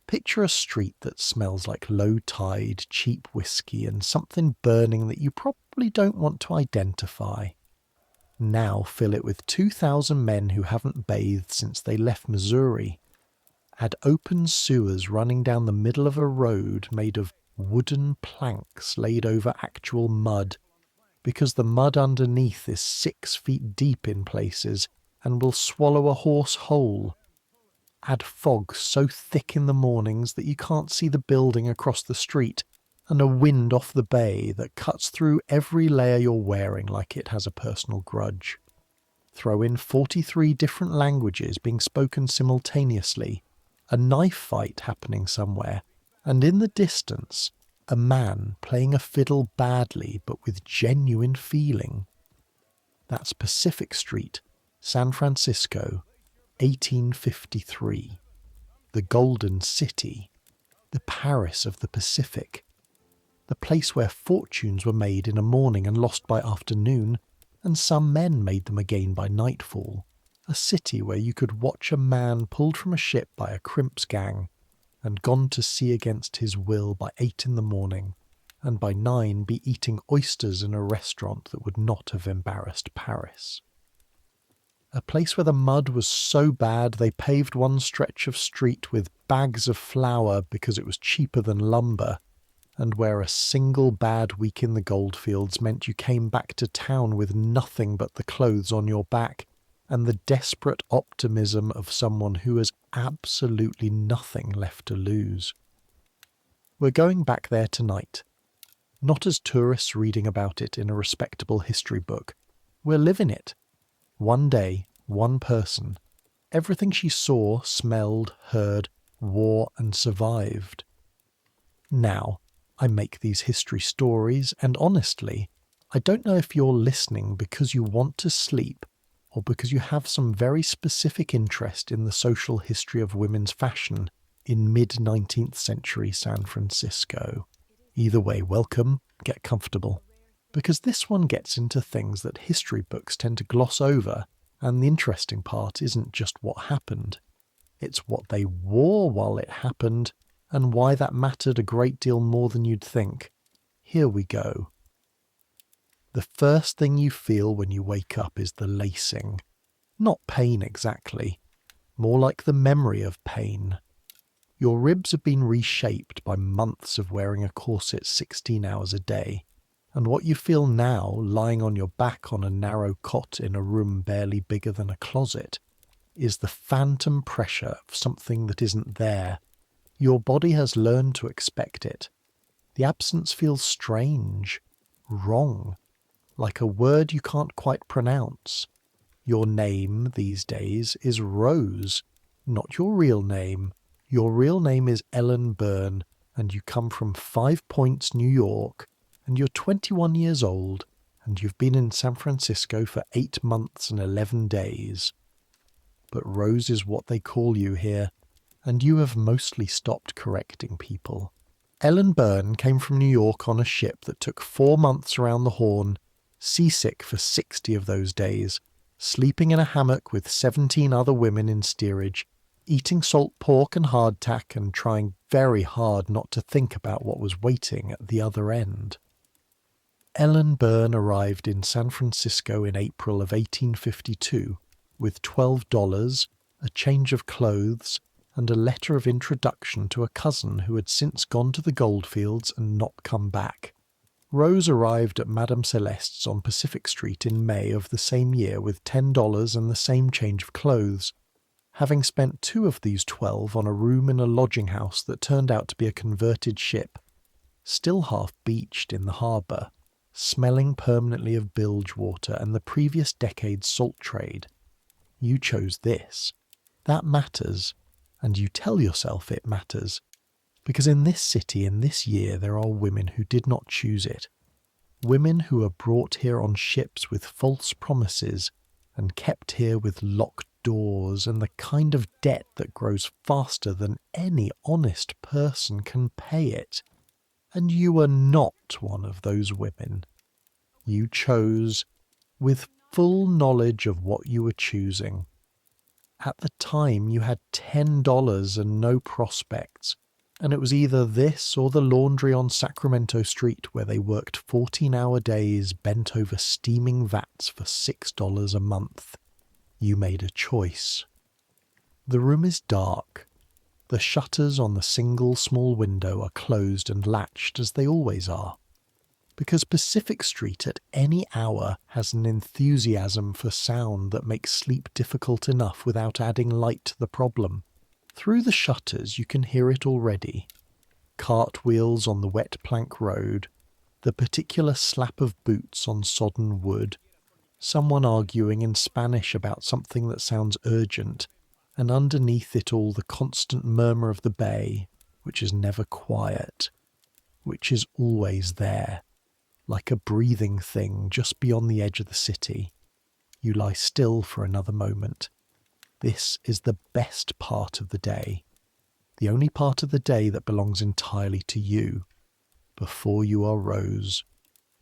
Picture a street that smells like low tide, cheap whiskey, and something burning that you probably don't want to identify. Now fill it with 2,000 men who haven't bathed since they left Missouri. Add open sewers running down the middle of a road made of wooden planks laid over actual mud, because the mud underneath is 6 feet deep in places and will swallow a horse whole. Add fog so thick in the mornings that you can't see the building across the street, and a wind off the bay that cuts through every layer you're wearing like it has a personal grudge. Throw in 43 different languages being spoken simultaneously, a knife fight happening somewhere, and in the distance, a man playing a fiddle badly but with genuine feeling. That's Pacific Street, San Francisco, 1853. The Golden City, the Paris of the Pacific, the place where fortunes were made in a morning and lost by afternoon, and some men made them again by nightfall, a city where you could watch a man pulled from a ship by a crimp's gang and gone to sea against his will by 8 in the morning, and by 9 be eating oysters in a restaurant that would not have embarrassed Paris. A place where the mud was so bad they paved one stretch of street with bags of flour because it was cheaper than lumber, and where a single bad week in the goldfields meant you came back to town with nothing but the clothes on your back and the desperate optimism of someone who has absolutely nothing left to lose. We're going back there tonight. Not as tourists reading about it in a respectable history book. We're living it. One day, one person. Everything she saw, smelled, heard, wore and survived. Now, I make these history stories, and honestly, I don't know if you're listening because you want to sleep or because you have some very specific interest in the social history of women's fashion in mid-19th century San Francisco. Either way, welcome, get comfortable, because this one gets into things that history books tend to gloss over, and the interesting part isn't just what happened, it's what they wore while it happened, and why that mattered a great deal more than you'd think. Here we go. The first thing you feel when you wake up is the lacing. Not pain exactly, more like the memory of pain. Your ribs have been reshaped by months of wearing a corset 16 hours a day, and what you feel now, lying on your back on a narrow cot in a room barely bigger than a closet, is the phantom pressure of something that isn't there. Your body has learned to expect it. The absence feels strange, wrong, like a word you can't quite pronounce. Your name these days is Rose, not your real name. Your real name is Ellen Byrne, and you come from 5 Points, New York, and you're 21 years old, and you've been in San Francisco for 8 months and 11 days. But Rose is what they call you here, and you have mostly stopped correcting people. Ellen Byrne came from New York on a ship that took 4 months around the Horn, seasick for 60 of those days, sleeping in a hammock with 17 other women in steerage, eating salt pork and hardtack and trying very hard not to think about what was waiting at the other end. Ellen Byrne arrived in San Francisco in April of 1852 with $12, a change of clothes, and a letter of introduction to a cousin who had since gone to the goldfields and not come back. Rose arrived at Madame Celeste's on Pacific Street in May of the same year with $10 and the same change of clothes, having spent 2 of these 12 on a room in a lodging house that turned out to be a converted ship, still half beached in the harbour, smelling permanently of bilge water and the previous decade's salt trade. You chose this. That matters, and you tell yourself it matters, because in this city in this year there are women who did not choose it. Women who are brought here on ships with false promises and kept here with locked doors and the kind of debt that grows faster than any honest person can pay it. And you are not one of those women. You chose with full knowledge of what you were choosing. At the time, you had $10 and no prospects, and it was either this or the laundry on Sacramento Street where they worked 14-hour days bent over steaming vats for $6 a month. You made a choice. The room is dark. The shutters on the single small window are closed and latched as they always are, because Pacific Street at any hour has an enthusiasm for sound that makes sleep difficult enough without adding light to the problem. Through the shutters you can hear it already. Cartwheels on the wet plank road, the particular slap of boots on sodden wood, someone arguing in Spanish about something that sounds urgent, and underneath it all the constant murmur of the bay, which is never quiet, which is always there, like a breathing thing just beyond the edge of the city. You lie still for another moment. This is the best part of the day, the only part of the day that belongs entirely to you, before you are Rose,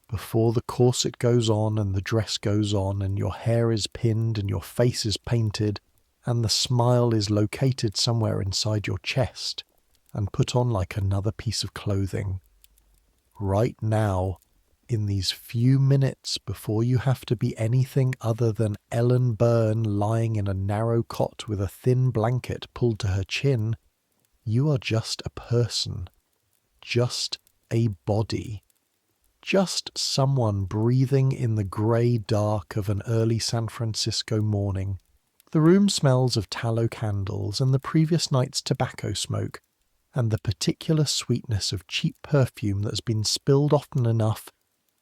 before the corset goes on and the dress goes on and your hair is pinned and your face is painted and the smile is located somewhere inside your chest and put on like another piece of clothing. Right now, in these few minutes before you have to be anything other than Ellen Byrne lying in a narrow cot with a thin blanket pulled to her chin, you are just a person, just a body, just someone breathing in the grey dark of an early San Francisco morning. The room smells of tallow candles and the previous night's tobacco smoke, and the particular sweetness of cheap perfume that has been spilled often enough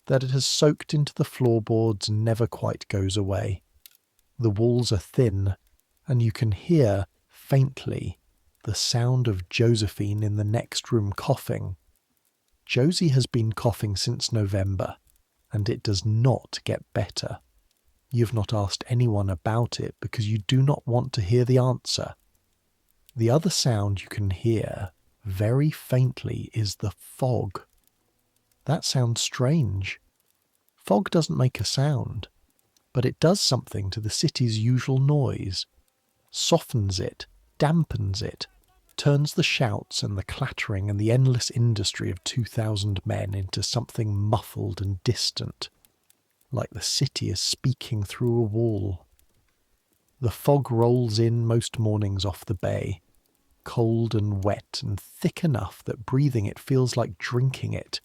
that it has soaked into the floorboards and never quite goes away. The walls are thin, and you can hear, faintly, the sound of Josephine in the next room coughing. Josie has been coughing since November, and it does not get better. You've not asked anyone about it because you do not want to hear the answer. The other sound you can hear, very faintly, is the fog. That sounds strange. Fog doesn't make a sound, but it does something to the city's usual noise, softens it, dampens it, turns the shouts and the clattering and the endless industry of 2,000 men into something muffled and distant, like the city is speaking through a wall. The fog rolls in most mornings off the bay, cold and wet and thick enough that breathing it feels like drinking it,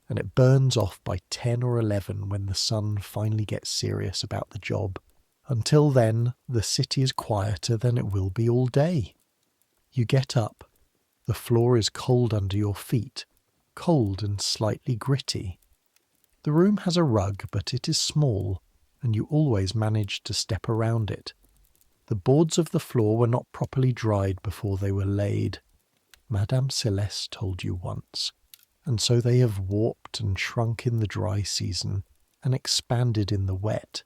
and it burns off by 10 or 11 when the sun finally gets serious about the job. Until then, the city is quieter than it will be all day. You get up. The floor is cold under your feet, cold and slightly gritty. The room has a rug, but it is small, and you always manage to step around it. The boards of the floor were not properly dried before they were laid. Madame Celeste told you once, and so they have warped and shrunk in the dry season and expanded in the wet,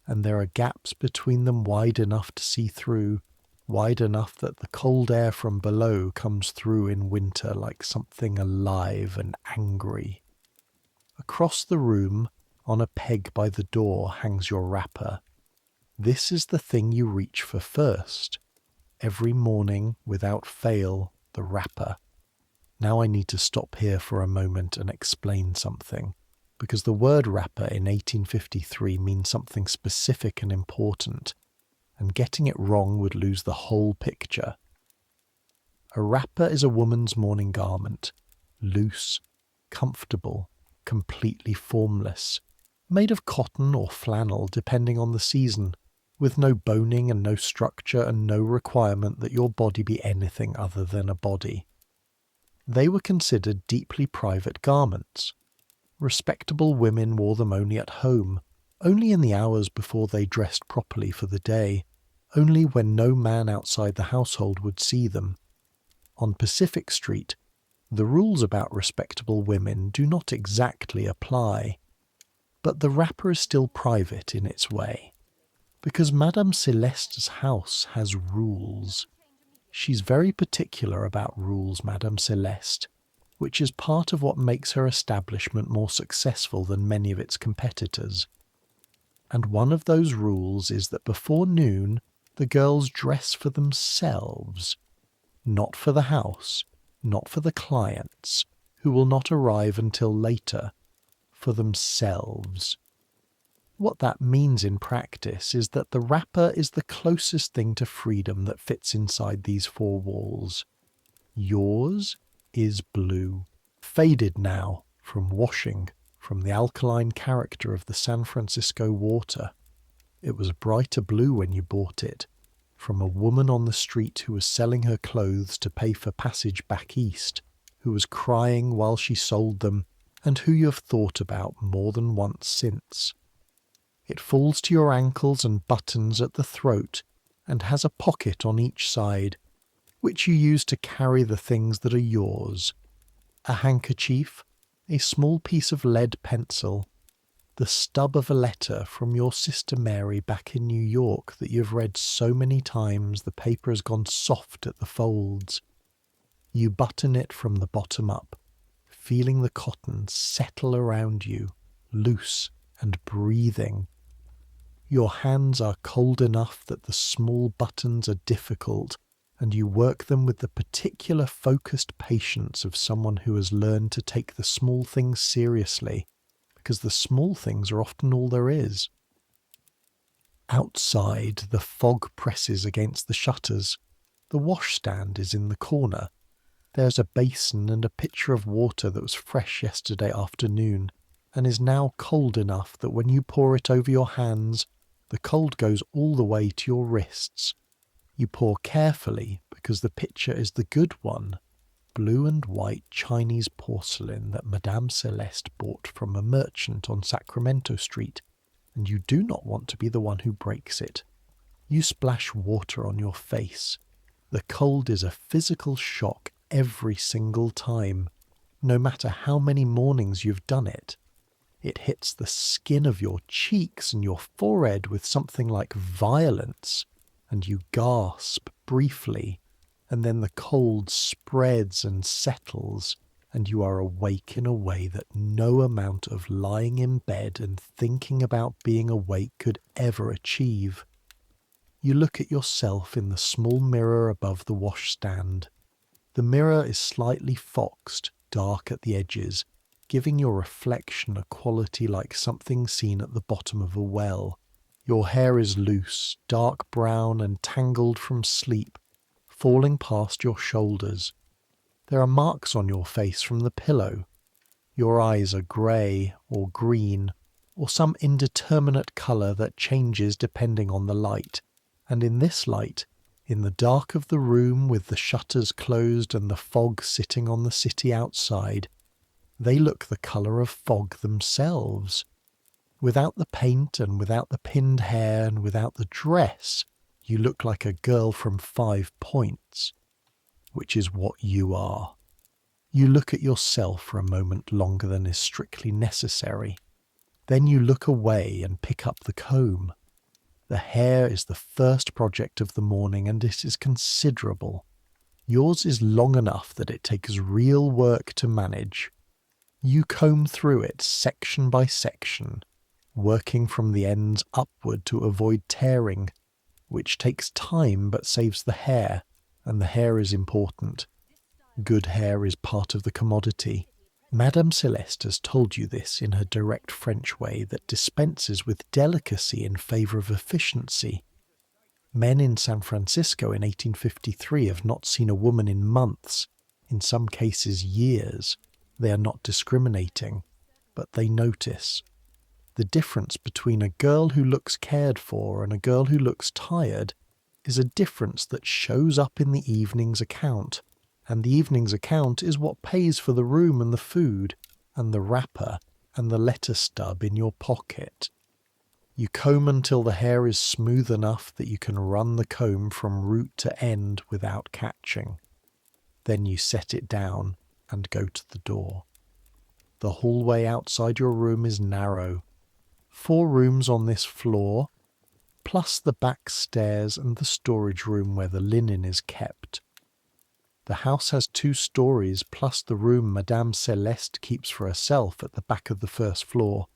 and there are gaps between them wide enough to see through, wide enough that the cold air from below comes through in winter like something alive and angry. Across the room, on a peg by the door, hangs your wrapper. This is the thing you reach for first. Every morning, without fail, the wrapper. Now I need to stop here for a moment and explain something, because the word wrapper in 1853 means something specific and important, and getting it wrong would lose the whole picture. A wrapper is a woman's morning garment, loose, comfortable, completely formless, made of cotton or flannel depending on the season, with no boning and no structure and no requirement that your body be anything other than a body. They were considered deeply private garments. Respectable women wore them only at home, only in the hours before they dressed properly for the day, only when no man outside the household would see them. On Pacific Street, the rules about respectable women do not exactly apply, but the wrapper is still private in its way, because Madame Celeste's house has rules. She's very particular about rules, Madame Celeste, which is part of what makes her establishment more successful than many of its competitors. And one of those rules is that before noon The girls dress for themselves, not for the house, not for the clients, who will not arrive until later, for themselves. What that means in practice is that the wrapper is the closest thing to freedom that fits inside these four walls. Yours is blue, faded now from washing, from the alkaline character of the San Francisco water. It was brighter blue when you bought it, from a woman on the street who was selling her clothes to pay for passage back east, who was crying while she sold them, and who you have thought about more than once since. It falls to your ankles and buttons at the throat, and has a pocket on each side, which you use to carry the things that are yours. A handkerchief, a small piece of lead pencil, the stub of a letter from your sister Mary back in New York that you've read so many times the paper has gone soft at the folds. You button it from the bottom up, feeling the cotton settle around you, loose and breathing. Your hands are cold enough that the small buttons are difficult, and you work them with the particular focused patience of someone who has learned to take the small things seriously, because the small things are often all there is. Outside, the fog presses against the shutters. The washstand is in the corner. There's a basin and a pitcher of water that was fresh yesterday afternoon, and is now cold enough that when you pour it over your hands, the cold goes all the way to your wrists. You pour carefully because the pitcher is the good one, blue and white Chinese porcelain that Madame Celeste bought from a merchant on Sacramento Street, and you do not want to be the one who breaks it. You splash water on your face. The cold is a physical shock every single time, no matter how many mornings you've done it. It hits the skin of your cheeks and your forehead with something like violence, and you gasp briefly, and then the cold spreads and settles, and you are awake in a way that no amount of lying in bed and thinking about being awake could ever achieve. You look at yourself in the small mirror above the washstand. The mirror is slightly foxed, dark at the edges, giving your reflection a quality like something seen at the bottom of a well. Your hair is loose, dark brown and tangled from sleep, falling past your shoulders. There are marks on your face from the pillow. Your eyes are grey or green, or some indeterminate colour that changes depending on the light, and in this light, in the dark of the room with the shutters closed and the fog sitting on the city outside, they look the colour of fog themselves. Without the paint and without the pinned hair and without the dress, you look like a girl from 5 Points, which is what you are. You look at yourself for a moment longer than is strictly necessary. Then you look away and pick up the comb. The hair is the first project of the morning, and it is considerable. Yours is long enough that it takes real work to manage. You comb through it section by section, working from the ends upward to avoid tearing, which takes time but saves the hair, and the hair is important. Good hair is part of the commodity. Madame Celeste has told you this in her direct French way that dispenses with delicacy in favour of efficiency. Men in San Francisco in 1853 have not seen a woman in months, in some cases years. They are not discriminating, but they notice. The difference between a girl who looks cared for and a girl who looks tired is a difference that shows up in the evening's account, and the evening's account is what pays for the room and the food, and the wrapper and the letter stub in your pocket. You comb until the hair is smooth enough that you can run the comb from root to end without catching. Then you set it down and go to the door. The hallway outside your room is narrow. 4 rooms on this floor, plus the back stairs and the storage room where the linen is kept. The house has 2 stories plus the room Madame Celeste keeps for herself at the back of the first floor.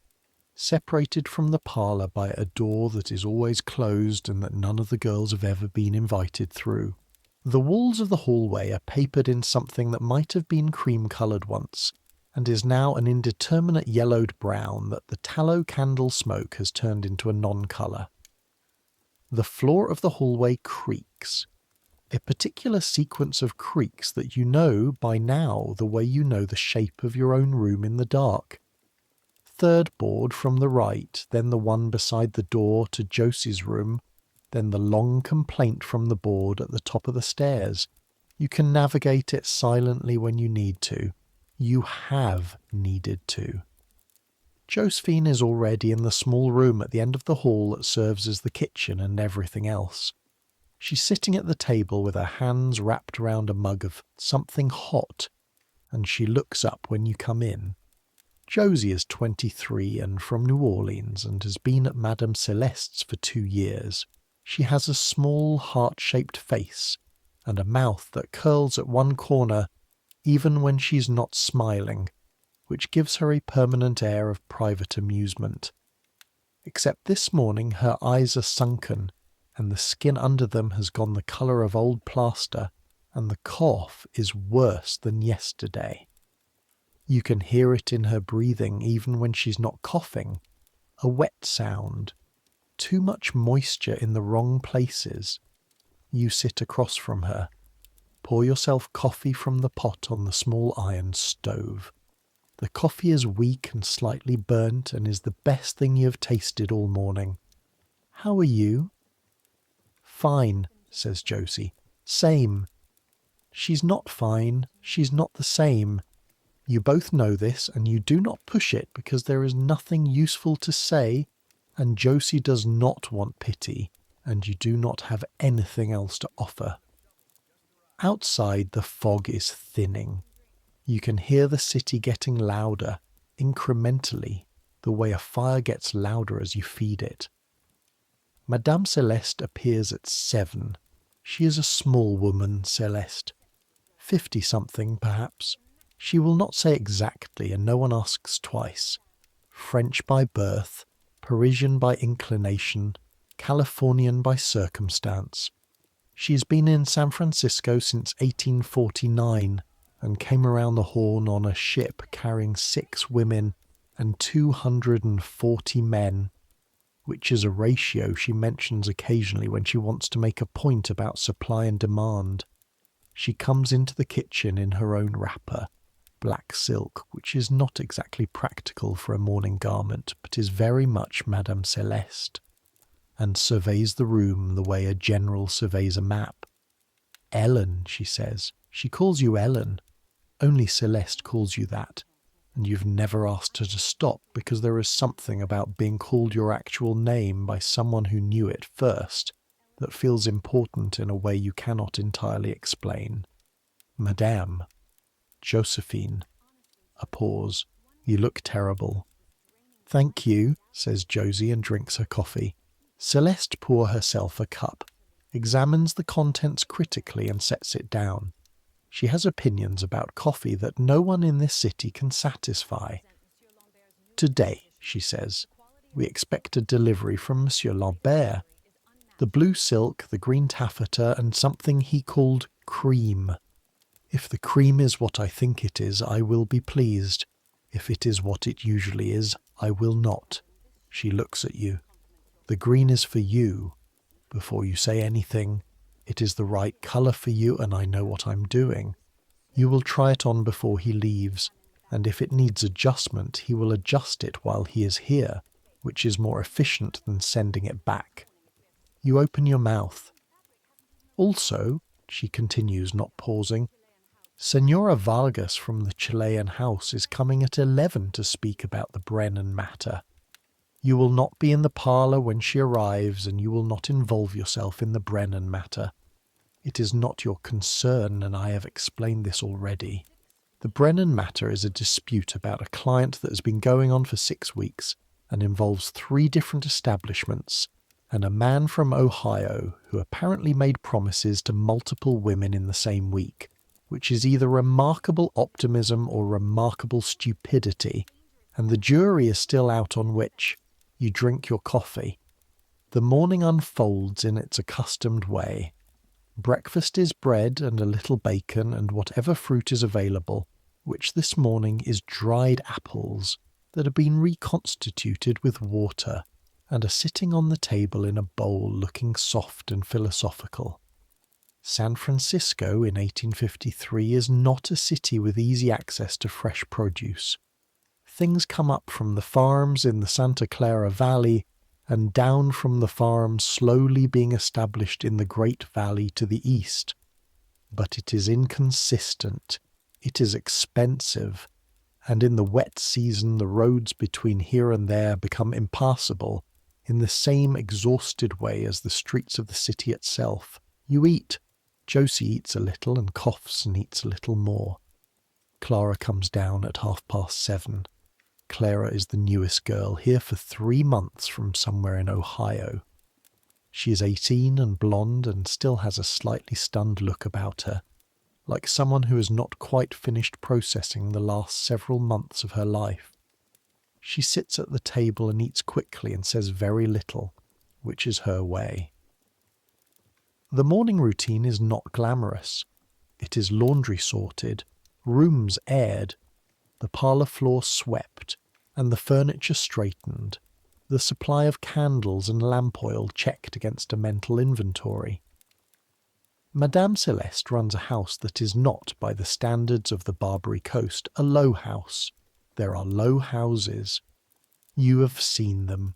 separated from the parlour by a door that is always closed and that none of the girls have ever been invited through. The walls of the hallway are papered in something that might have been cream-coloured once, and is now an indeterminate yellowed brown that the tallow candle smoke has turned into a non-colour. The floor of the hallway creaks. A particular sequence of creaks that you know by now the way you know the shape of your own room in the dark. Third board from the right, then the one beside the door to Josie's room, then the long complaint from the board at the top of the stairs. You can navigate it silently when you need to. You have needed to. Josephine is already in the small room at the end of the hall that serves as the kitchen and everything else. She's sitting at the table with her hands wrapped around a mug of something hot, and she looks up when you come in. Josie is 23 and from New Orleans and has been at Madame Celeste's for 2 years. She has a small heart-shaped face and a mouth that curls at one corner even when she's not smiling, which gives her a permanent air of private amusement. Except this morning her eyes are sunken and the skin under them has gone the colour of old plaster, and the cough is worse than yesterday. You can hear it in her breathing even when she's not coughing, a wet sound. Too much moisture in the wrong places. You sit across from her. Pour yourself coffee from the pot on the small iron stove. The coffee is weak and slightly burnt and is the best thing you have tasted all morning. How are you? Fine, says Josie. Same. She's not fine. She's not the same. You both know this, and you do not push it because there is nothing useful to say, and Josie does not want pity, and you do not have anything else to offer. Outside, the fog is thinning. You can hear the city getting louder, incrementally, the way a fire gets louder as you feed it. Madame Celeste appears at 7. She is a small woman, Celeste. 50-something, perhaps. She will not say exactly, and no one asks twice. French by birth, Parisian by inclination, Californian by circumstance. She has been in San Francisco since 1849 and came around the Horn on a ship carrying 6 women and 240 men, which is a ratio she mentions occasionally when she wants to make a point about supply and demand. She comes into the kitchen in her own wrapper, black silk, which is not exactly practical for a morning garment, but is very much Madame Celeste, and surveys the room the way a general surveys a map. Ellen, she says. She calls you Ellen. Only Celeste calls you that, and you've never asked her to stop because there is something about being called your actual name by someone who knew it first that feels important in a way you cannot entirely explain. Madame. Josephine. A pause. You look terrible. Thank you, says Josie and drinks her coffee. Celeste pours herself a cup, examines the contents critically and sets it down. She has opinions about coffee that no one in this city can satisfy. Today, she says, we expect a delivery from Monsieur Lambert. The blue silk, the green taffeta, and something he called cream. If the cream is what I think it is, I will be pleased. If it is what it usually is, I will not. She looks at you. The green is for you. Before you say anything, it is the right colour for you and I know what I'm doing. You will try it on before he leaves, and if it needs adjustment, he will adjust it while he is here, which is more efficient than sending it back. You open your mouth. Also, she continues, not pausing, Senora Vargas from the Chilean house is coming at 11 to speak about the Brennan matter. You will not be in the parlour when she arrives, and you will not involve yourself in the Brennan matter. It is not your concern, and I have explained this already. The Brennan matter is a dispute about a client that has been going on for 6 weeks and involves 3 different establishments and a man from Ohio who apparently made promises to multiple women in the same week, which is either remarkable optimism or remarkable stupidity. and the jury is still out on which you drink your coffee. The morning unfolds in its accustomed way. Breakfast is bread and a little bacon and whatever fruit is available, which this morning is dried apples that have been reconstituted with water and are sitting on the table in a bowl looking soft and philosophical. San Francisco in 1853 is not a city with easy access to fresh produce. Things come up from the farms in the Santa Clara Valley and down from the farms slowly being established in the Great Valley to the east. But it is inconsistent, it is expensive, and in the wet season the roads between here and there become impassable in the same exhausted way as the streets of the city itself. You eat. Josie eats a little and coughs and eats a little more. Clara comes down at 7:30. Clara is the newest girl, here for 3 months from somewhere in Ohio. She is 18 and blonde and still has a slightly stunned look about her, like someone who has not quite finished processing the last several months of her life. She sits at the table and eats quickly and says very little, which is her way. The morning routine is not glamorous. It is laundry sorted, rooms aired, the parlour floor swept, and the furniture straightened, the supply of candles and lamp oil checked against a mental inventory. Madame Celeste runs a house that is not, by the standards of the Barbary coast, a low house. There are low houses. You have seen them.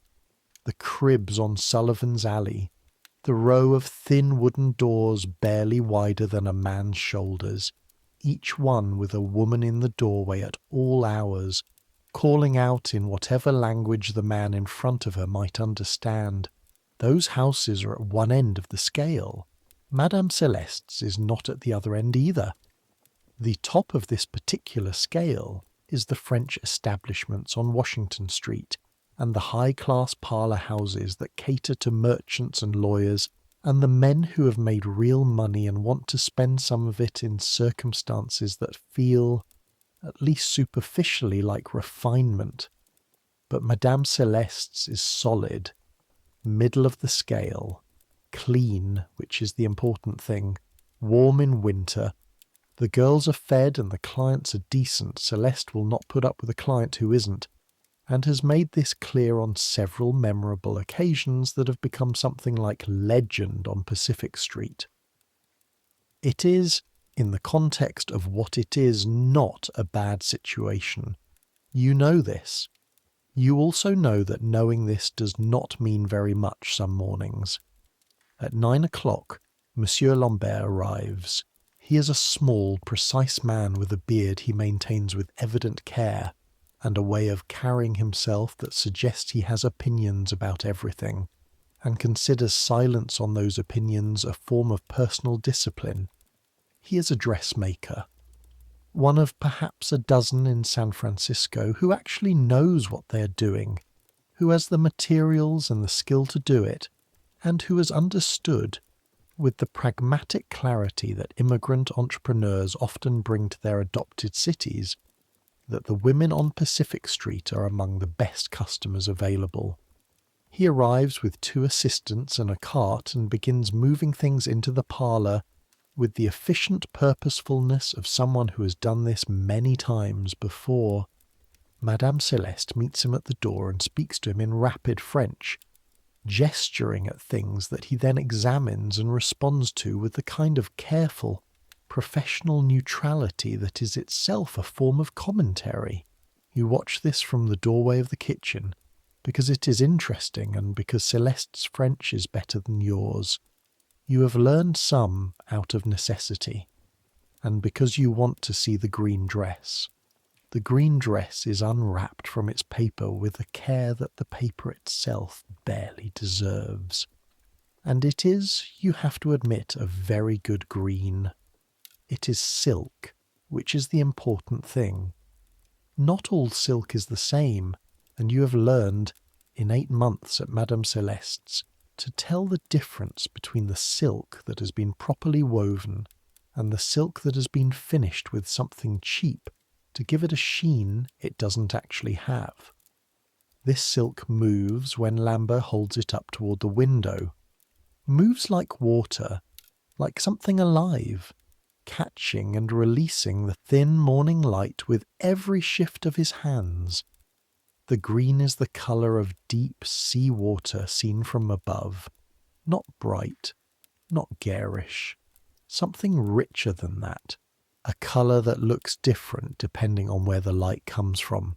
The cribs on Sullivan's Alley, the row of thin wooden doors barely wider than a man's shoulders, each one with a woman in the doorway at all hours, calling out in whatever language the man in front of her might understand. Those houses are at one end of the scale. Madame Celeste's is not at the other end either. The top of this particular scale is the French establishments on Washington Street, and the high-class parlour houses that cater to merchants and lawyers, and the men who have made real money and want to spend some of it in circumstances that feel, at least superficially, like refinement. But Madame Celeste's is solid, middle of the scale, clean, which is the important thing, warm in winter. The girls are fed and the clients are decent. Celeste will not put up with a client who isn't, and has made this clear on several memorable occasions that have become something like legend on Pacific Street. It is, in the context of what it is, not a bad situation. You know this. You also know that knowing this does not mean very much some mornings. At 9 o'clock, Monsieur Lambert arrives. He is a small, precise man with a beard he maintains with evident care, and a way of carrying himself that suggests he has opinions about everything, and considers silence on those opinions a form of personal discipline. He is a dressmaker, one of perhaps a dozen in San Francisco who actually knows what they are doing, who has the materials and the skill to do it, and who has understood, with the pragmatic clarity that immigrant entrepreneurs often bring to their adopted cities, that the women on Pacific Street are among the best customers available. He arrives with 2 assistants and a cart and begins moving things into the parlour with the efficient purposefulness of someone who has done this many times before. Madame Celeste meets him at the door and speaks to him in rapid French, gesturing at things that he then examines and responds to with the kind of careful, professional neutrality that is itself a form of commentary. You watch this from the doorway of the kitchen, because it is interesting and because Celeste's French is better than yours. You have learned some out of necessity, and because you want to see the green dress. The green dress is unwrapped from its paper with a care that the paper itself barely deserves. And it is, you have to admit, a very good green. It is silk, which is the important thing. Not all silk is the same, and you have learned, in 8 months at Madame Celeste's, to tell the difference between the silk that has been properly woven and the silk that has been finished with something cheap to give it a sheen it doesn't actually have. This silk moves when Lambert holds it up toward the window. Moves like water, like something alive, catching and releasing the thin morning light with every shift of his hands. The green is the colour of deep sea water seen from above, not bright, not garish, something richer than that, a colour that looks different depending on where the light comes from.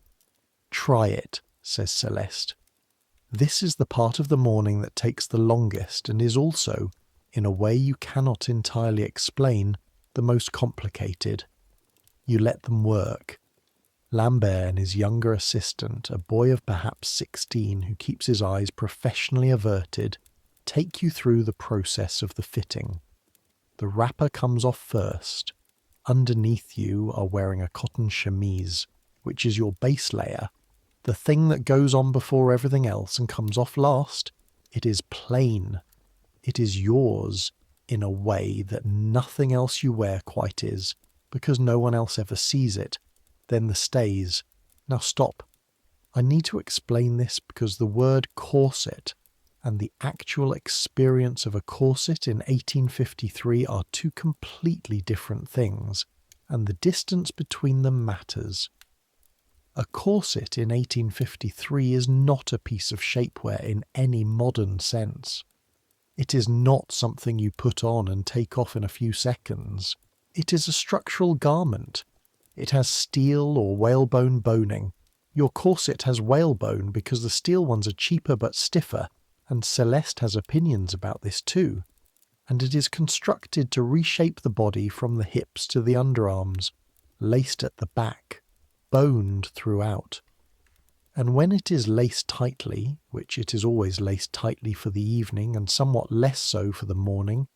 Try it, says Celeste. This is the part of the morning that takes the longest and is also, in a way you cannot entirely explain, the most complicated. You let them work. Lambert and his younger assistant, a boy of perhaps 16 who keeps his eyes professionally averted, take you through the process of the fitting. The wrapper comes off first. Underneath you are wearing a cotton chemise, which is your base layer, the thing that goes on before everything else and comes off last. It is plain. It is yours in a way that nothing else you wear quite is, because no one else ever sees it. Then the stays. Now stop. I need to explain this because the word corset and the actual experience of a corset in 1853 are two completely different things, and the distance between them matters. A corset in 1853 is not a piece of shapewear in any modern sense. It is not something you put on and take off in a few seconds. It is a structural garment. It has steel or whalebone boning. Your corset has whalebone because the steel ones are cheaper but stiffer, and Celeste has opinions about this too. And it is constructed to reshape the body from the hips to the underarms, laced at the back, boned throughout. And when it is laced tightly, which it is always laced tightly for the evening and somewhat less so for the morning,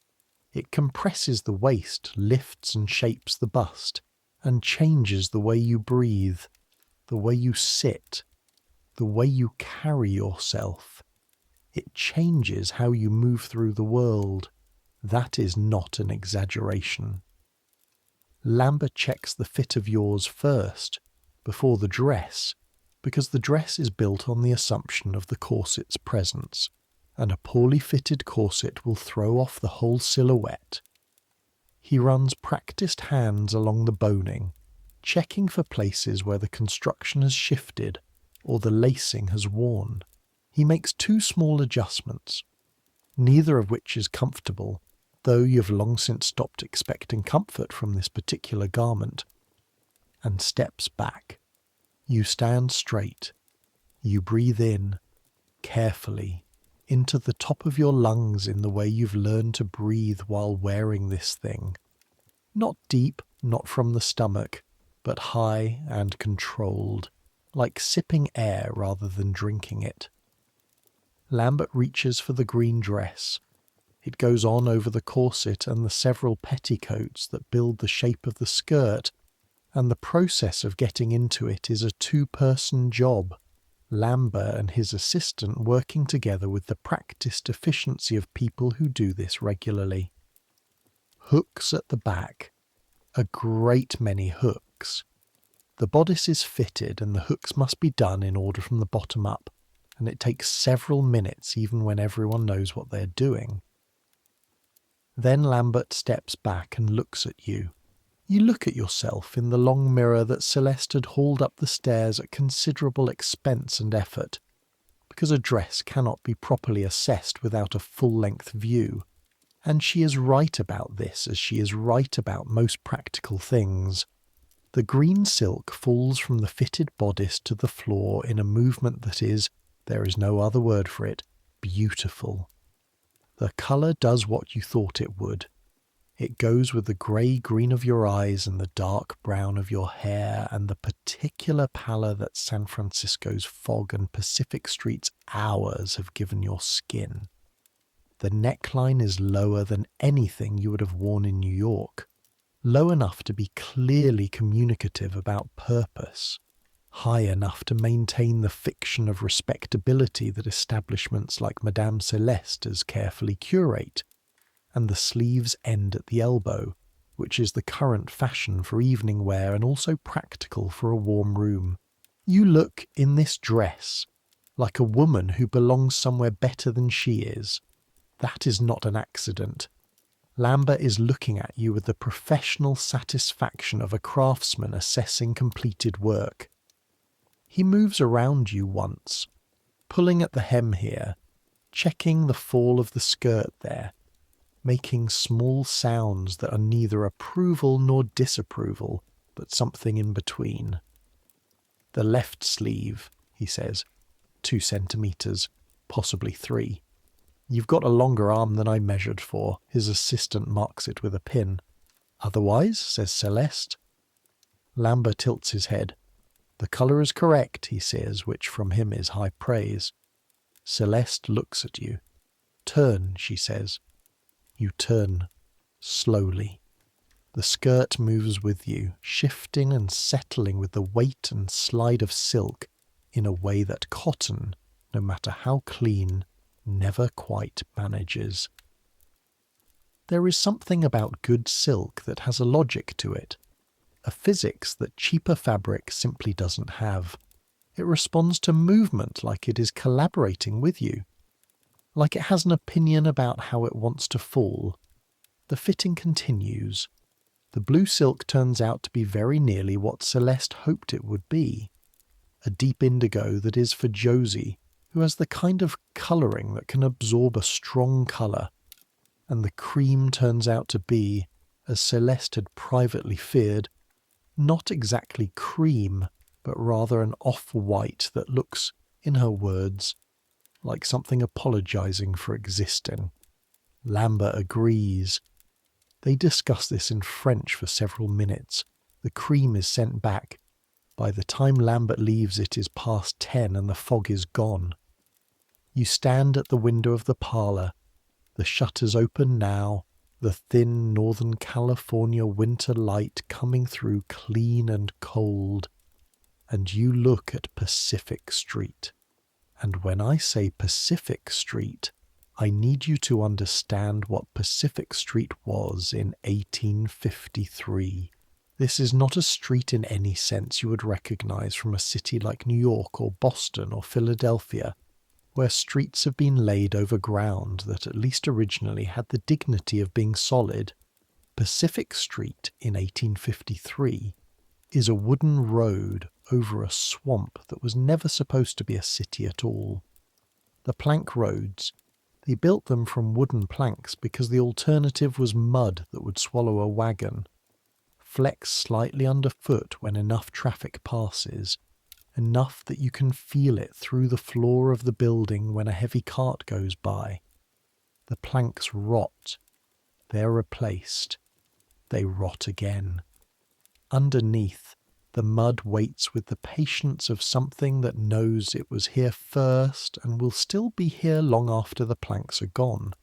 it compresses the waist, lifts and shapes the bust, and changes the way you breathe, the way you sit, the way you carry yourself. It changes how you move through the world. That is not an exaggeration. Lambert checks the fit of yours first, before the dress, because the dress is built on the assumption of the corset's presence, and a poorly fitted corset will throw off the whole silhouette. He runs practised hands along the boning, checking for places where the construction has shifted or the lacing has worn. He makes two small adjustments, neither of which is comfortable, though you've long since stopped expecting comfort from this particular garment, and steps back. You stand straight. You breathe in, carefully, into the top of your lungs in the way you've learned to breathe while wearing this thing. Not deep, not from the stomach, but high and controlled, like sipping air rather than drinking it. Lambert reaches for the green dress. It goes on over the corset and the several petticoats that build the shape of the skirt, and the process of getting into it is a two-person job, Lambert and his assistant working together with the practised efficiency of people who do this regularly. Hooks at the back. A great many hooks. The bodice is fitted and the hooks must be done in order from the bottom up, and it takes several minutes even when everyone knows what they're doing. Then Lambert steps back and looks at you. You look at yourself in the long mirror that Celeste had hauled up the stairs at considerable expense and effort, because a dress cannot be properly assessed without a full-length view, and she is right about this as she is right about most practical things. The green silk falls from the fitted bodice to the floor in a movement that is, there is no other word for it, beautiful. The colour does what you thought it would. It goes with the grey-green of your eyes and the dark brown of your hair and the particular pallor that San Francisco's fog and Pacific Street's hours have given your skin. The neckline is lower than anything you would have worn in New York, low enough to be clearly communicative about purpose, high enough to maintain the fiction of respectability that establishments like Madame Celeste's carefully curate, and the sleeves end at the elbow, which is the current fashion for evening wear and also practical for a warm room. You look, in this dress, like a woman who belongs somewhere better than she is. That is not an accident. Lambert is looking at you with the professional satisfaction of a craftsman assessing completed work. He moves around you once, pulling at the hem here, checking the fall of the skirt there, making small sounds that are neither approval nor disapproval, but something in between. The left sleeve, he says, 2 centimetres, possibly 3. You've got a longer arm than I measured for, his assistant marks it with a pin. Otherwise, says Celeste. Lambert tilts his head. The colour is correct, he says, which from him is high praise. Celeste looks at you. Turn, she says. You turn, slowly. The skirt moves with you, shifting and settling with the weight and slide of silk in a way that cotton, no matter how clean, never quite manages. There is something about good silk that has a logic to it, a physics that cheaper fabric simply doesn't have. It responds to movement like it is collaborating with you, like it has an opinion about how it wants to fall. The fitting continues. The blue silk turns out to be very nearly what Celeste hoped it would be, a deep indigo that is for Josie, who has the kind of colouring that can absorb a strong colour, and the cream turns out to be, as Celeste had privately feared, not exactly cream, but rather an off-white that looks, in her words, like something apologising for existing. Lambert agrees. They discuss this in French for several minutes. The cream is sent back. By the time Lambert leaves, it is past 10 and the fog is gone. You stand at the window of the parlour. The shutters open now, the thin Northern California winter light coming through clean and cold, and you look at Pacific Street. And when I say Pacific Street, I need you to understand what Pacific Street was in 1853. This is not a street in any sense you would recognize from a city like New York or Boston or Philadelphia, where streets have been laid over ground that at least originally had the dignity of being solid. Pacific Street in 1853 is a wooden road over a swamp that was never supposed to be a city at all. The plank roads, they built them from wooden planks because the alternative was mud that would swallow a wagon, flex slightly underfoot when enough traffic passes, enough that you can feel it through the floor of the building when a heavy cart goes by. The planks rot. They're replaced. They rot again. Underneath, the mud waits with the patience of something that knows it was here first and will still be here long after the planks are gone.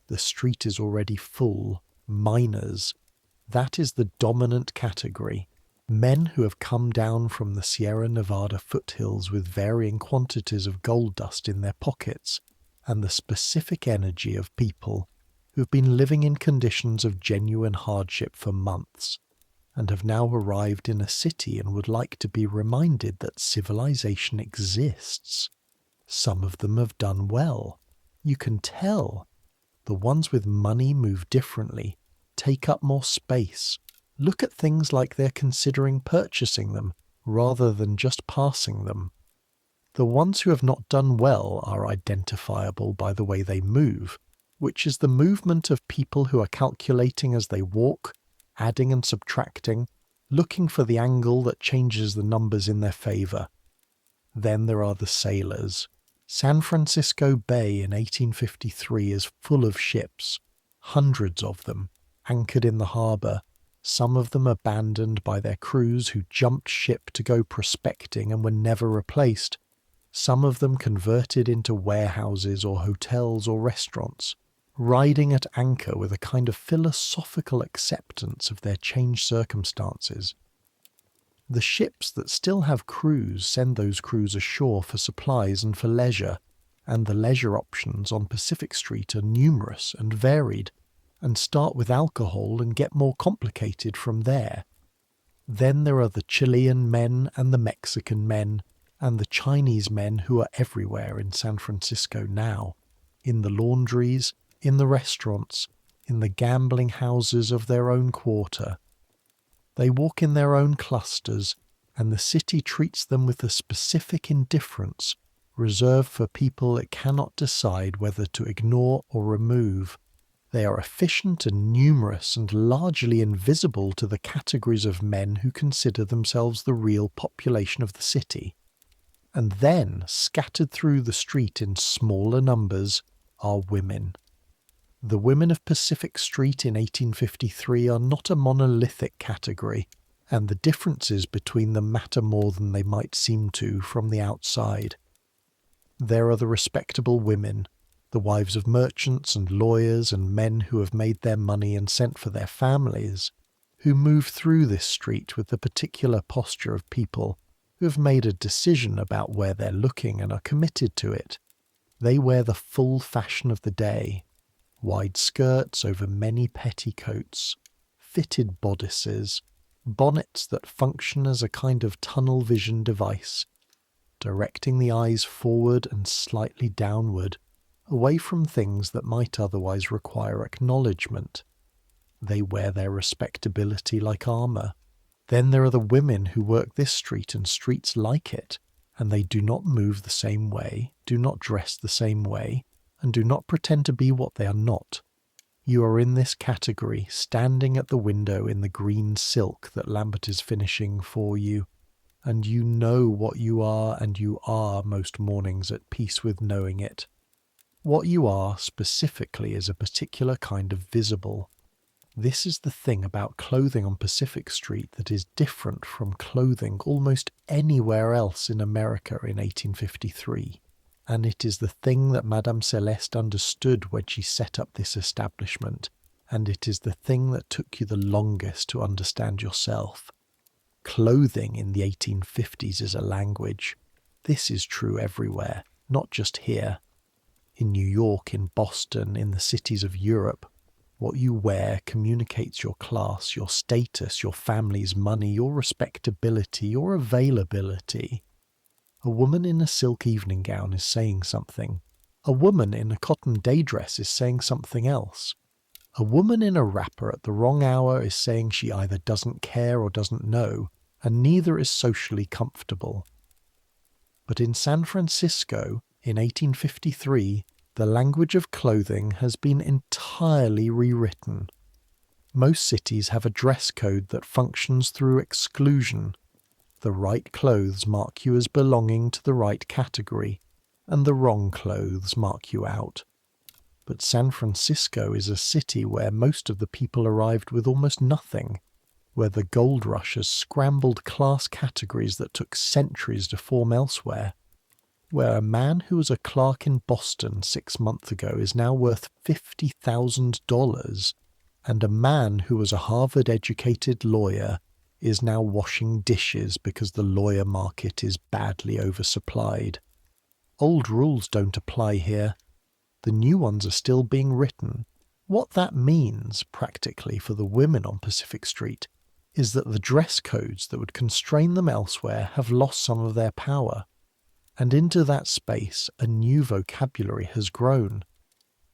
The street is already full. Miners. That is the dominant category. Men who have come down from the Sierra Nevada foothills with varying quantities of gold dust in their pockets, and the specific energy of people who've been living in conditions of genuine hardship for months, and have now arrived in a city and would like to be reminded that civilization exists. Some of them have done well. You can tell. The ones with money move differently, take up more space. Look at things like they're considering purchasing them, rather than just passing them. The ones who have not done well are identifiable by the way they move, which is the movement of people who are calculating as they walk, adding and subtracting, looking for the angle that changes the numbers in their favour. Then there are the sailors. San Francisco Bay in 1853 is full of ships, hundreds of them, anchored in the harbour, some of them abandoned by their crews who jumped ship to go prospecting and were never replaced, some of them converted into warehouses or hotels or restaurants, riding at anchor with a kind of philosophical acceptance of their changed circumstances. The ships that still have crews send those crews ashore for supplies and for leisure, and the leisure options on Pacific Street are numerous and varied, and start with alcohol and get more complicated from there. Then there are the Chilean men and the Mexican men and the Chinese men who are everywhere in San Francisco now, in the laundries, in the restaurants, in the gambling houses of their own quarter. They walk in their own clusters, and the city treats them with a specific indifference reserved for people it cannot decide whether to ignore or remove. They are efficient and numerous and largely invisible to the categories of men who consider themselves the real population of the city. And then, scattered through the street in smaller numbers, are women. The women of Pacific Street in 1853 are not a monolithic category, and the differences between them matter more than they might seem to from the outside. There are the respectable women, the wives of merchants and lawyers and men who have made their money and sent for their families, who move through this street with the particular posture of people who have made a decision about where they're looking and are committed to it. They wear the full fashion of the day, wide skirts over many petticoats, fitted bodices, bonnets that function as a kind of tunnel vision device, directing the eyes forward and slightly downward, away from things that might otherwise require acknowledgement. They wear their respectability like armour. Then there are the women who work this street and streets like it, and they do not move the same way, do not dress the same way, and do not pretend to be what they are not. You are in this category, standing at the window in the green silk that Lambert is finishing for you, and you know what you are, and you are most mornings at peace with knowing it. What you are specifically is a particular kind of visible. This is the thing about clothing on Pacific Street that is different from clothing almost anywhere else in America in 1853. And it is the thing that Madame Celeste understood when she set up this establishment, and it is the thing that took you the longest to understand yourself. Clothing in the 1850s is a language. This is true everywhere, not just here. In New York, in Boston, in the cities of Europe, what you wear communicates your class, your status, your family's money, your respectability, your availability. A woman in a silk evening gown is saying something. A woman in a cotton day dress is saying something else. A woman in a wrapper at the wrong hour is saying she either doesn't care or doesn't know, and neither is socially comfortable. But in San Francisco, in 1853, the language of clothing has been entirely rewritten. Most cities have a dress code that functions through exclusion. The right clothes mark you as belonging to the right category, and the wrong clothes mark you out. But San Francisco is a city where most of the people arrived with almost nothing, where the gold rush has scrambled class categories that took centuries to form elsewhere, where a man who was a clerk in Boston 6 months ago is now worth $50,000, and a man who was a Harvard-educated lawyer is now washing dishes because the lawyer market is badly oversupplied. Old rules don't apply here. The new ones are still being written. What that means, practically, for the women on Pacific Street is that the dress codes that would constrain them elsewhere have lost some of their power. And into that space a new vocabulary has grown,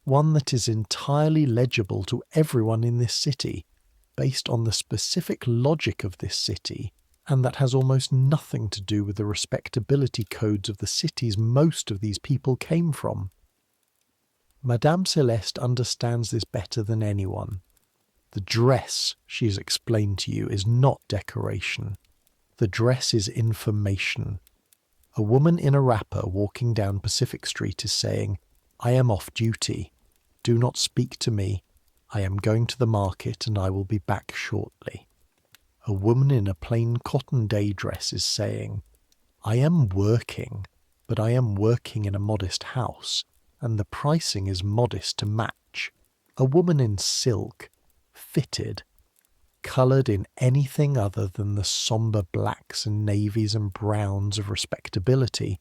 one that is entirely legible to everyone in this city, based on the specific logic of this city, and that has almost nothing to do with the respectability codes of the cities most of these people came from. Madame Celeste understands this better than anyone. The dress, she has explained to you, is not decoration. The dress is information. A woman in a wrapper walking down Pacific Street is saying, "I am off duty. Do not speak to me. I am going to the market and I will be back shortly." A woman in a plain cotton day dress is saying, "I am working, but I am working in a modest house, and the pricing is modest to match." A woman in silk, fitted, coloured in anything other than the sombre blacks and navies and browns of respectability,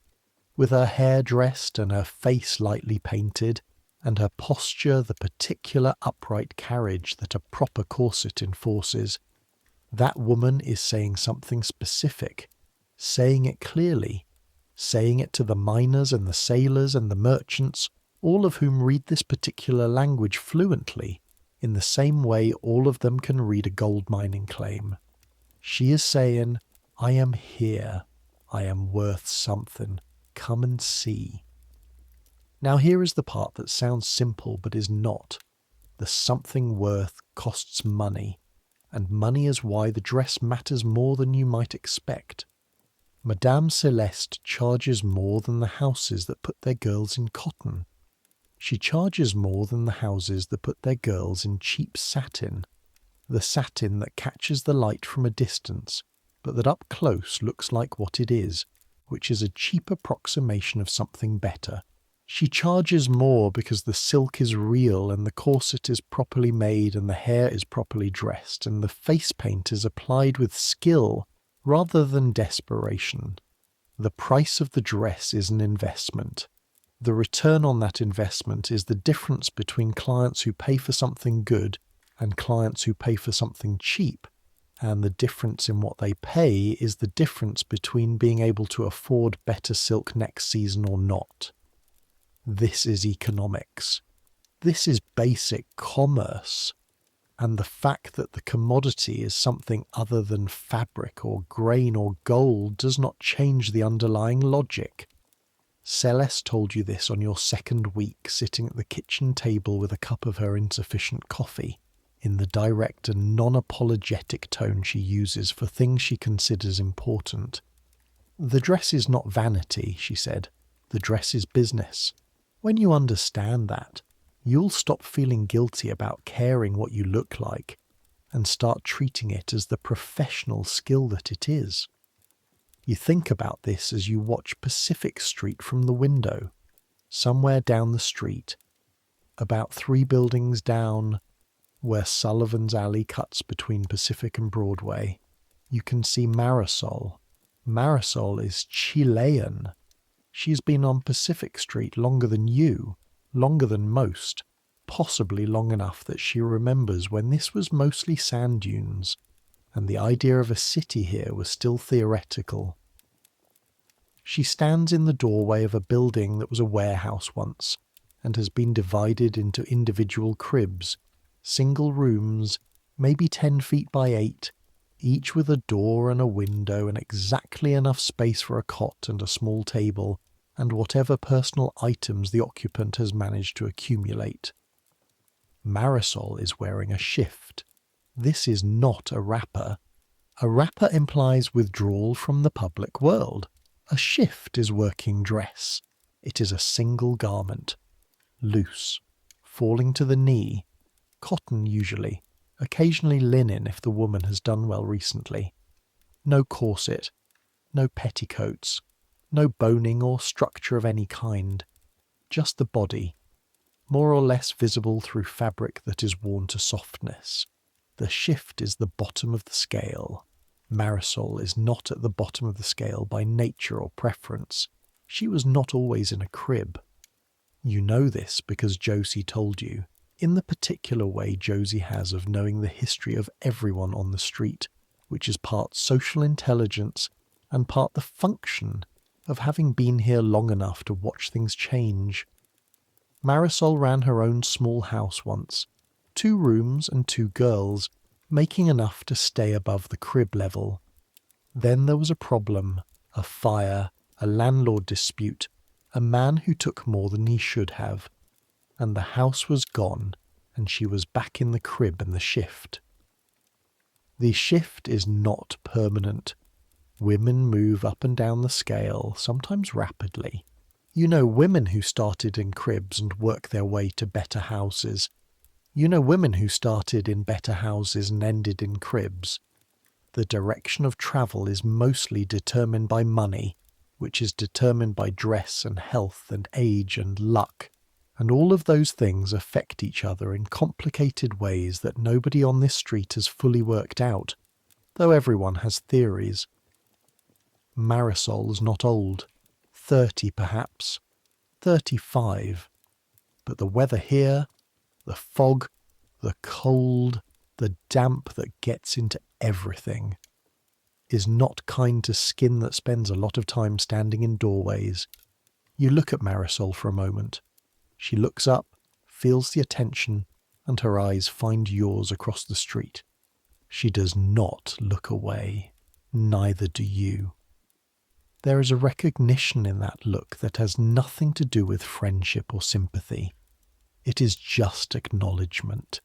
with her hair dressed and her face lightly painted, and her posture the particular upright carriage that a proper corset enforces. That woman is saying something specific, saying it clearly, saying it to the miners and the sailors and the merchants, all of whom read this particular language fluently, in the same way all of them can read a gold mining claim. She is saying, I am here. I am worth something. Come and see. Now here is the part that sounds simple but is not. The something worth costs money, and money is why the dress matters more than you might expect. Madame Celeste charges more than the houses that put their girls in cotton. She charges more than the houses that put their girls in cheap satin, the satin that catches the light from a distance, but that up close looks like what it is, which is a cheap approximation of something better. She charges more because the silk is real and the corset is properly made and the hair is properly dressed and the face paint is applied with skill rather than desperation. The price of the dress is an investment. The return on that investment is the difference between clients who pay for something good and clients who pay for something cheap, and the difference in what they pay is the difference between being able to afford better silk next season or not. This is economics. This is basic commerce. And the fact that the commodity is something other than fabric or grain or gold does not change the underlying logic. Celeste told you this on your second week sitting at the kitchen table with a cup of her insufficient coffee, in the direct and non-apologetic tone she uses for things she considers important. The dress is not vanity, she said. The dress is business. When you understand that, you'll stop feeling guilty about caring what you look like and start treating it as the professional skill that it is. You think about this as you watch Pacific Street from the window, somewhere down the street, about 3 buildings down, where Sullivan's Alley cuts between Pacific and Broadway. You can see Marisol. Marisol is Chilean. She's been on Pacific Street longer than you, longer than most, possibly long enough that she remembers when this was mostly sand dunes, and the idea of a city here was still theoretical. She stands in the doorway of a building that was a warehouse once, and has been divided into individual cribs, single rooms, maybe 10 feet by 8, each with a door and a window and exactly enough space for a cot and a small table, and whatever personal items the occupant has managed to accumulate. Marisol is wearing a shift. This is not a wrapper. A wrapper implies withdrawal from the public world. A shift is working dress. It is a single garment. Loose. Falling to the knee. Cotton usually. Occasionally linen if the woman has done well recently. No corset. No petticoats. No boning or structure of any kind. Just the body, more or less visible through fabric that is worn to softness. The shift is the bottom of the scale. Marisol is not at the bottom of the scale by nature or preference. She was not always in a crib. You know this because Josie told you, in the particular way Josie has of knowing the history of everyone on the street, which is part social intelligence and part the function of having been here long enough to watch things change. Marisol ran her own small house once, 2 rooms and 2 girls, making enough to stay above the crib level. Then there was a problem, a fire, a landlord dispute, a man who took more than he should have, and the house was gone, and she was back in the crib and the shift. The shift is not permanent. Women move up and down the scale, sometimes rapidly. You know women who started in cribs and work their way to better houses. You know women who started in better houses and ended in cribs. The direction of travel is mostly determined by money, which is determined by dress and health and age and luck, and all of those things affect each other in complicated ways that nobody on this street has fully worked out, though everyone has theories. Marisol's not old, 30 perhaps, 35, But the weather here, the fog, the cold, the damp that gets into everything, is not kind to skin that spends a lot of time standing in doorways. You look at Marisol for a moment. She looks up, feels the attention, and her eyes find yours across the street. She does not look away. Neither do you. There is a recognition in that look that has nothing to do with friendship or sympathy. It is just acknowledgement.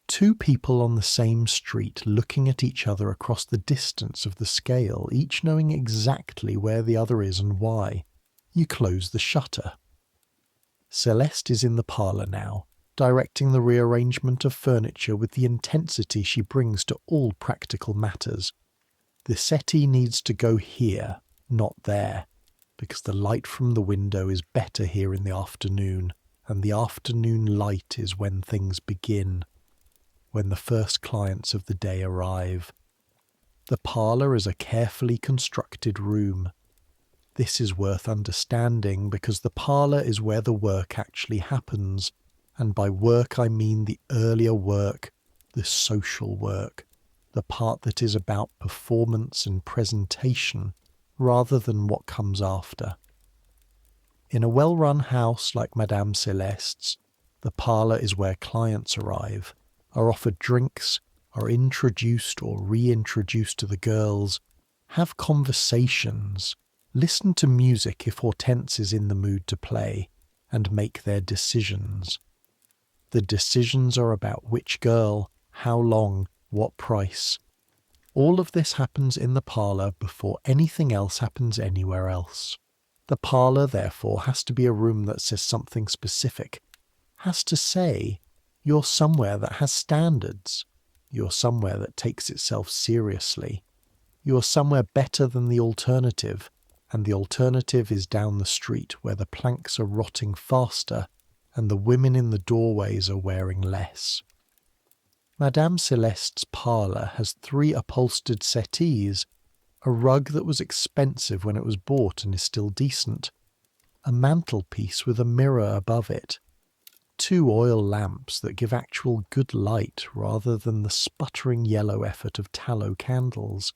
Two people on the same street looking at each other across the distance of the scale, each knowing exactly where the other is and why. You close the shutter. Celeste is in the parlour now, directing the rearrangement of furniture with the intensity she brings to all practical matters. The settee needs to go here, not there, because the light from the window is better here in the afternoon, and the afternoon light is when things begin, when the first clients of the day arrive. The parlour is a carefully constructed room. This is worth understanding because the parlour is where the work actually happens, and by work I mean the earlier work, the social work, the part that is about performance and presentation rather than what comes after. In a well-run house like Madame Celeste's, the parlour is where clients arrive, are offered drinks, are introduced or reintroduced to the girls, have conversations, listen to music if Hortense is in the mood to play, and make their decisions. The decisions are about which girl, how long, what price. All of this happens in the parlour before anything else happens anywhere else. The parlour, therefore, has to be a room that says something specific, has to say, you're somewhere that has standards, you're somewhere that takes itself seriously, you're somewhere better than the alternative, and the alternative is down the street where the planks are rotting faster and the women in the doorways are wearing less. Madame Celeste's parlour has 3 upholstered settees, a rug that was expensive when it was bought and is still decent, a mantelpiece with a mirror above it, 2 oil lamps that give actual good light rather than the sputtering yellow effort of tallow candles,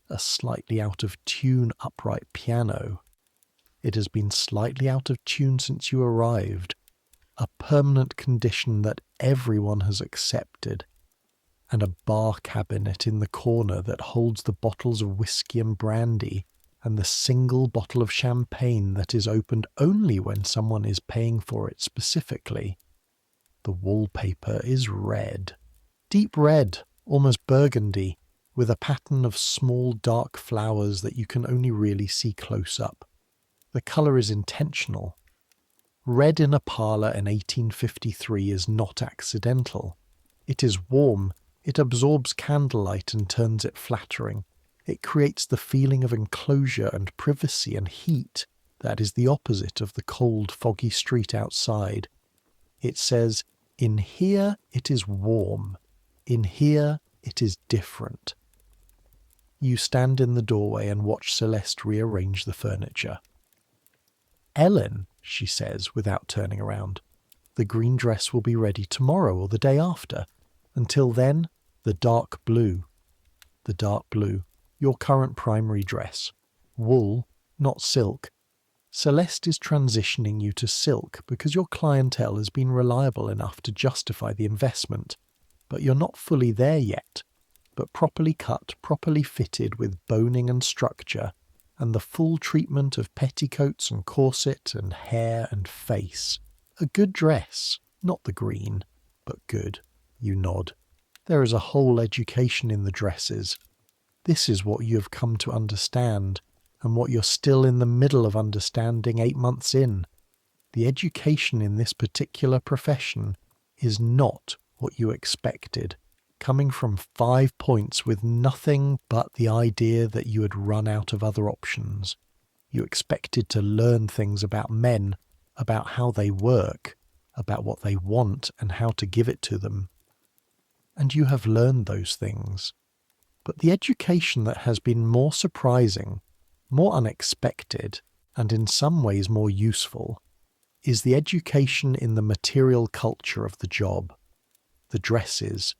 a slightly out of tune upright piano. It has been slightly out of tune since you arrived, a permanent condition that everyone has accepted, and a bar cabinet in the corner that holds the bottles of whiskey and brandy and the single bottle of champagne that is opened only when someone is paying for it specifically. The wallpaper is red, deep red, almost burgundy, with a pattern of small dark flowers that you can only really see close up. The colour is intentional. Red in a parlour in 1853 is not accidental. It is warm, it absorbs candlelight and turns it flattering. It creates the feeling of enclosure and privacy and heat that is the opposite of the cold, foggy street outside. It says, in here it is warm, in here it is different. You stand in the doorway and watch Celeste rearrange the furniture. Ellen, she says without turning around, the green dress will be ready tomorrow or the day after. Until then, the dark blue. The dark blue, your current primary dress. Wool, not silk. Celeste is transitioning you to silk because your clientele has been reliable enough to justify the investment, but you're not fully there yet. But properly cut, properly fitted with boning and structure, and the full treatment of petticoats and corset and hair and face. A good dress, not the green, but good. You nod. There is a whole education in the dresses. This is what you have come to understand, and what you're still in the middle of understanding 8 months in. The education in this particular profession is not what you expected, coming from 5 points with nothing but the idea that you had run out of other options. You expected to learn things about men, about how they work, about what they want and how to give it to them. And you have learned those things. But the education that has been more surprising, more unexpected, and in some ways more useful, is the education in the material culture of the job, the dresses,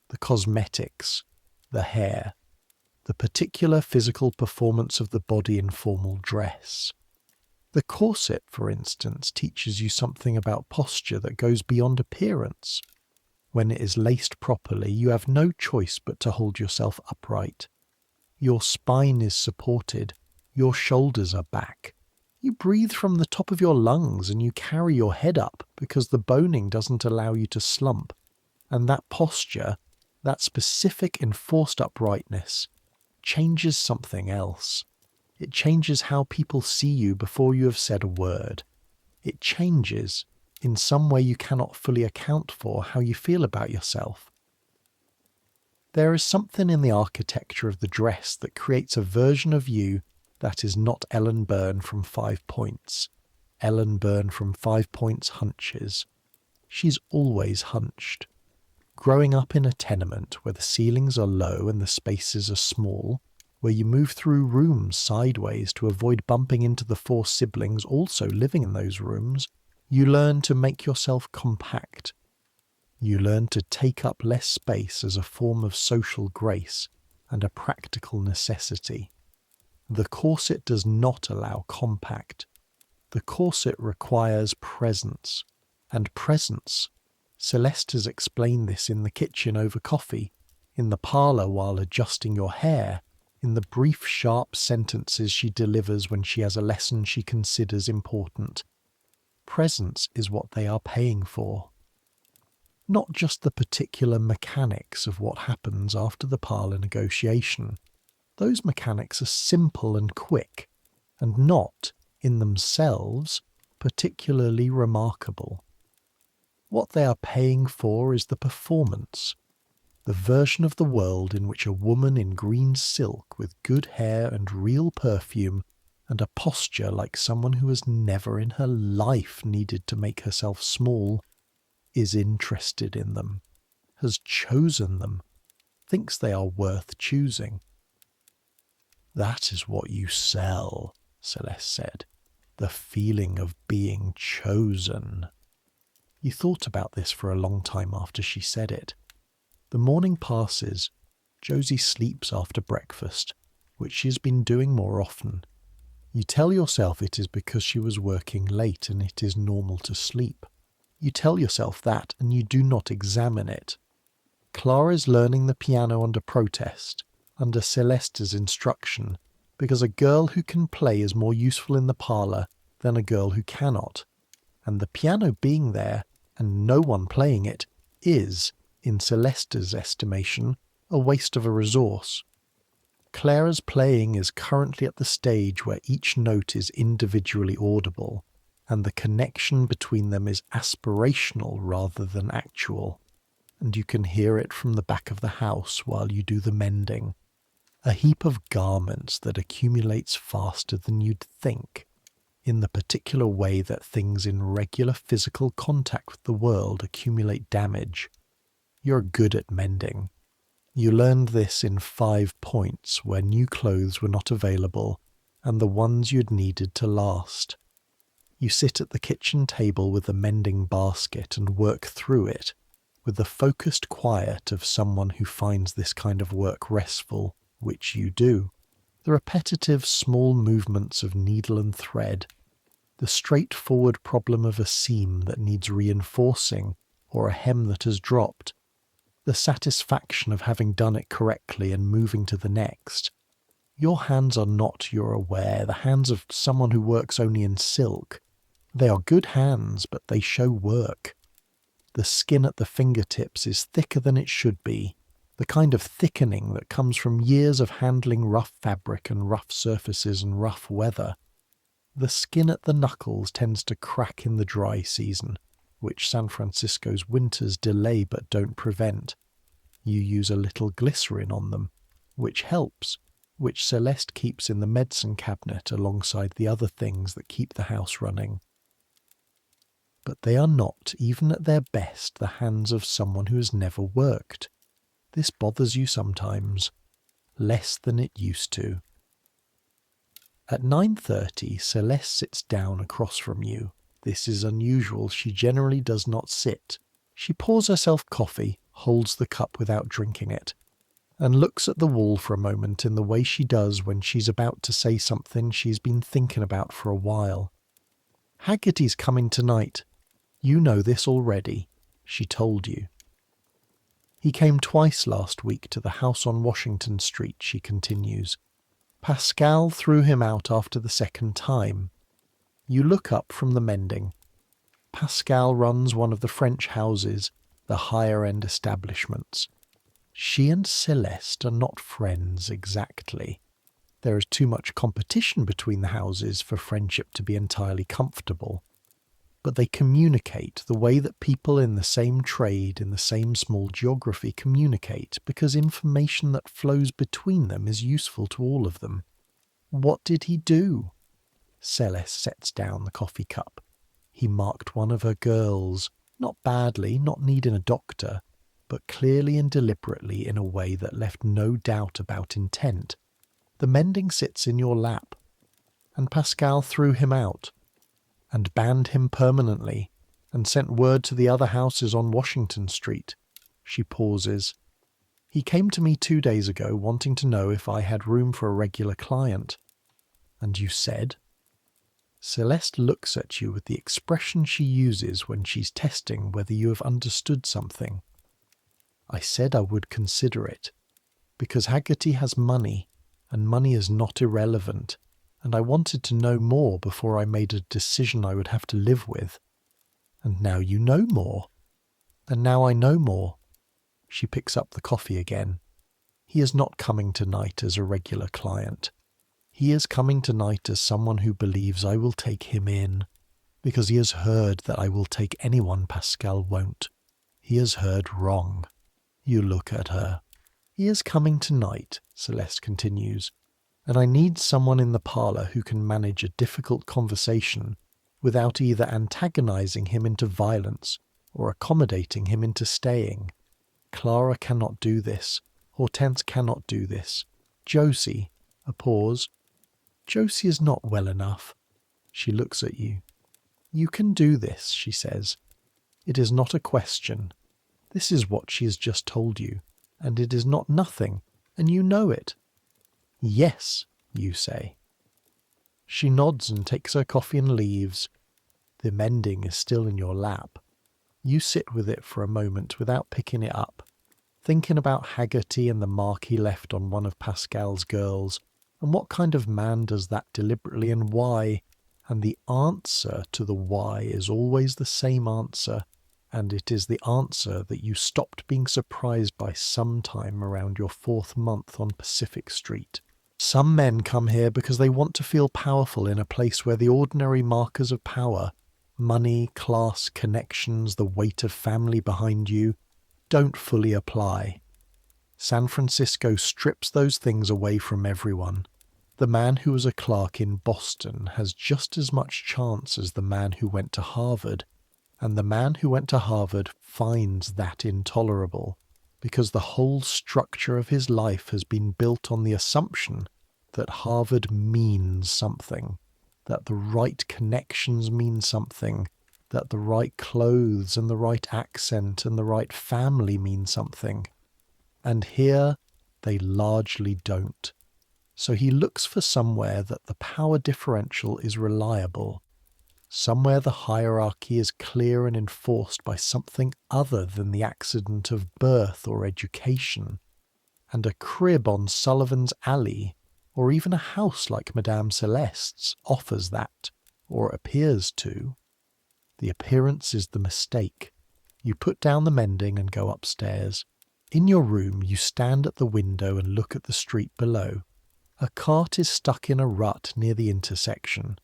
the cosmetics, the hair, the particular physical performance of the body in formal dress. The corset, for instance, teaches you something about posture that goes beyond appearance. When it is laced properly, you have no choice but to hold yourself upright. Your spine is supported, your shoulders are back. You breathe from the top of your lungs and you carry your head up because the boning doesn't allow you to slump. And that posture, that specific enforced uprightness, changes something else. It changes how people see you before you have said a word. It changes, in some way you cannot fully account for, how you feel about yourself. There is something in the architecture of the dress that creates a version of you that is not Ellen Byrne from 5 Points. Ellen Byrne from 5 Points hunches. She's always hunched. Growing up in a tenement where the ceilings are low and the spaces are small, where you move through rooms sideways to avoid bumping into the 4 siblings also living in those rooms, you learn to make yourself compact. You learn to take up less space as a form of social grace and a practical necessity. The corset does not allow compact. The corset requires presence. And presence. Celeste has explained this in the kitchen over coffee, in the parlour while adjusting your hair, in the brief, sharp sentences she delivers when she has a lesson she considers important. Presence is what they are paying for. Not just the particular mechanics of what happens after the parlour negotiation. Those mechanics are simple and quick, and not, in themselves, particularly remarkable. What they are paying for is the performance, the version of the world in which a woman in green silk with good hair and real perfume and a posture like someone who has never in her life needed to make herself small, is interested in them, has chosen them, thinks they are worth choosing. That is what you sell, Celeste said, the feeling of being chosen. You thought about this for a long time after she said it. The morning passes. Josie sleeps after breakfast, which she has been doing more often. You tell yourself it is because she was working late and it is normal to sleep. You tell yourself that and you do not examine it. Clara is learning the piano under protest, under Celeste's instruction, because a girl who can play is more useful in the parlour than a girl who cannot. And the piano being there, and no one playing it, is, in Celeste's estimation, a waste of a resource. Clara's playing is currently at the stage where each note is individually audible, and the connection between them is aspirational rather than actual, and you can hear it from the back of the house while you do the mending. A heap of garments that accumulates faster than you'd think, in the particular way that things in regular physical contact with the world accumulate damage. You're good at mending. You learned this in 5 Points where new clothes were not available and the ones you'd needed to last. You sit at the kitchen table with the mending basket and work through it with the focused quiet of someone who finds this kind of work restful, which you do. The repetitive small movements of needle and thread, the straightforward problem of a seam that needs reinforcing or a hem that has dropped, the satisfaction of having done it correctly and moving to the next. Your hands are not, you're aware, the hands of someone who works only in silk. They are good hands, but they show work. The skin at the fingertips is thicker than it should be, the kind of thickening that comes from years of handling rough fabric and rough surfaces and rough weather. The skin at the knuckles tends to crack in the dry season, which San Francisco's winters delay but don't prevent. You use a little glycerin on them, which helps, which Celeste keeps in the medicine cabinet alongside the other things that keep the house running. But they are not, even at their best, the hands of someone who has never worked. This bothers you sometimes, less than it used to. At 9:30, Celeste sits down across from you. This is unusual. She generally does not sit. She pours herself coffee, holds the cup without drinking it, and looks at the wall for a moment in the way she does when she's about to say something she's been thinking about for a while. Haggerty's coming tonight. You know this already. She told you. He came twice last week to the house on Washington Street, she continues. Pascal threw him out after the second time. You look up from the mending. Pascal runs one of the French houses, the higher-end establishments. She and Celeste are not friends exactly. There is too much competition between the houses for friendship to be entirely comfortable. But they communicate the way that people in the same trade, in the same small geography communicate, because information that flows between them is useful to all of them. What did he do? Celeste sets down the coffee cup. He marked one of her girls, not badly, not needing a doctor, but clearly and deliberately in a way that left no doubt about intent. The mending sits in your lap. And Pascal threw him out, and banned him permanently, and sent word to the other houses on Washington Street. She pauses. He came to me 2 days ago wanting to know if I had room for a regular client. And you said? Celeste looks at you with the expression she uses when she's testing whether you have understood something. I said I would consider it, because Haggerty has money, and money is not irrelevant, and I wanted to know more before I made a decision I would have to live with. And now you know more. And now I know more. She picks up the coffee again. He is not coming tonight as a regular client. He is coming tonight as someone who believes I will take him in, because he has heard that I will take anyone Pascal won't. He has heard wrong. You look at her. He is coming tonight, Celeste continues, and I need someone in the parlour who can manage a difficult conversation without either antagonizing him into violence or accommodating him into staying. Clara cannot do this. Hortense cannot do this. Josie, a pause. Josie is not well enough. She looks at you. You can do this, she says. It is not a question. This is what she has just told you, and it is not nothing, and you know it. Yes, you say. She nods and takes her coffee and leaves. The mending is still in your lap. You sit with it for a moment without picking it up, thinking about Haggerty and the mark he left on one of Pascal's girls, and what kind of man does that deliberately and why, and the answer to the why is always the same answer, and it is the answer that you stopped being surprised by sometime around your 4th month on Pacific Street. Some men come here because they want to feel powerful in a place where the ordinary markers of power, money, class, connections, the weight of family behind you, don't fully apply. San Francisco strips those things away from everyone. The man who was a clerk in Boston has just as much chance as the man who went to Harvard, and the man who went to Harvard finds that intolerable, because the whole structure of his life has been built on the assumption that Harvard means something, that the right connections mean something, that the right clothes and the right accent and the right family mean something. And here they largely don't. So he looks for somewhere that the power differential is reliable, somewhere the hierarchy is clear and enforced by something other than the accident of birth or education, and a crib on Sullivan's Alley, or even a house like Madame Celeste's, offers that, or appears to. The appearance is the mistake. You put down the mending and go upstairs. In your room you stand at the window and look at the street below. A cart is stuck in a rut near the intersection.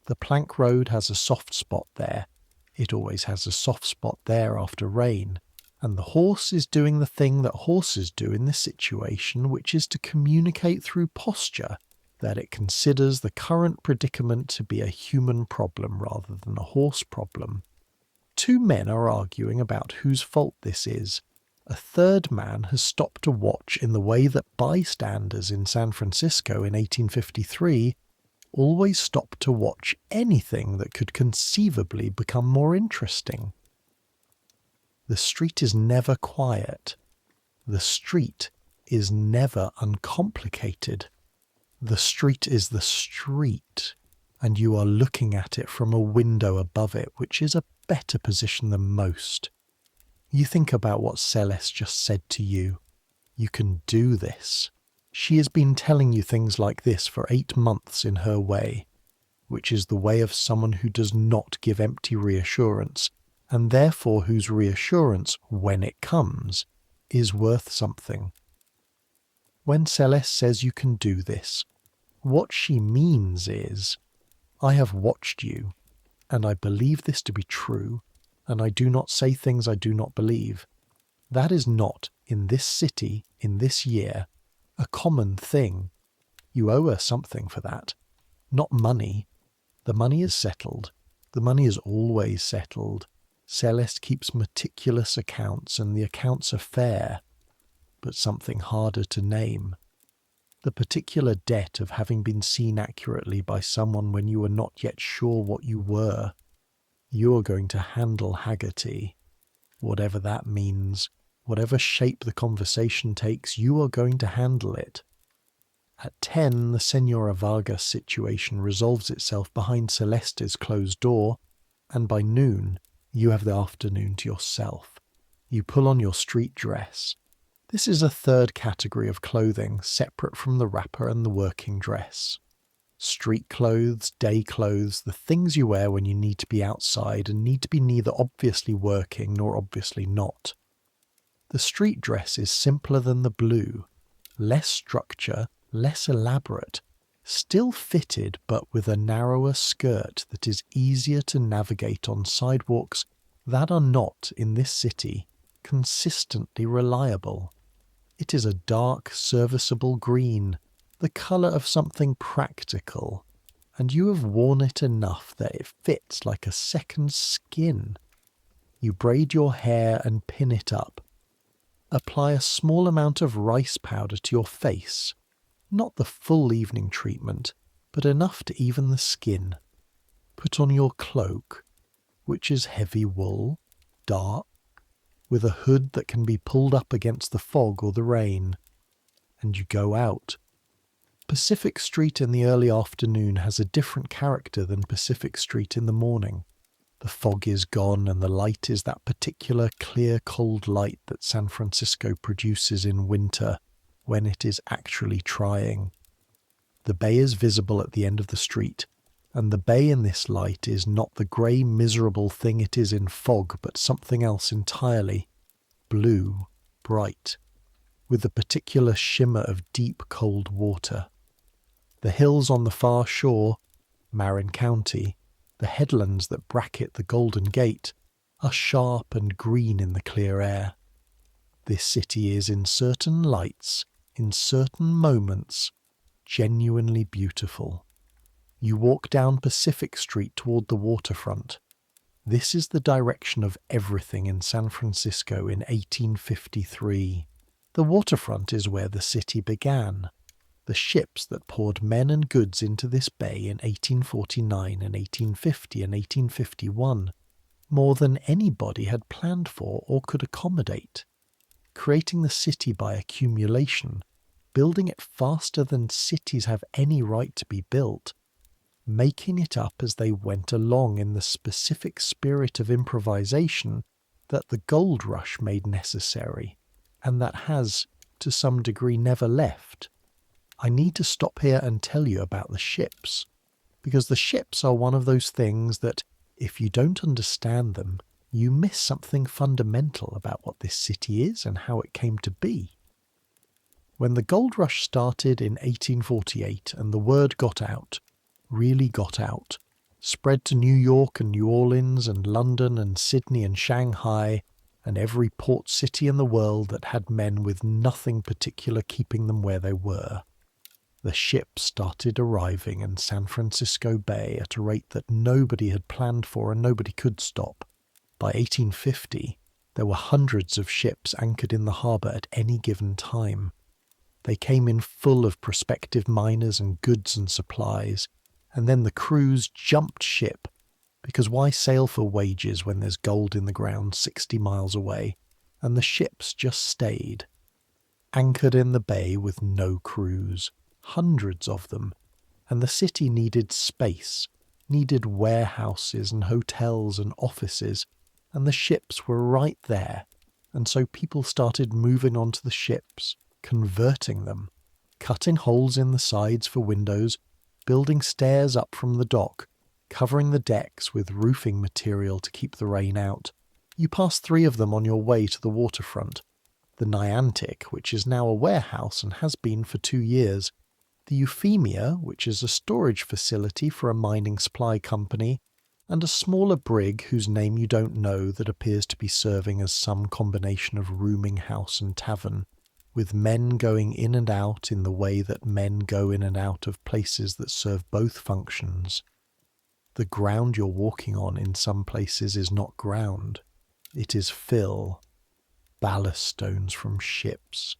The plank road has a soft spot there. It always has a soft spot there after rain. And the horse is doing the thing that horses do in this situation, which is to communicate through posture that it considers the current predicament to be a human problem rather than a horse problem. 2 men are arguing about whose fault this is. A 3rd man has stopped to watch in the way that bystanders in San Francisco in 1853 always stop to watch anything that could conceivably become more interesting. The street is never quiet. The street is never uncomplicated. The street is the street, and you are looking at it from a window above it, which is a better position than most. You think about what Celeste just said to you. You can do this. She has been telling you things like this for 8 months in her way, which is the way of someone who does not give empty reassurance, and therefore whose reassurance, when it comes, is worth something. When Celeste says you can do this, what she means is, I have watched you, and I believe this to be true, and I do not say things I do not believe. That is not, in this city, in this year, a common thing. You owe her something for that. Not money. The money is settled. The money is always settled. Celeste keeps meticulous accounts, and the accounts are fair, but something harder to name. The particular debt of having been seen accurately by someone when you were not yet sure what you were. You are going to handle Haggerty. Whatever that means, whatever shape the conversation takes, you are going to handle it. At 10, the Senora Vargas situation resolves itself behind Celeste's closed door, and by noon, you have the afternoon to yourself. You pull on your street dress. This is a third category of clothing, separate from the wrapper and the working dress. Street clothes, day clothes, the things you wear when you need to be outside and need to be neither obviously working nor obviously not. The street dress is simpler than the blue, less structure, less elaborate, still fitted but with a narrower skirt that is easier to navigate on sidewalks that are not, in this city, consistently reliable. It is a dark, serviceable green, the colour of something practical, and you have worn it enough that it fits like a second skin. You braid your hair and pin it up. Apply a small amount of rice powder to your face, not the full evening treatment, but enough to even the skin. Put on your cloak, which is heavy wool, dark, with a hood that can be pulled up against the fog or the rain, and you go out. Pacific Street in the early afternoon has a different character than Pacific Street in the morning. The fog is gone, and the light is that particular clear, cold light that San Francisco produces in winter when it is actually trying. The bay is visible at the end of the street, and the bay in this light is not the grey, miserable thing it is in fog, but something else entirely. Blue, bright, with the particular shimmer of deep, cold water. The hills on the far shore, Marin County, the headlands that bracket the Golden Gate, are sharp and green in the clear air. This city is, in certain lights, in certain moments, genuinely beautiful. You walk down Pacific Street toward the waterfront. This is the direction of everything in San Francisco in 1853. The waterfront is where the city began. The ships that poured men and goods into this bay in 1849 and 1850 and 1851, more than anybody had planned for or could accommodate. Creating the city by accumulation, building it faster than cities have any right to be built, making it up as they went along in the specific spirit of improvisation that the gold rush made necessary, and that has, to some degree, never left. I need to stop here and tell you about the ships, because the ships are one of those things that, if you don't understand them, you miss something fundamental about what this city is and how it came to be. When the gold rush started in 1848 and the word got out, really got out, spread to New York and New Orleans and London and Sydney and Shanghai and every port city in the world that had men with nothing particular keeping them where they were, the ships started arriving in San Francisco Bay at a rate that nobody had planned for and nobody could stop. By 1850, there were hundreds of ships anchored in the harbour at any given time. They came in full of prospective miners and goods and supplies, and then the crews jumped ship, because why sail for wages when there's gold in the ground 60 miles away, and the ships just stayed, anchored in the bay with no crews, hundreds of them, and the city needed space, needed warehouses and hotels and offices, and the ships were right there, and so people started moving onto the ships, converting them, cutting holes in the sides for windows, building stairs up from the dock, covering the decks with roofing material to keep the rain out. You pass 3 of them on your way to the waterfront. The Niantic, which is now a warehouse and has been for 2 years, the Euphemia, which is a storage facility for a mining supply company, and a smaller brig whose name you don't know that appears to be serving as some combination of rooming house and tavern, with men going in and out in the way that men go in and out of places that serve both functions. The ground you're walking on in some places is not ground. It is fill, ballast stones from ships,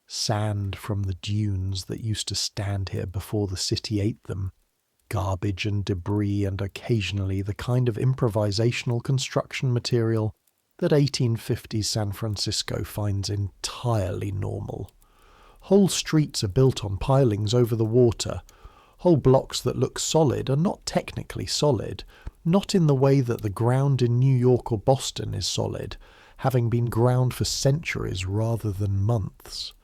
sand from the dunes that used to stand here before the city ate them, garbage and debris, and occasionally the kind of improvisational construction material that 1850s San Francisco finds entirely normal. Whole streets are built on pilings over the water. Whole blocks that look solid are not technically solid, not in the way that the ground in New York or Boston is solid, having been ground for centuries rather than months.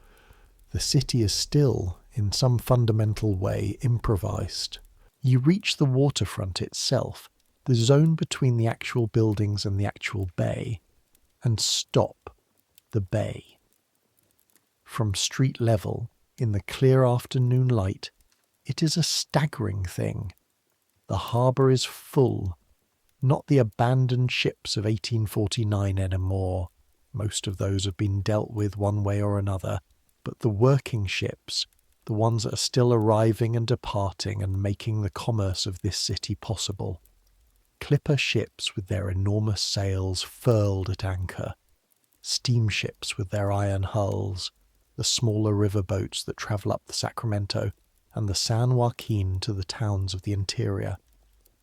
The city is still, in some fundamental way, improvised. You reach the waterfront itself, the zone between the actual buildings and the actual bay, and stop the bay. From street level, in the clear afternoon light, it is a staggering thing. The harbour is full, not the abandoned ships of 1849 anymore. Most of those have been dealt with one way or another, but the working ships, the ones that are still arriving and departing and making the commerce of this city possible. Clipper ships with their enormous sails furled at anchor, steamships with their iron hulls, the smaller river boats that travel up the Sacramento and the San Joaquin to the towns of the interior,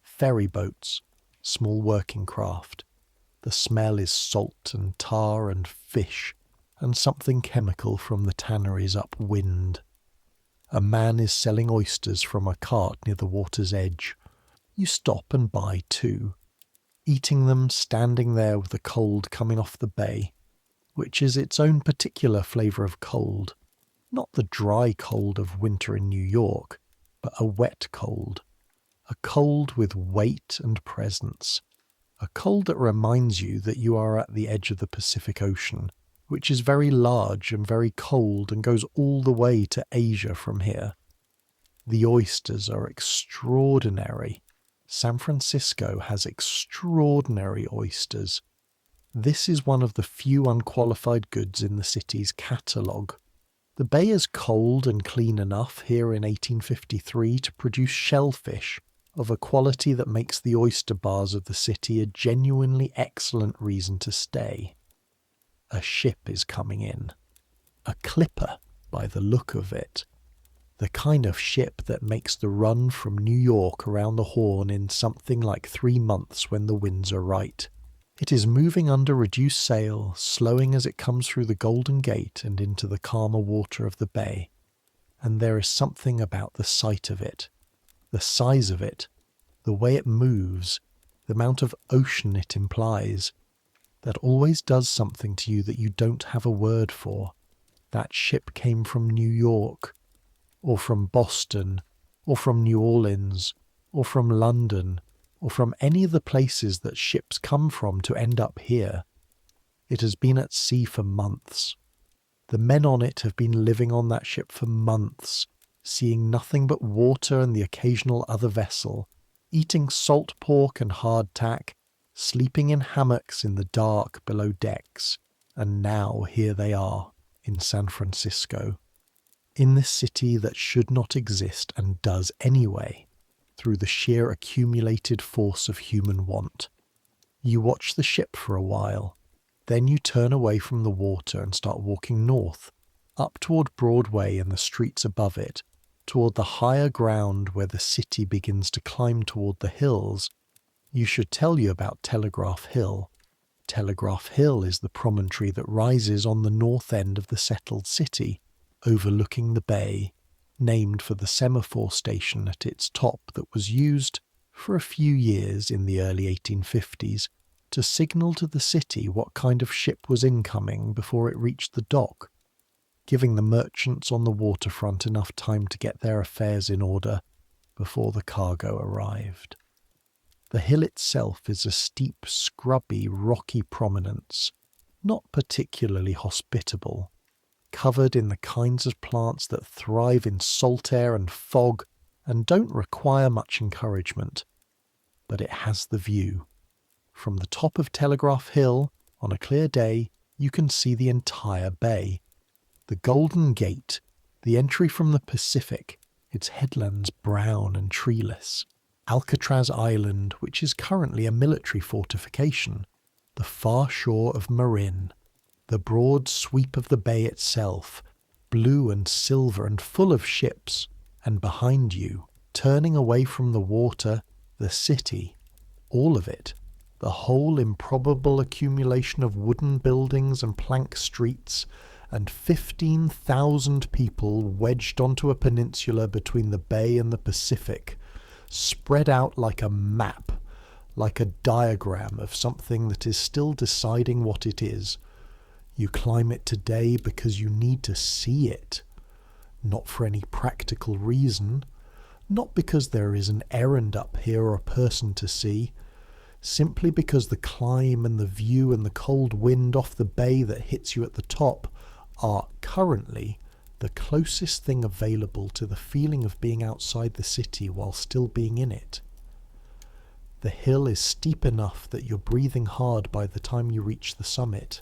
ferry boats, small working craft. The smell is salt and tar and fish, and something chemical from the tanneries upwind. A man is selling oysters from a cart near the water's edge. You stop and buy 2, eating them standing there with the cold coming off the bay, which is its own particular flavour of cold. Not the dry cold of winter in New York, but a wet cold. A cold with weight and presence. A cold that reminds you that you are at the edge of the Pacific Ocean, which is very large and very cold and goes all the way to Asia from here. The oysters are extraordinary. San Francisco has extraordinary oysters. This is one of the few unqualified goods in the city's catalogue. The bay is cold and clean enough here in 1853 to produce shellfish of a quality that makes the oyster bars of the city a genuinely excellent reason to stay. A ship is coming in. A clipper, by the look of it. The kind of ship that makes the run from New York around the Horn in something like 3 months when the winds are right. It is moving under reduced sail, slowing as it comes through the Golden Gate and into the calmer water of the bay. And there is something about the sight of it, the size of it, the way it moves, the amount of ocean it implies, that always does something to you that you don't have a word for. That ship came from New York, or from Boston, or from New Orleans, or from London, or from any of the places that ships come from to end up here. It has been at sea for months. The men on it have been living on that ship for months, seeing nothing but water and the occasional other vessel, eating salt pork and hardtack, sleeping in hammocks in the dark below decks, and now here they are, in San Francisco, in this city that should not exist and does anyway, through the sheer accumulated force of human want. You watch the ship for a while, then you turn away from the water and start walking north, up toward Broadway and the streets above it, toward the higher ground where the city begins to climb toward the hills, you should tell you about Telegraph Hill. Telegraph Hill is the promontory that rises on the north end of the settled city, overlooking the bay, named for the semaphore station at its top that was used, for a few years in the early 1850s, to signal to the city what kind of ship was incoming before it reached the dock, giving the merchants on the waterfront enough time to get their affairs in order before the cargo arrived. The hill itself is a steep, scrubby, rocky prominence, not particularly hospitable, covered in the kinds of plants that thrive in salt air and fog and don't require much encouragement. But it has the view. From the top of Telegraph Hill, on a clear day, you can see the entire bay. The Golden Gate, the entry from the Pacific, its headlands brown and treeless. Alcatraz Island, which is currently a military fortification. The far shore of Marin. The broad sweep of the bay itself, blue and silver and full of ships. And behind you, turning away from the water, the city. All of it. The whole improbable accumulation of wooden buildings and plank streets, and 15,000 people wedged onto a peninsula between the bay and the Pacific, spread out like a map, like a diagram of something that is still deciding what it is. You climb it today because you need to see it, not for any practical reason, not because there is an errand up here or a person to see, simply because the climb and the view and the cold wind off the bay that hits you at the top are currently the closest thing available to the feeling of being outside the city while still being in it. The hill is steep enough that you're breathing hard by the time you reach the summit,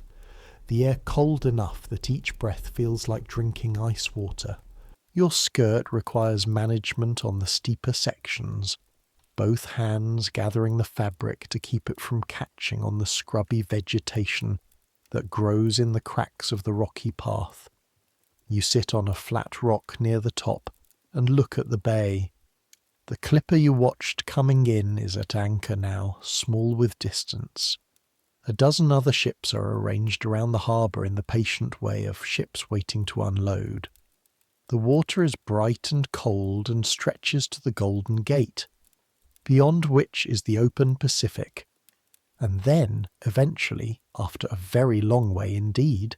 the air cold enough that each breath feels like drinking ice water. Your skirt requires management on the steeper sections, both hands gathering the fabric to keep it from catching on the scrubby vegetation that grows in the cracks of the rocky path. You sit on a flat rock near the top and look at the bay. The clipper you watched coming in is at anchor now, small with distance. A dozen other ships are arranged around the harbour in the patient way of ships waiting to unload. The water is bright and cold and stretches to the Golden Gate, beyond which is the open Pacific, and then, eventually, after a very long way indeed,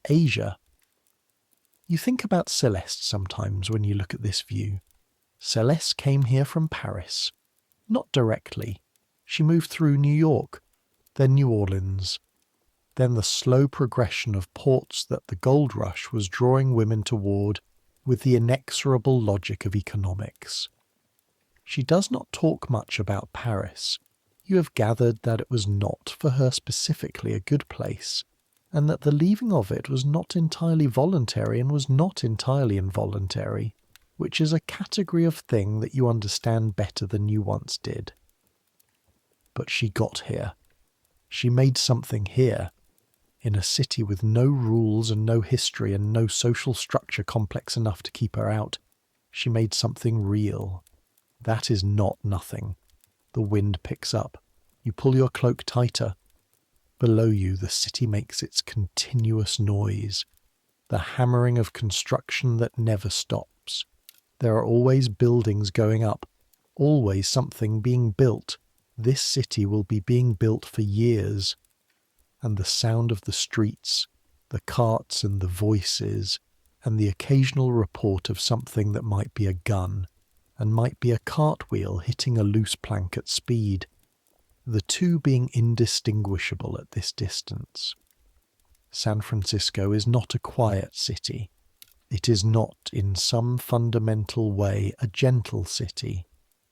Asia. You think about Celeste sometimes when you look at this view. Celeste came here from Paris. Not directly. She moved through New York, then New Orleans, then the slow progression of ports that the gold rush was drawing women toward with the inexorable logic of economics. She does not talk much about Paris. You have gathered that it was not, for her specifically, a good place, and that the leaving of it was not entirely voluntary and was not entirely involuntary, which is a category of thing that you understand better than you once did. But she got here. She made something here, in a city with no rules and no history and no social structure complex enough to keep her out. She made something real. That is not nothing. The wind picks up. You pull your cloak tighter. Below you, the city makes its continuous noise, the hammering of construction that never stops. There are always buildings going up, always something being built. This city will be being built for years. And the sound of the streets, the carts and the voices, and the occasional report of something that might be a gun, and might be a cartwheel hitting a loose plank at speed, the two being indistinguishable at this distance. San Francisco is not a quiet city. It is not, in some fundamental way, a gentle city.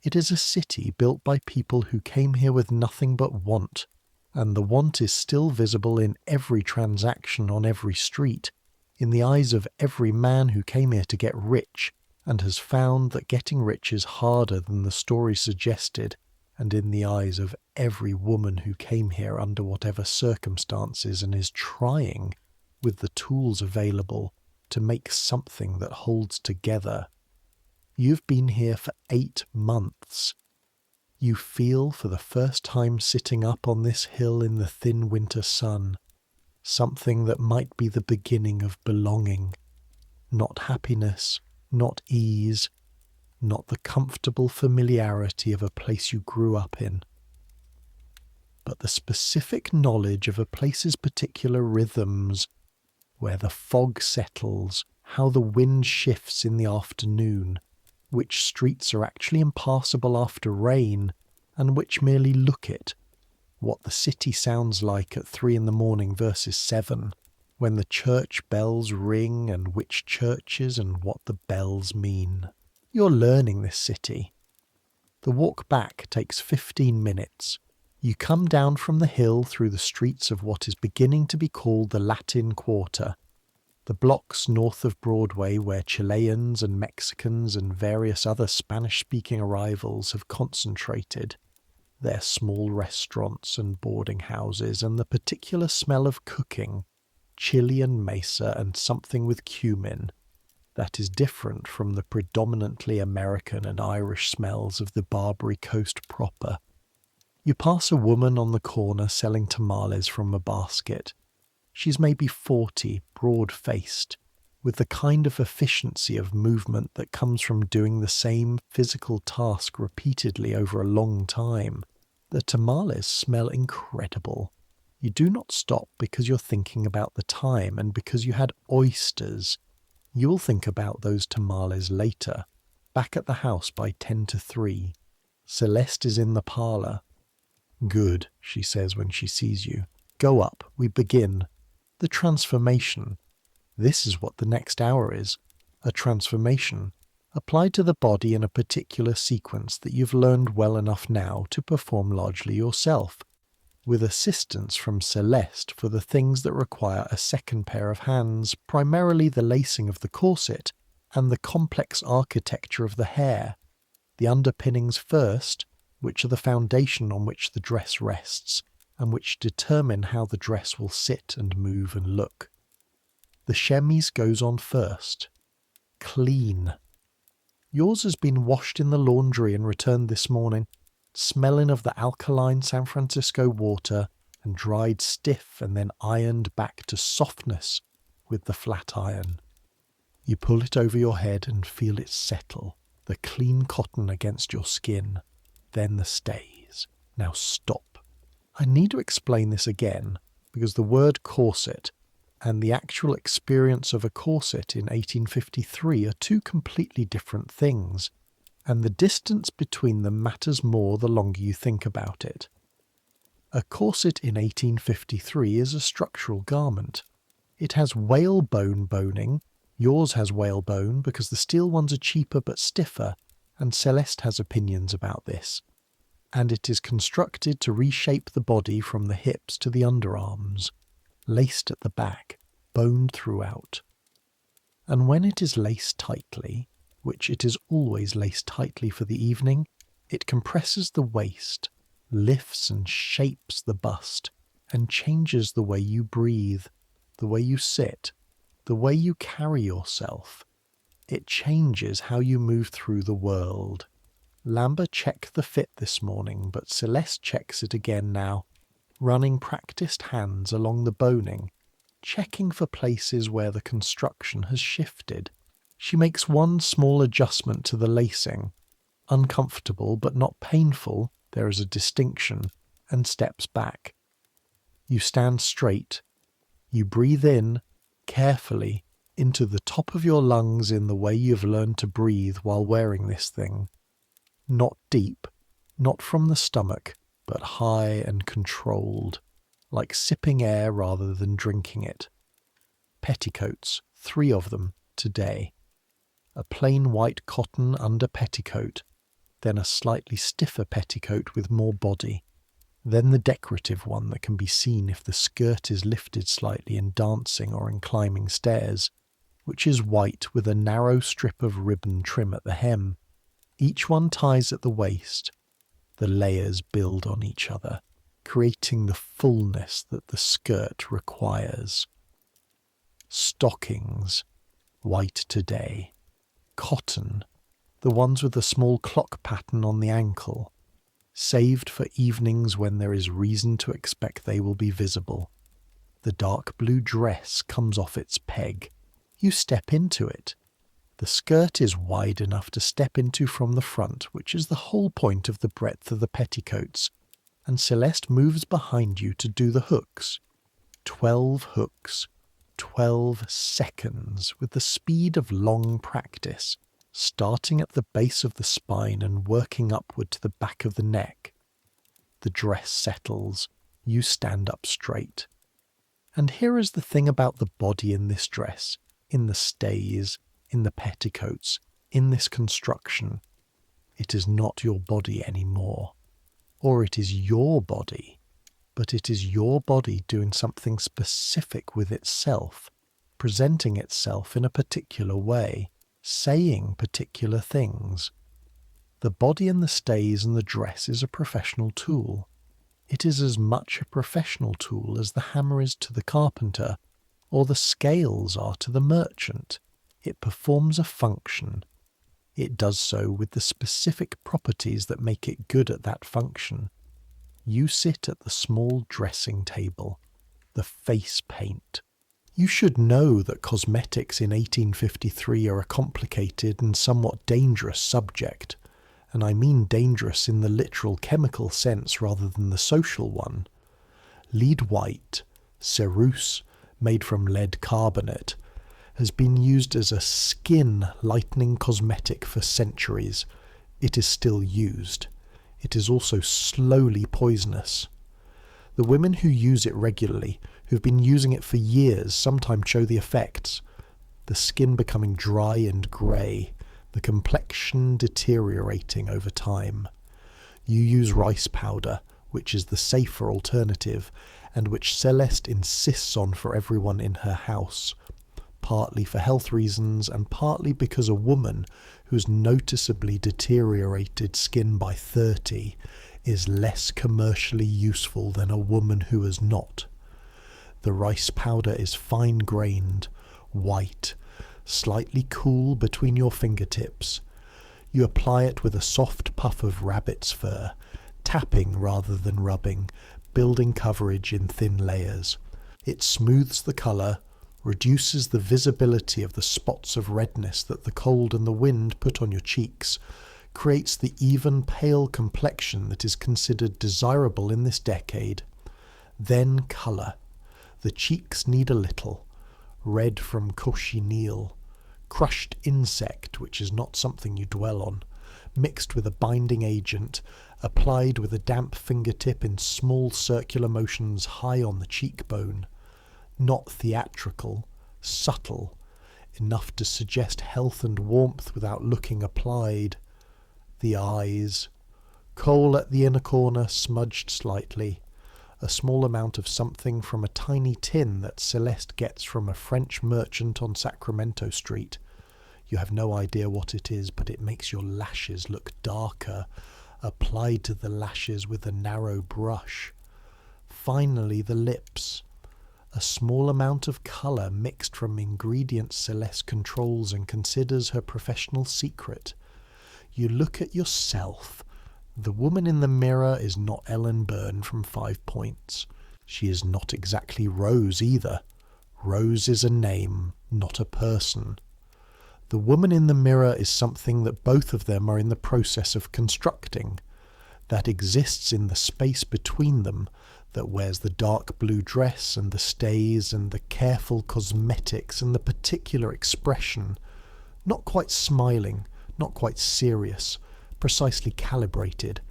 It is a city built by people who came here with nothing but want, and the want is still visible in every transaction on every street, in the eyes of every man who came here to get rich, and has found that getting rich is harder than the story suggested, and in the eyes of every woman who came here under whatever circumstances and is trying, with the tools available, to make something that holds together, You've been here for 8 months. You feel for the first time sitting up on this hill in the thin winter sun, something that might be the beginning of belonging. Not happiness, not ease, not the comfortable familiarity of a place you grew up in, but the specific knowledge of a place's particular rhythms, where the fog settles, how the wind shifts in the afternoon, which streets are actually impassable after rain, and which merely look it, what the city sounds like at 3 a.m. versus 7, when the church bells ring, and which churches and what the bells mean. You're learning this city. The walk back takes 15 minutes. You come down from the hill through the streets of what is beginning to be called the Latin Quarter, the blocks north of Broadway where Chileans and Mexicans and various other Spanish-speaking arrivals have concentrated. Their small restaurants and boarding houses and the particular smell of cooking, chili and mesa and something with cumin, that is different from the predominantly American and Irish smells of the Barbary coast proper. You pass a woman on the corner selling tamales from a basket. She's maybe 40, broad-faced, with the kind of efficiency of movement that comes from doing the same physical task repeatedly over a long time. The tamales smell incredible. You do not stop because you're thinking about the time and because you had oysters. You will think about those tamales later, back at the house by 10 to 3. Celeste is in the parlour. "Good," she says when she sees you. "Go up, we begin. The transformation. This is what the next hour is. A transformation, applied to the body in a particular sequence that you've learned well enough now to perform largely yourself, with assistance from Celeste for the things that require a second pair of hands, primarily the lacing of the corset and the complex architecture of the hair. The underpinnings first, which are the foundation on which the dress rests, and which determine how the dress will sit and move and look. The chemise goes on first. Clean. Yours has been washed in the laundry and returned this morning, smelling of the alkaline San Francisco water and dried stiff and then ironed back to softness with the flat iron. You pull it over your head and feel it settle, the clean cotton against your skin, then the stays. Now stop. I need to explain this again, because the word corset and the actual experience of a corset in 1853 are two completely different things, and the distance between them matters more the longer you think about it. A corset in 1853 is a structural garment. It has whalebone boning. Yours has whalebone because the steel ones are cheaper but stiffer, and Celeste has opinions about this. And it is constructed to reshape the body from the hips to the underarms, laced at the back, boned throughout. And when it is laced tightly, which it is always laced tightly for the evening, it compresses the waist, lifts and shapes the bust, and changes the way you breathe, the way you sit, the way you carry yourself. It changes how you move through the world. Lambert checked the fit this morning, but Celeste checks it again now, running practiced hands along the boning, checking for places where the construction has shifted. She makes one small adjustment to the lacing, uncomfortable but not painful, there is a distinction, and steps back. You stand straight. You breathe in, carefully, into the top of your lungs in the way you've learned to breathe while wearing this thing. Not deep, not from the stomach, but high and controlled, like sipping air rather than drinking it. Petticoats, 3 of them, today. A plain white cotton under petticoat, then a slightly stiffer petticoat with more body, then the decorative one that can be seen if the skirt is lifted slightly in dancing or in climbing stairs, which is white with a narrow strip of ribbon trim at the hem. Each one ties at the waist. The layers build on each other, creating the fullness that the skirt requires. Stockings, white today. Cotton, the ones with the small clock pattern on the ankle, saved for evenings when there is reason to expect they will be visible. The dark blue dress comes off its peg. You step into it. The skirt is wide enough to step into from the front, which is the whole point of the breadth of the petticoats, and Celeste moves behind you to do the hooks. 12 hooks, 12 seconds, with the speed of long practice, starting at the base of the spine and working upward to the back of the neck. The dress settles. You stand up straight. And here is the thing about the body in this dress, in the stays, in the petticoats, in this construction. It is not your body anymore. Or it is your body, but it is your body doing something specific with itself, presenting itself in a particular way, saying particular things. The body and the stays and the dress is a professional tool. It is as much a professional tool as the hammer is to the carpenter, or the scales are to the merchant. It performs a function. It does so with the specific properties that make it good at that function. You sit at the small dressing table, the face paint. You should know that cosmetics in 1853 are a complicated and somewhat dangerous subject, and I mean dangerous in the literal chemical sense rather than the social one. Lead white, ceruse, made from lead carbonate, has been used as a skin-lightening cosmetic for centuries. It is still used. It is also slowly poisonous. The women who use it regularly, who've been using it for years, sometimes show the effects. The skin becoming dry and grey, the complexion deteriorating over time. You use rice powder, which is the safer alternative, and which Celeste insists on for everyone in her house, partly for health reasons and partly because a woman who's noticeably deteriorated skin by 30 is less commercially useful than a woman who is not. The rice powder is fine-grained, white, slightly cool between your fingertips. You apply it with a soft puff of rabbit's fur, tapping rather than rubbing, building coverage in thin layers. It smooths the colour, reduces the visibility of the spots of redness that the cold and the wind put on your cheeks, creates the even pale complexion that is considered desirable in this decade. Then colour. The cheeks need a little. Red from cochineal, crushed insect, which is not something you dwell on, mixed with a binding agent, applied with a damp fingertip in small circular motions high on the cheekbone. Not theatrical, subtle, enough to suggest health and warmth without looking applied. The eyes, kohl at the inner corner smudged slightly, a small amount of something from a tiny tin that Celeste gets from a French merchant on Sacramento Street. You have no idea what it is, but it makes your lashes look darker, applied to the lashes with a narrow brush. Finally, the lips. A small amount of colour mixed from ingredients Celeste controls and considers her professional secret. You look at yourself. The woman in the mirror is not Ellen Byrne from 5 Points. She is not exactly Rose either. Rose is a name, not a person. The woman in the mirror is something that both of them are in the process of constructing, that exists in the space between them, that wears the dark blue dress and the stays and the careful cosmetics and the particular expression, not quite smiling, not quite serious, precisely calibrated,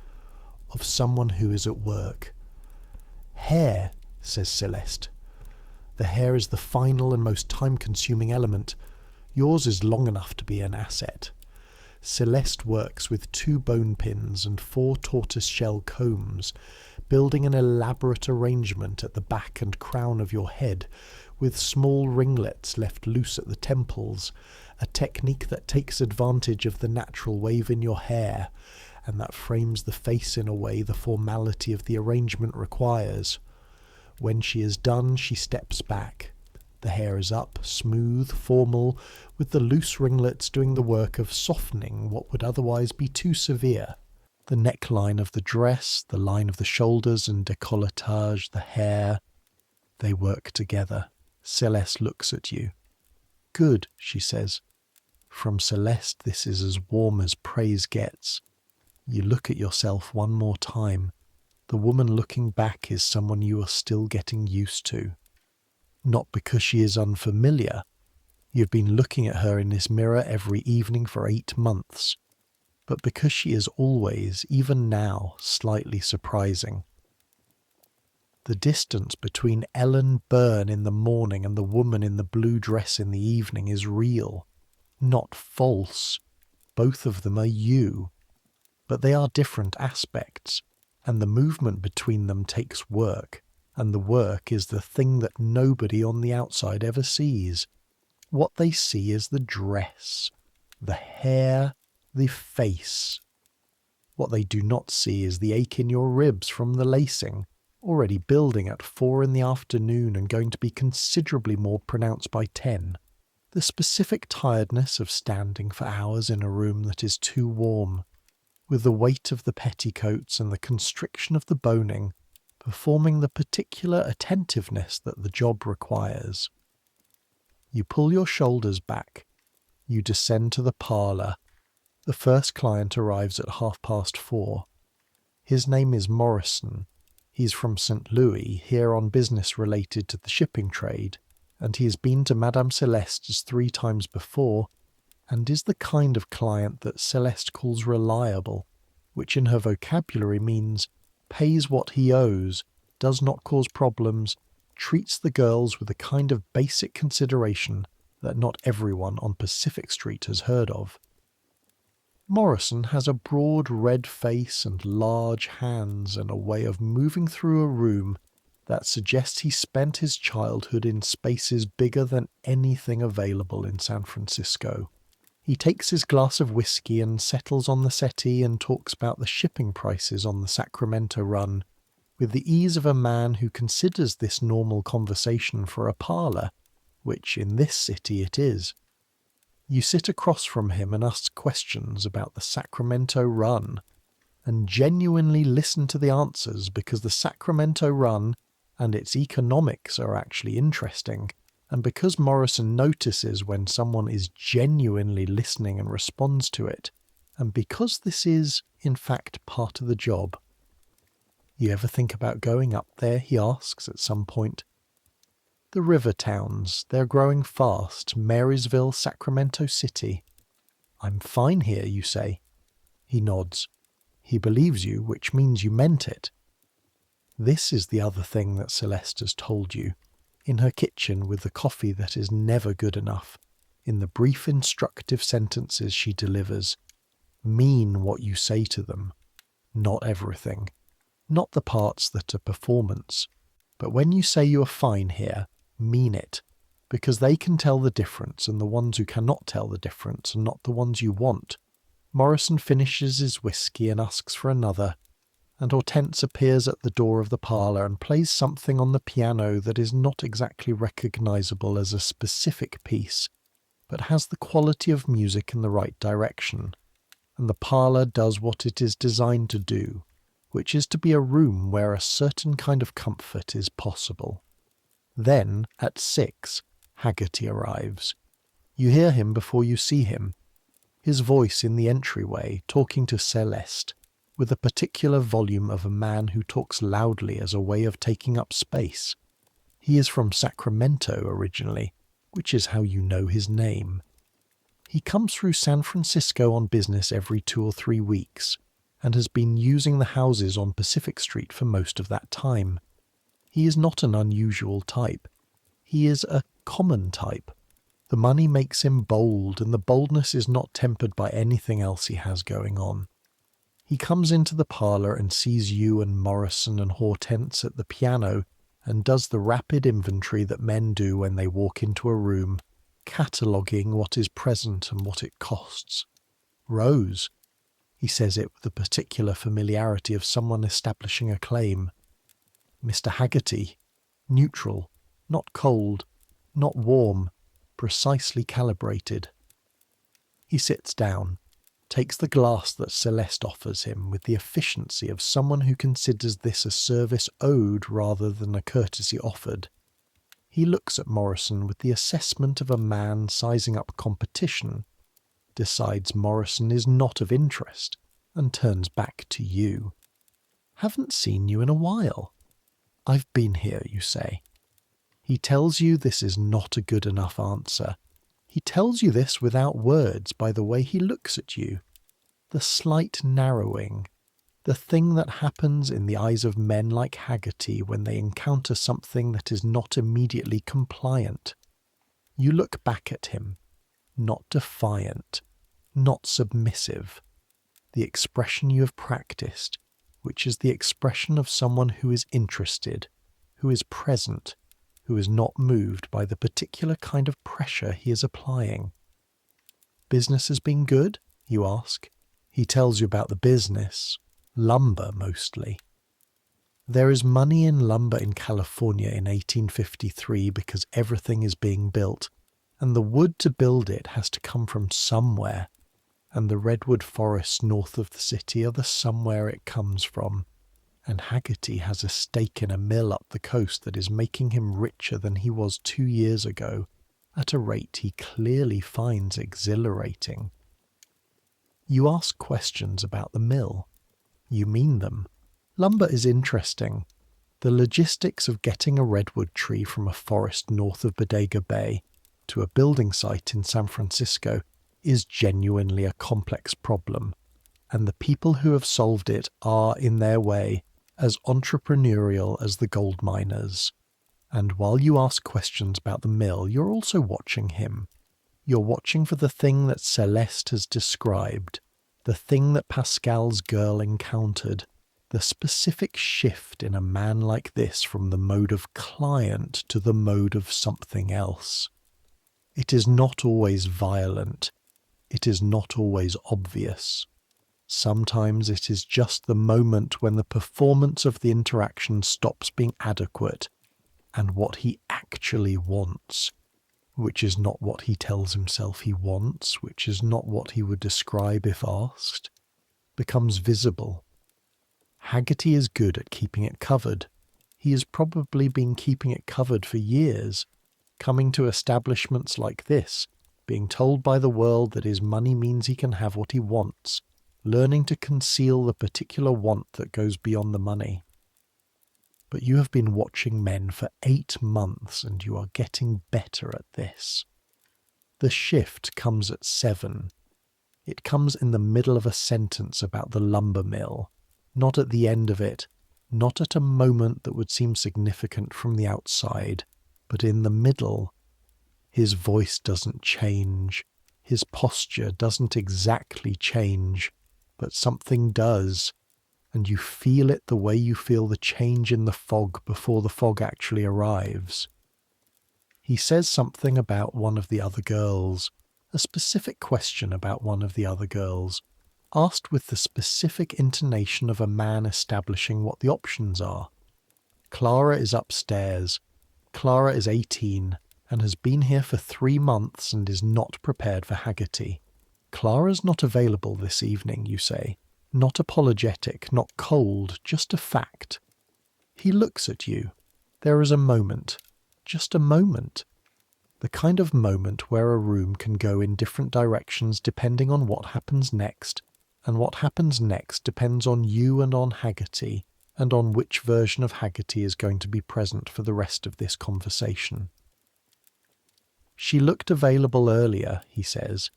of someone who is at work. Hair, says Celeste. The hair is the final and most time-consuming element. Yours is long enough to be an asset. Celeste works with 2 bone pins and 4 tortoise-shell combs, building an elaborate arrangement at the back and crown of your head, with small ringlets left loose at the temples, a technique that takes advantage of the natural wave in your hair, and that frames the face in a way the formality of the arrangement requires. When she is done, she steps back. The hair is up, smooth, formal, with the loose ringlets doing the work of softening what would otherwise be too severe. The neckline of the dress, the line of the shoulders and décolletage, the hair, they work together. Celeste looks at you. Good, she says. From Celeste, this is as warm as praise gets. You look at yourself one more time. The woman looking back is someone you are still getting used to. Not because she is unfamiliar. You've been looking at her in this mirror every evening for 8 months. But because she is always, even now, slightly surprising. The distance between Ellen Byrne in the morning and the woman in the blue dress in the evening is real, not false. Both of them are you. But they are different aspects, and the movement between them takes work, and the work is the thing that nobody on the outside ever sees. What they see is the dress, the hair, the face. What they do not see is the ache in your ribs from the lacing, already building at 4 in the afternoon and going to be considerably more pronounced by 10. The specific tiredness of standing for hours in a room that is too warm, with the weight of the petticoats and the constriction of the boning, performing the particular attentiveness that the job requires. You pull your shoulders back. You descend to the parlour. The first client arrives at 4:30. His name is Morrison. He's from St. Louis, here on business related to the shipping trade, and he has been to Madame Celeste's 3 times before, and is the kind of client that Celeste calls reliable, which in her vocabulary means pays what he owes, does not cause problems, treats the girls with a kind of basic consideration that not everyone on Pacific Street has heard of. Morrison has a broad red face and large hands and a way of moving through a room that suggests he spent his childhood in spaces bigger than anything available in San Francisco. He takes his glass of whiskey and settles on the settee and talks about the shipping prices on the Sacramento run, with the ease of a man who considers this normal conversation for a parlour, which in this city it is. You sit across from him and ask questions about the Sacramento run, and genuinely listen to the answers because the Sacramento run and its economics are actually interesting, and because Morrison notices when someone is genuinely listening and responds to it, and because this is, in fact, part of the job. You ever think about going up there, he asks at some point. The river towns, they're growing fast, Marysville, Sacramento City. I'm fine here, you say. He nods. He believes you, which means you meant it. This is the other thing that Celeste has told you, in her kitchen with the coffee that is never good enough, in the brief instructive sentences she delivers. Mean what you say to them. Not everything. Not the parts that are performance. But when you say you are fine here, mean it, because they can tell the difference, and the ones who cannot tell the difference are not the ones you want. Morrison finishes his whiskey and asks for another, and Hortense appears at the door of the parlour and plays something on the piano that is not exactly recognisable as a specific piece, but has the quality of music in the right direction, and the parlour does what it is designed to do, which is to be a room where a certain kind of comfort is possible. Then, at 6, Haggerty arrives. You hear him before you see him. His voice in the entryway, talking to Celeste, with a particular volume of a man who talks loudly as a way of taking up space. He is from Sacramento originally, which is how you know his name. He comes through San Francisco on business every 2 or 3 weeks, and has been using the houses on Pacific Street for most of that time. He is not an unusual type. He is a common type. The money makes him bold, and the boldness is not tempered by anything else he has going on. He comes into the parlour and sees you and Morrison and Hortense at the piano, and does the rapid inventory that men do when they walk into a room, cataloguing what is present and what it costs. Rose. He says it with the particular familiarity of someone establishing a claim. Mr. Haggerty. Neutral, not cold. Not warm, precisely calibrated. He sits down, takes the glass that Celeste offers him with the efficiency of someone who considers this a service owed rather than a courtesy offered. He looks at Morrison with the assessment of a man sizing up competition, decides Morrison is not of interest, and turns back to you. Haven't seen you in a while. I've been here, you say. He tells you this is not a good enough answer. He tells you this without words by the way he looks at you. The slight narrowing, the thing that happens in the eyes of men like Haggerty when they encounter something that is not immediately compliant. You look back at him, not defiant, not submissive. The expression you have practiced, which is the expression of someone who is interested, who is present, who is not moved by the particular kind of pressure he is applying. Business has been good? You ask. He tells you about the business. Lumber, mostly. There is money in lumber in California in 1853 because everything is being built, and the wood to build it has to come from somewhere, and the redwood forests north of the city are the somewhere it comes from. And Haggerty has a stake in a mill up the coast that is making him richer than he was 2 years ago, at a rate he clearly finds exhilarating. You ask questions about the mill. You mean them. Lumber is interesting. The logistics of getting a redwood tree from a forest north of Bodega Bay to a building site in San Francisco is genuinely a complex problem, and the people who have solved it are, in their way, as entrepreneurial as the gold miners. And while you ask questions about the mill, you're also watching him. You're watching for the thing that Celeste has described, the thing that Pascal's girl encountered, the specific shift in a man like this from the mode of client to the mode of something else. It is not always violent. It is not always obvious. Sometimes it is just the moment when the performance of the interaction stops being adequate, and what he actually wants, which is not what he tells himself he wants, which is not what he would describe if asked, becomes visible. Haggerty is good at keeping it covered. He has probably been keeping it covered for years, coming to establishments like this, being told by the world that his money means he can have what he wants, learning to conceal the particular want that goes beyond the money. But you have been watching men for 8 months and you are getting better at this. The shift comes at 7. It comes in the middle of a sentence about the lumber mill, not at the end of it, not at a moment that would seem significant from the outside, but in the middle. His voice doesn't change. His posture doesn't exactly change, but something does, and you feel it the way you feel the change in the fog before the fog actually arrives. He says something about one of the other girls, a specific question about one of the other girls, asked with the specific intonation of a man establishing what the options are. Clara is upstairs. Clara is 18 and has been here for 3 months and is not prepared for Haggerty. Clara's not available this evening, you say. Not apologetic, not cold, just a fact. He looks at you. There is a moment. Just a moment. The kind of moment where a room can go in different directions depending on what happens next, and what happens next depends on you and on Haggerty, and on which version of Haggerty is going to be present for the rest of this conversation. She looked available earlier, he says.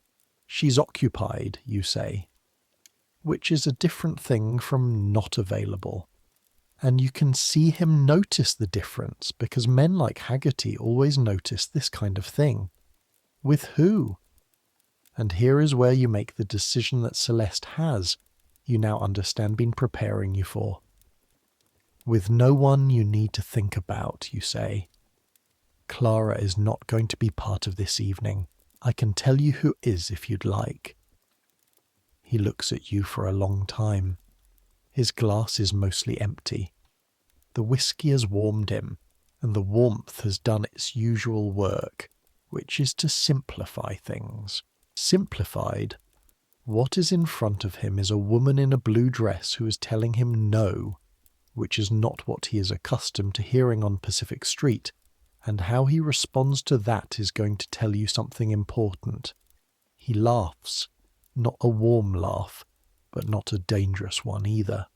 She's occupied, you say, which is a different thing from not available. And you can see him notice the difference because men like Haggerty always notice this kind of thing. With who? And here is where you make the decision that Celeste has, you now understand, been preparing you for. With no one you need to think about, you say. Clara is not going to be part of this evening. I can tell you who is if you'd like. He looks at you for a long time. His glass is mostly empty. The whiskey has warmed him. and the warmth has done its usual work, which is to simplify things. Simplified, what is in front of him is a woman in a blue dress who is telling him no, which is not what he is accustomed to hearing on Pacific Street, and how he responds to that is going to tell you something important. He laughs, not a warm laugh, but not a dangerous one either.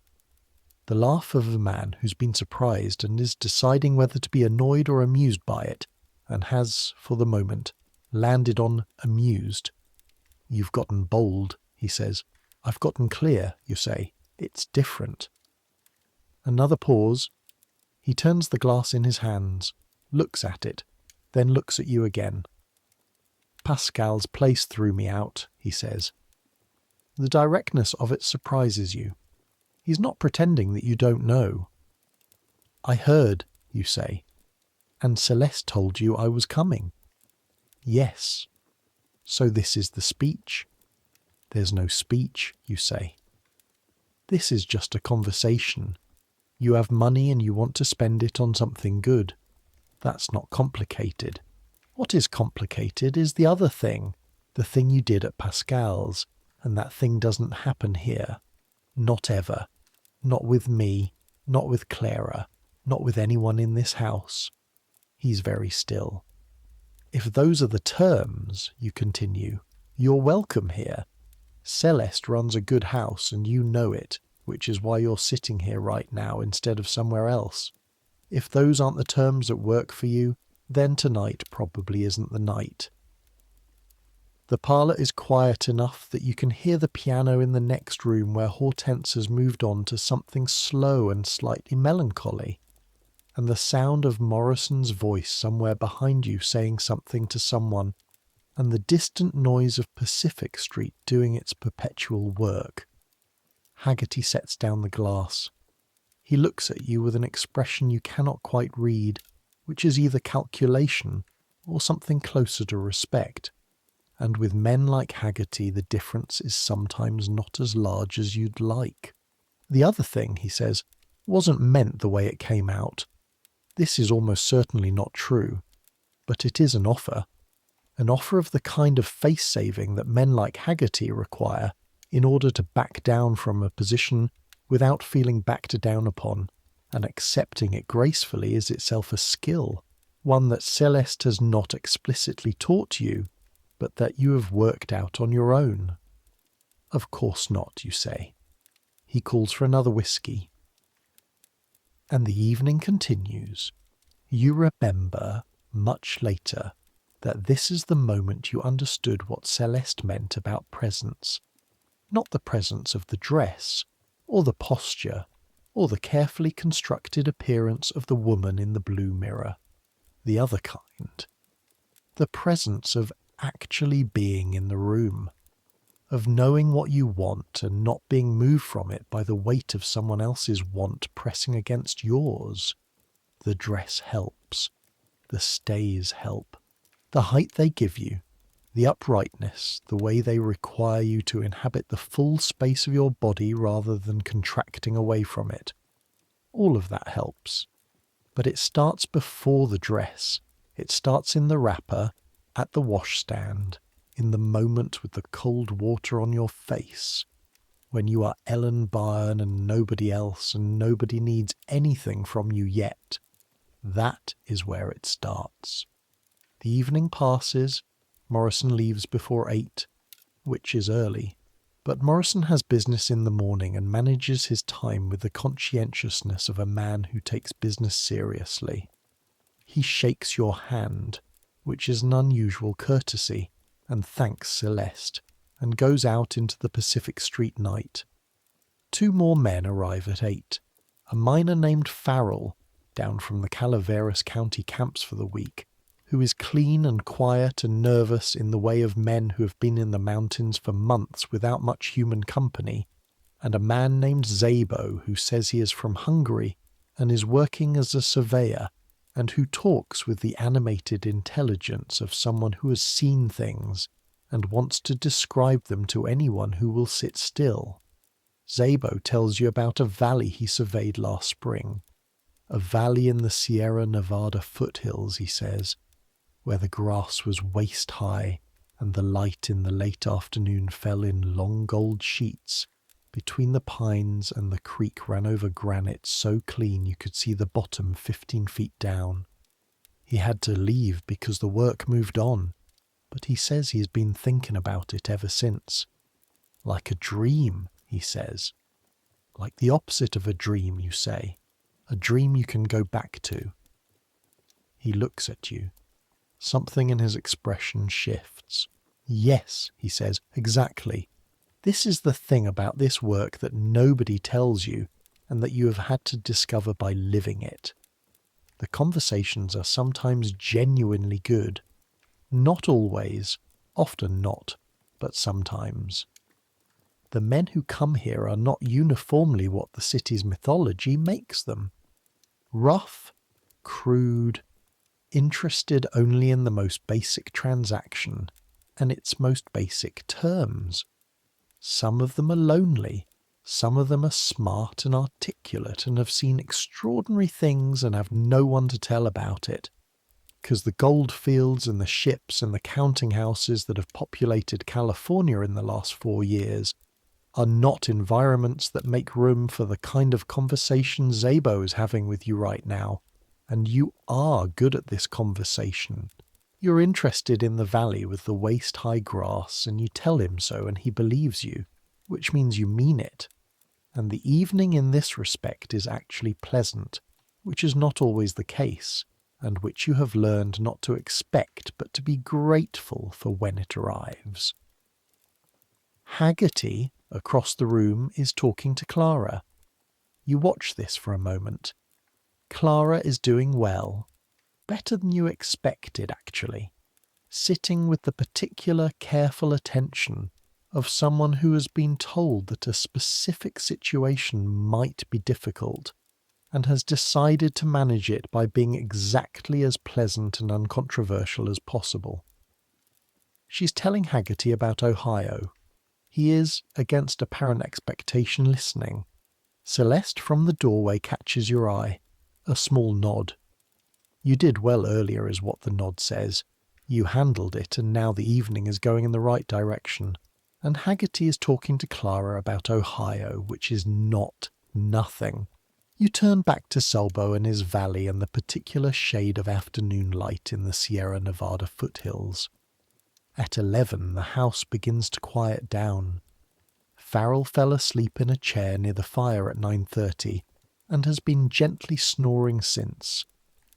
The laugh of a man who's been surprised and is deciding whether to be annoyed or amused by it, and has, for the moment, landed on amused. You've gotten bold, he says. I've gotten clear, you say. It's different. Another pause. He turns the glass in his hands, looks at it, then looks at you again. Pascal's place threw me out, he says. The directness of it surprises you. He's not pretending that you don't know. I heard, you say, and Celeste told you I was coming. Yes. So this is the speech. There's no speech, you say. This is just a conversation. You have money and you want to spend it on something good. That's not complicated. What is complicated is the other thing, the thing you did at Pascal's, and that thing doesn't happen here. Not ever. Not with me, not with Clara, not with anyone in this house. He's very still. If those are the terms, you continue, you're welcome here. Celeste runs a good house and you know it, which is why you're sitting here right now instead of somewhere else. If those aren't the terms that work for you, then tonight probably isn't the night. The parlour is quiet enough that you can hear the piano in the next room where Hortense has moved on to something slow and slightly melancholy, and the sound of Morrison's voice somewhere behind you saying something to someone, and the distant noise of Pacific Street doing its perpetual work. Haggerty sets down the glass. He looks at you with an expression you cannot quite read, which is either calculation or something closer to respect. And with men like Haggerty the difference is sometimes not as large as you'd like. The other thing, he says, wasn't meant the way it came out. This is almost certainly not true, but it is an offer of the kind of face-saving that men like Haggerty require in order to back down from a position without feeling backed down upon, and accepting it gracefully is itself a skill, one that Celeste has not explicitly taught you, but that you have worked out on your own. Of course not, you say. He calls for another whiskey. And the evening continues. You remember, much later, that this is the moment you understood what Celeste meant about presence. Not the presence of the dress, or the posture, or the carefully constructed appearance of the woman in the blue mirror. The other kind. The presence of actually being in the room, of knowing what you want and not being moved from it by the weight of someone else's want pressing against yours. The dress helps. The stays help. The height they give you, the uprightness, the way they require you to inhabit the full space of your body rather than contracting away from it. All of that helps. But it starts before the dress. It starts in the wrapper, at the washstand, in the moment with the cold water on your face, when you are Ellen Byrne and nobody else and nobody needs anything from you yet. That is where it starts. The evening passes. Morrison leaves before 8, which is early, but Morrison has business in the morning and manages his time with the conscientiousness of a man who takes business seriously. He shakes your hand, which is an unusual courtesy, and thanks Celeste, and goes out into the Pacific Street night. 2 more men arrive at 8. A miner named Farrell, down from the Calaveras County camps for the week, who is clean and quiet and nervous in the way of men who have been in the mountains for months without much human company, and a man named Szabo who says he is from Hungary and is working as a surveyor, and who talks with the animated intelligence of someone who has seen things and wants to describe them to anyone who will sit still. Szabo tells you about a valley he surveyed last spring, A valley in the Sierra Nevada foothills, he says, where the grass was waist-high and the light in the late afternoon fell in long gold sheets. Between the pines and the creek ran over granite so clean you could see the bottom 15 feet down. He had to leave because the work moved on, but he says he has been thinking about it ever since. Like a dream, he says. Like the opposite of a dream, you say. A dream you can go back to. He looks at you. Something in his expression shifts. Yes, he says, exactly. This is the thing about this work that nobody tells you and that you have had to discover by living it. The conversations are sometimes genuinely good. Not always, often not, but sometimes. The men who come here are not uniformly what the city's mythology makes them. Rough, crude, interested only in the most basic transaction and its most basic terms. Some of them are lonely, some of them are smart and articulate and have seen extraordinary things and have no one to tell about it, because the gold fields and the ships and the counting houses that have populated California in the last 4 years are not environments that make room for the kind of conversation Szabo is having with you right now. And you are good at this conversation. You're interested in the valley with the waist-high grass, and you tell him so, and he believes you, which means you mean it. And the evening in this respect is actually pleasant, which is not always the case, and which you have learned not to expect, but to be grateful for when it arrives. Haggerty, across the room, is talking to Clara. You watch this for a moment. Clara is doing well, better than you expected actually, sitting with the particular careful attention of someone who has been told that a specific situation might be difficult and has decided to manage it by being exactly as pleasant and uncontroversial as possible. She's telling Haggerty about Ohio. He is, against apparent expectation, listening. Celeste from the doorway catches your eye. A small nod. You did well earlier is what the nod says. You handled it and now the evening is going in the right direction. And Haggerty is talking to Clara about Ohio, which is not nothing. You turn back to Szabo and his valley and the particular shade of afternoon light in the Sierra Nevada foothills. At 11 the house begins to quiet down. Farrell fell asleep in a chair near the fire at 9:30 and has been gently snoring since,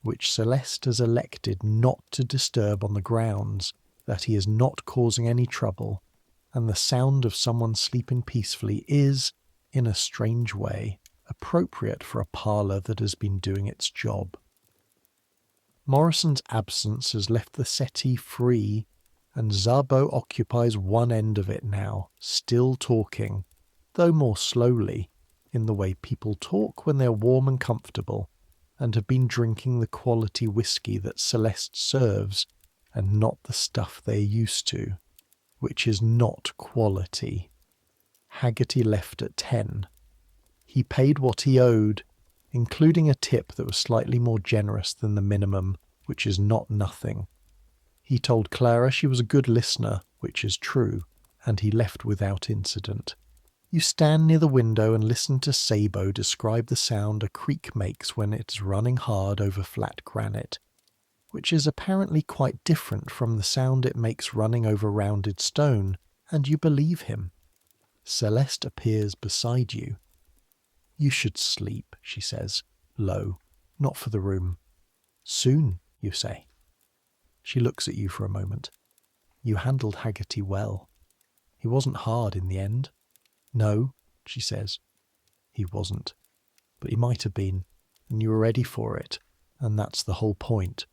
which Celeste has elected not to disturb on the grounds that he is not causing any trouble, and the sound of someone sleeping peacefully is, in a strange way, appropriate for a parlour that has been doing its job. Morrison's absence has left the settee free, and Szabo occupies one end of it now, still talking, though more slowly, in the way people talk when they're warm and comfortable, and have been drinking the quality whiskey that Celeste serves, and not the stuff they're used to, which is not quality. Haggerty left at 10. He paid what he owed, including a tip that was slightly more generous than the minimum, which is not nothing. He told Clara she was a good listener, which is true, and he left without incident. You stand near the window and listen to Szabo describe the sound a creek makes when it is running hard over flat granite, which is apparently quite different from the sound it makes running over rounded stone, and you believe him. Celeste appears beside you. You should sleep, she says, low, not for the room. Soon, you say. She looks at you for a moment. You handled Haggerty well. He wasn't hard in the end. No, she says. He wasn't. But he might have been, and you were ready for it, and that's the whole point.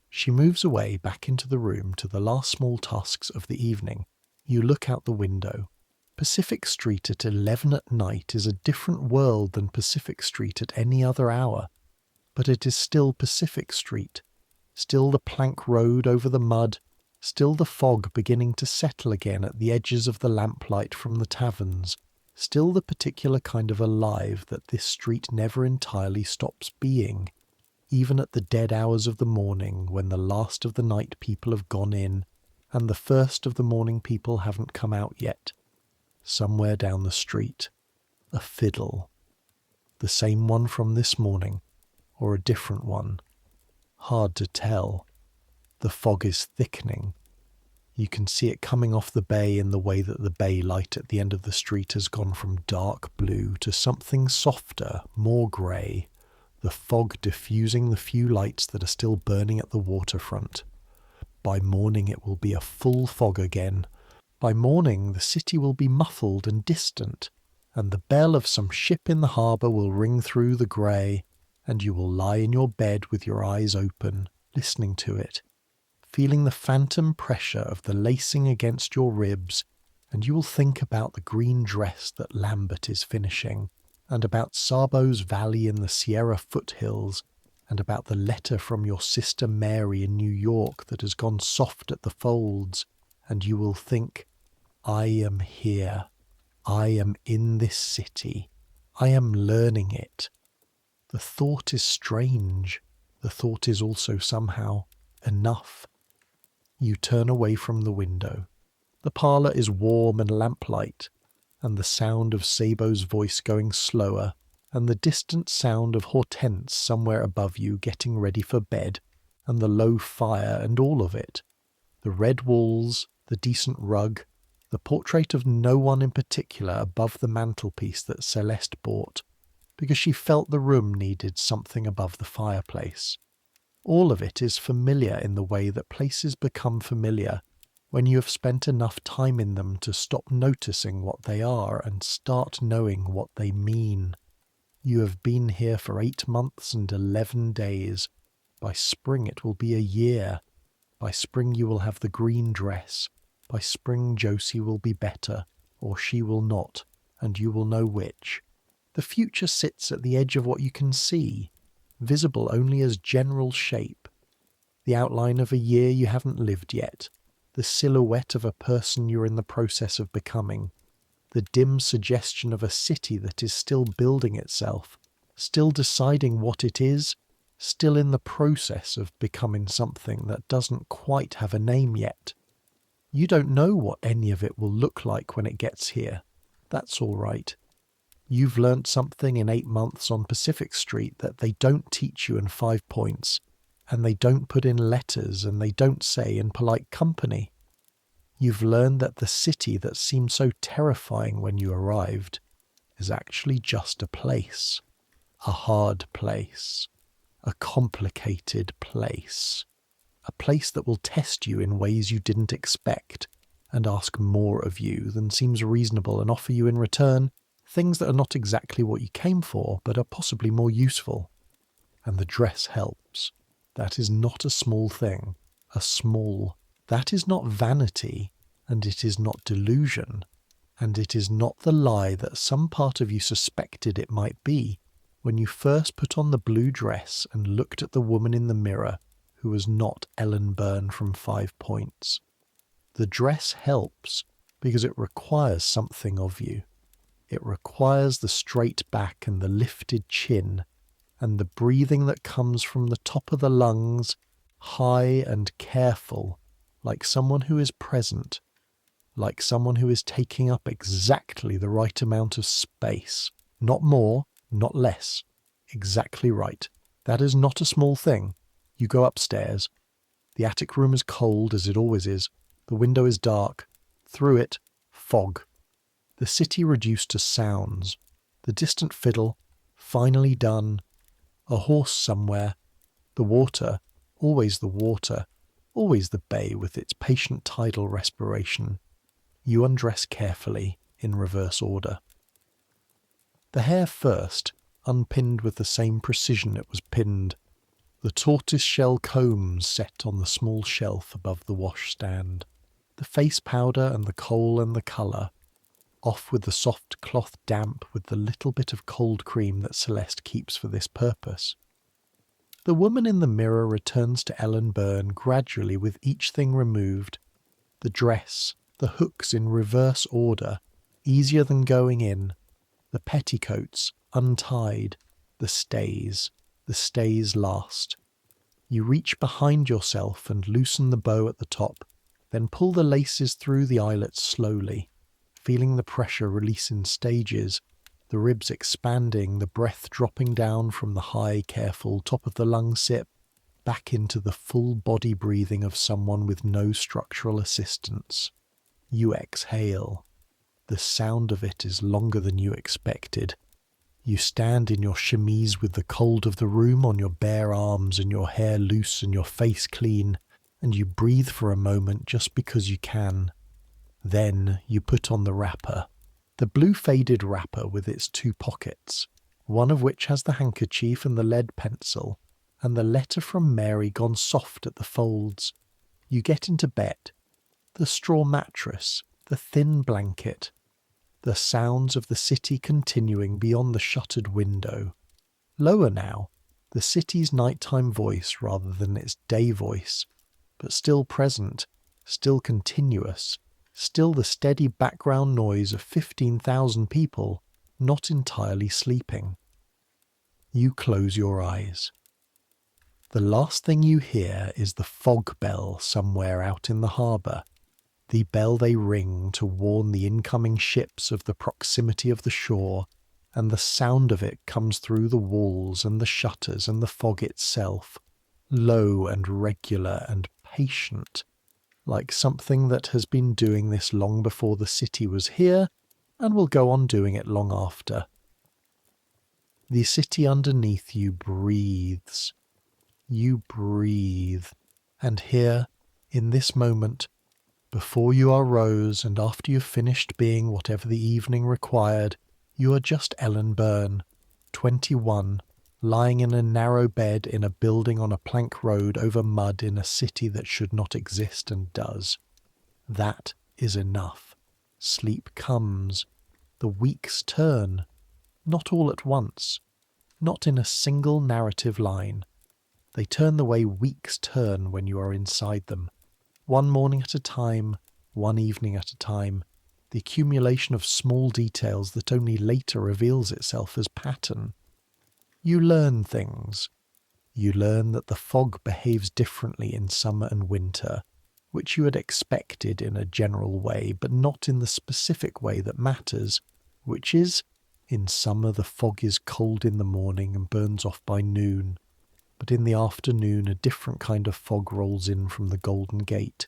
She moves away back into the room to the last small tasks of the evening. You look out the window. Pacific Street at 11 at night is a different world than Pacific Street at any other hour, but it is still Pacific Street, still the plank road over the mud, still the fog beginning to settle again at the edges of the lamplight from the taverns, still the particular kind of alive that this street never entirely stops being, even at the dead hours of the morning when the last of the night people have gone in and the first of the morning people haven't come out yet. Somewhere down the street, a fiddle. The same one from this morning, or a different one. Hard to tell. The fog is thickening. You can see it coming off the bay in the way that the bay light at the end of the street has gone from dark blue to something softer, more grey, the fog diffusing the few lights that are still burning at the waterfront. By morning it will be a full fog again. By morning the city will be muffled and distant, and the bell of some ship in the harbour will ring through the grey, and you will lie in your bed with your eyes open, listening to it, feeling the phantom pressure of the lacing against your ribs, and you will think about the green dress that Lambert is finishing, and about Sabo's Valley in the Sierra foothills, and about the letter from your sister Mary in New York that has gone soft at the folds, and you will think, I am here. I am in this city. I am learning it. The thought is strange. The thought is also somehow enough. You turn away from the window. The parlour is warm and lamplight, and the sound of Sabo's voice going slower, and the distant sound of Hortense somewhere above you getting ready for bed, and the low fire and all of it. The red walls, the decent rug, the portrait of no one in particular above the mantelpiece that Celeste bought, because she felt the room needed something above the fireplace. All of it is familiar in the way that places become familiar when you have spent enough time in them to stop noticing what they are and start knowing what they mean. You have been here for 8 months and 11 days. By spring it will be a year. By spring you will have the green dress. By spring Josie will be better, or she will not, and you will know which. The future sits at the edge of what you can see, visible only as general shape. The outline of a year you haven't lived yet, the silhouette of a person you're in the process of becoming, the dim suggestion of a city that is still building itself, still deciding what it is, still in the process of becoming something that doesn't quite have a name yet. You don't know what any of it will look like when it gets here. That's all right. You've learnt something in 8 months on Pacific Street that they don't teach you in 5 points, and they don't put in letters, and they don't say in polite company. You've learned that the city that seemed so terrifying when you arrived is actually just a place. A hard place. A complicated place. A place that will test you in ways you didn't expect, and ask more of you than seems reasonable, and offer you in return things that are not exactly what you came for, but are possibly more useful. And the dress helps. That is not a small thing. That is not vanity, and it is not delusion, and it is not the lie that some part of you suspected it might be when you first put on the blue dress and looked at the woman in the mirror who was not Ellen Byrne from 5 points. The dress helps because it requires something of you. It requires the straight back and the lifted chin, and the breathing that comes from the top of the lungs, high and careful, like someone who is present, like someone who is taking up exactly the right amount of space. Not more, not less. Exactly right. That is not a small thing. You go upstairs. The attic room is cold, as it always is. The window is dark. Through it, fog. The city reduced to sounds. The distant fiddle, finally done. A horse somewhere. The water, always the bay with its patient tidal respiration. You undress carefully, in reverse order. The hair first, unpinned with the same precision it was pinned. The tortoise-shell combs set on the small shelf above the washstand. The face powder and the kohl and the colour. Off with the soft cloth damp with the little bit of cold cream that Celeste keeps for this purpose. The woman in the mirror returns to Ellen Byrne gradually with each thing removed. The dress, the hooks in reverse order, easier than going in, the petticoats untied, the stays last. You reach behind yourself and loosen the bow at the top, then pull the laces through the eyelets slowly, feeling the pressure release in stages, the ribs expanding, the breath dropping down from the high, careful top of the lung sip back into the full body breathing of someone with no structural assistance. You exhale. The sound of it is longer than you expected. You stand in your chemise with the cold of the room on your bare arms and your hair loose and your face clean, and you breathe for a moment just because you can. Then you put on the wrapper, the blue faded wrapper with its 2 pockets, one of which has the handkerchief and the lead pencil, and the letter from Mary gone soft at the folds. You get into bed. The straw mattress, the thin blanket, the sounds of the city continuing beyond the shuttered window. Lower now, the city's nighttime voice rather than its day voice, but still present, still continuous, still the steady background noise of 15,000 people not entirely sleeping. You close your eyes. The last thing you hear is the fog bell somewhere out in the harbour, the bell they ring to warn the incoming ships of the proximity of the shore, and the sound of it comes through the walls and the shutters and the fog itself, low and regular and patient, like something that has been doing this long before the city was here and will go on doing it long after. The city underneath you breathes. You breathe, and here, in this moment, before you are rose and after you've finished being whatever the evening required, you are just Ellen Byrne, 21, lying in a narrow bed in a building on a plank road over mud in a city that should not exist and does. That is enough. Sleep comes. The weeks turn. Not all at once. Not in a single narrative line. They turn the way weeks turn when you are inside them. One morning at a time, one evening at a time, the accumulation of small details that only later reveals itself as pattern. You learn things. You learn that the fog behaves differently in summer and winter, which you had expected in a general way, but not in the specific way that matters, which is, in summer the fog is cold in the morning and burns off by noon, but in the afternoon a different kind of fog rolls in from the Golden Gate,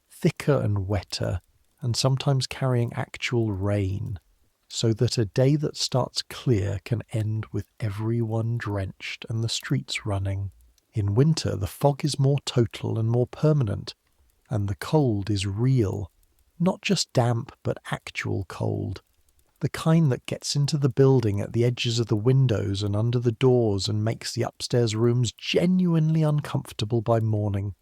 thicker and wetter, and sometimes carrying actual rain, so that a day that starts clear can end with everyone drenched and the streets running. In winter the fog is more total and more permanent, and the cold is real, not just damp but actual cold, the kind that gets into the building at the edges of the windows and under the doors and makes the upstairs rooms genuinely uncomfortable by morning.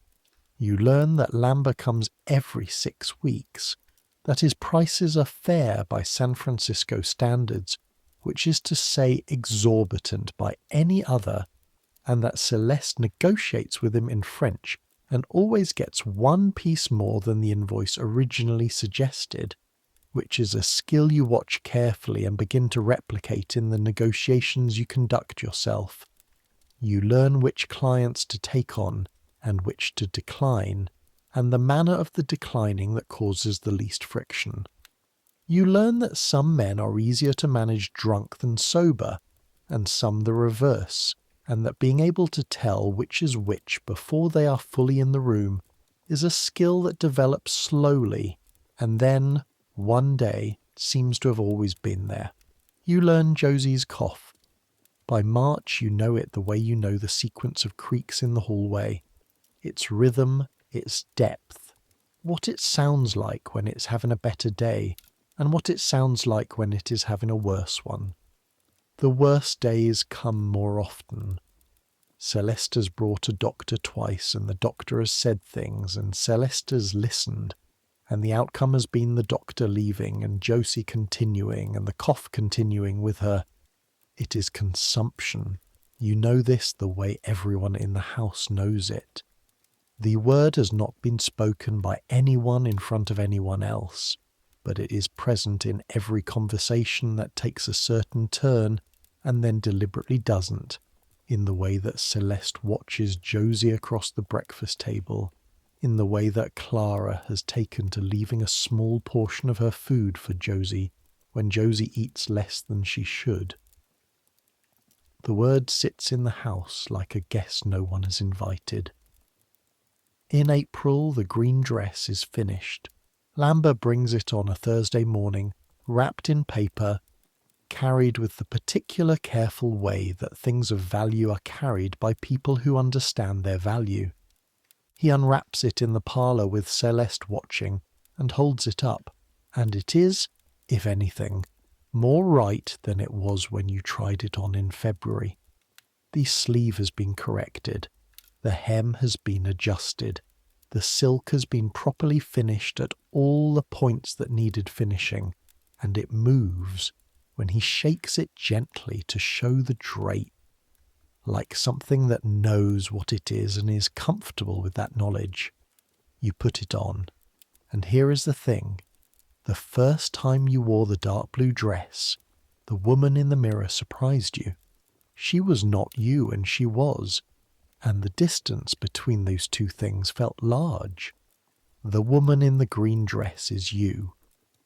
You learn that Lambda comes every 6 weeks, that his prices are fair by San Francisco standards, which is to say exorbitant by any other, and that Celeste negotiates with him in French and always gets 1 piece more than the invoice originally suggested, which is a skill you watch carefully and begin to replicate in the negotiations you conduct yourself. You learn which clients to take on and which to decline, and the manner of the declining that causes the least friction. You learn that some men are easier to manage drunk than sober, and some the reverse, and that being able to tell which is which before they are fully in the room is a skill that develops slowly, and then, one day, seems to have always been there. You learn Josie's cough. By March you know it the way you know the sequence of creaks in the hallway. Its rhythm, its depth, what it sounds like when it's having a better day, and what it sounds like when it is having a worse one. The worst days come more often. Celeste has brought a doctor twice, and the doctor has said things, and Celeste has listened, and the outcome has been the doctor leaving, and Josie continuing, and the cough continuing with her. It is consumption. You know this the way everyone in the house knows it. The word has not been spoken by anyone in front of anyone else, but it is present in every conversation that takes a certain turn and then deliberately doesn't, in the way that Celeste watches Josie across the breakfast table, in the way that Clara has taken to leaving a small portion of her food for Josie when Josie eats less than she should. The word sits in the house like a guest no one has invited. In April, the green dress is finished. Lambert brings it on a Thursday morning, wrapped in paper, carried with the particular careful way that things of value are carried by people who understand their value. He unwraps it in the parlour with Celeste watching and holds it up, and it is, if anything, more right than it was when you tried it on in February. The sleeve has been corrected, the hem has been adjusted, the silk has been properly finished at all the points that needed finishing, and it moves when he shakes it gently to show the drape, like something that knows what it is and is comfortable with that knowledge. You put it on, and here is the thing. The first time you wore the dark blue dress, the woman in the mirror surprised you. She was not you, and she was, and the distance between those two things felt large. The woman in the green dress is you,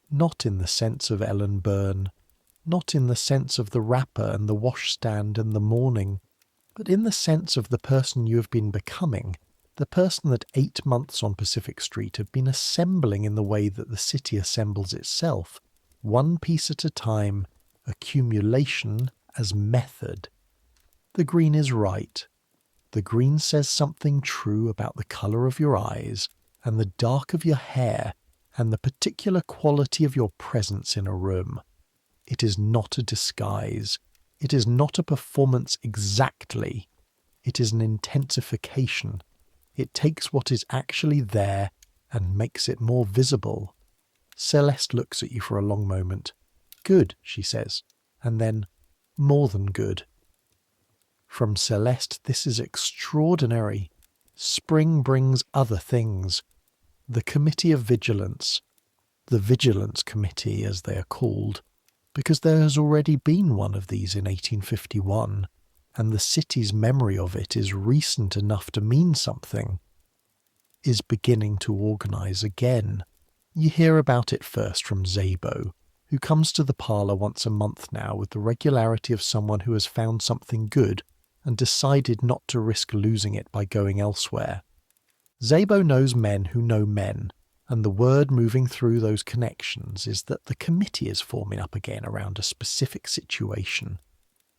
not in the sense of Ellen Byrne, not in the sense of the wrapper and the washstand and the mourning, but in the sense of the person you have been becoming, the person that 8 months on Pacific Street have been assembling in the way that the city assembles itself, one piece at a time, accumulation as method. The green is right. The green says something true about the colour of your eyes and the dark of your hair and the particular quality of your presence in a room. It is not a disguise. It is not a performance exactly. It is an intensification. It takes what is actually there and makes it more visible. Celeste looks at you for a long moment. Good, she says, and then, more than good. From Celeste, this is extraordinary. Spring brings other things. The Committee of Vigilance, the Vigilance Committee as they are called, because there has already been one of these in 1851, and the city's memory of it is recent enough to mean something, is beginning to organise again. You hear about it first from Szabo, who comes to the parlour once a month now with the regularity of someone who has found something good and decided not to risk losing it by going elsewhere. Szabo knows men who know men, and the word moving through those connections is that the committee is forming up again around a specific situation.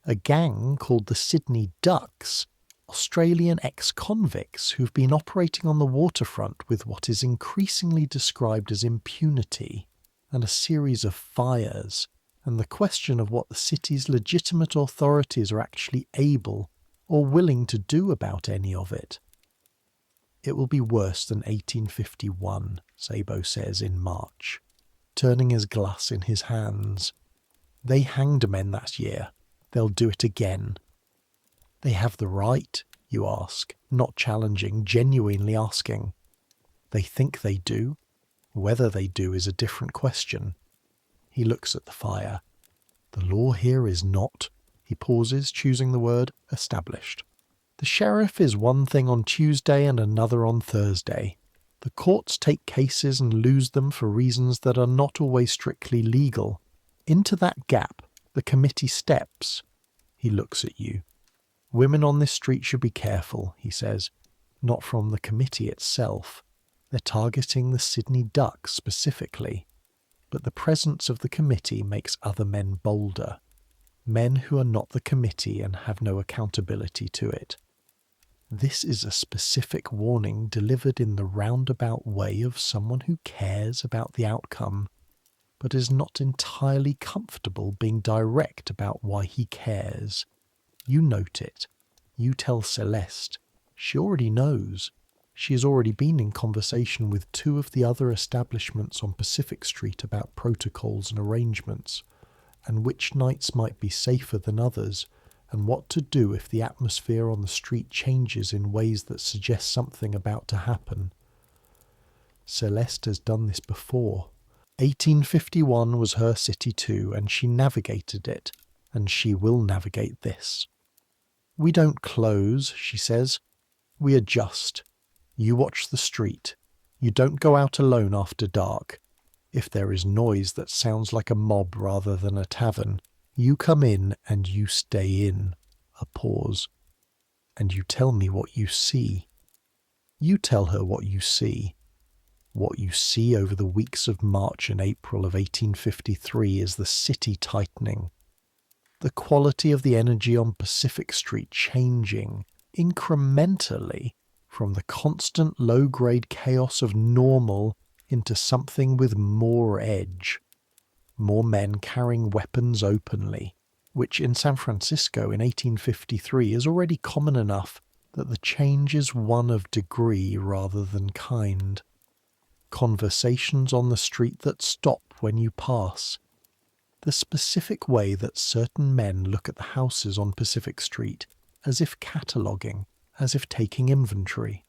A gang called the Sydney Ducks, Australian ex-convicts who've been operating on the waterfront with what is increasingly described as impunity, and a series of fires, and the question of what the city's legitimate authorities are actually able or willing to do about any of it. It will be worse than 1851, Szabo says in March, turning his glass in his hands. They hanged men that year. They'll do it again. They have the right, you ask, not challenging, genuinely asking. They think they do. Whether they do is a different question. He looks at the fire. The law here is not, he pauses, choosing the word, established. The sheriff is one thing on Tuesday and another on Thursday. The courts take cases and lose them for reasons that are not always strictly legal. Into that gap, the committee steps. He looks at you. Women on this street should be careful, he says. Not from the committee itself. They're targeting the Sydney Ducks specifically. But the presence of the committee makes other men bolder. Men who are not the committee and have no accountability to it. This is a specific warning delivered in the roundabout way of someone who cares about the outcome, but is not entirely comfortable being direct about why he cares. You note it. You tell Celeste. She already knows. She has already been in conversation with 2 of the other establishments on Pacific Street about protocols and arrangements, and which nights might be safer than others, and what to do if the atmosphere on the street changes in ways that suggest something about to happen. Celeste has done this before. 1851 was her city too, and she navigated it, and she will navigate this. We don't close, she says. We adjust. You watch the street. You don't go out alone after dark. If there is noise that sounds like a mob rather than a tavern, you come in and you stay in. A pause. And you tell me what you see. You tell her what you see. What you see over the weeks of March and April of 1853 is the city tightening. The quality of the energy on Pacific Street changing incrementally from the constant low-grade chaos of normal into something with more edge. More men carrying weapons openly, which in San Francisco in 1853 is already common enough that the change is one of degree rather than kind. Conversations on the street that stop when you pass. The specific way that certain men look at the houses on Pacific Street as if cataloguing, as if taking inventory.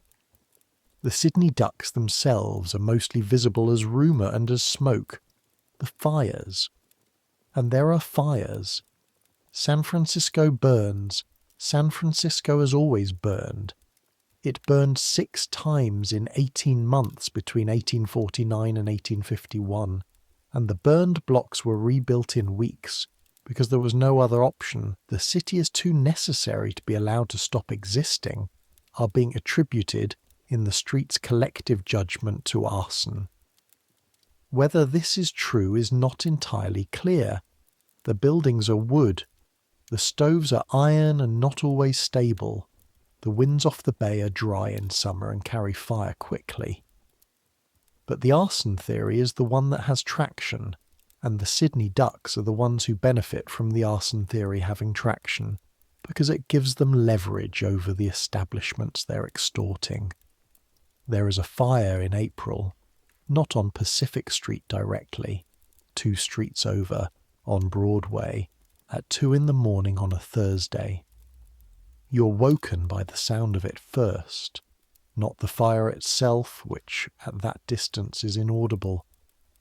The Sydney ducks themselves are mostly visible as rumour and as smoke. The fires. And there are fires. San Francisco burns. San Francisco has always burned. It burned 6 times in 18 months between 1849 and 1851, and the burned blocks were rebuilt in weeks because there was no other option. The city is too necessary to be allowed to stop existing, are being attributed in the street's collective judgment to arson. Whether this is true is not entirely clear. The buildings are wood. The stoves are iron and not always stable. The winds off the bay are dry in summer and carry fire quickly. But the arson theory is the one that has traction, and the Sydney ducks are the ones who benefit from the arson theory having traction, because it gives them leverage over the establishments they're extorting. There is a fire in April, not on Pacific Street directly, 2 streets over, on Broadway, at 2 in the morning on a Thursday. You're woken by the sound of it first, not the fire itself, which at that distance is inaudible,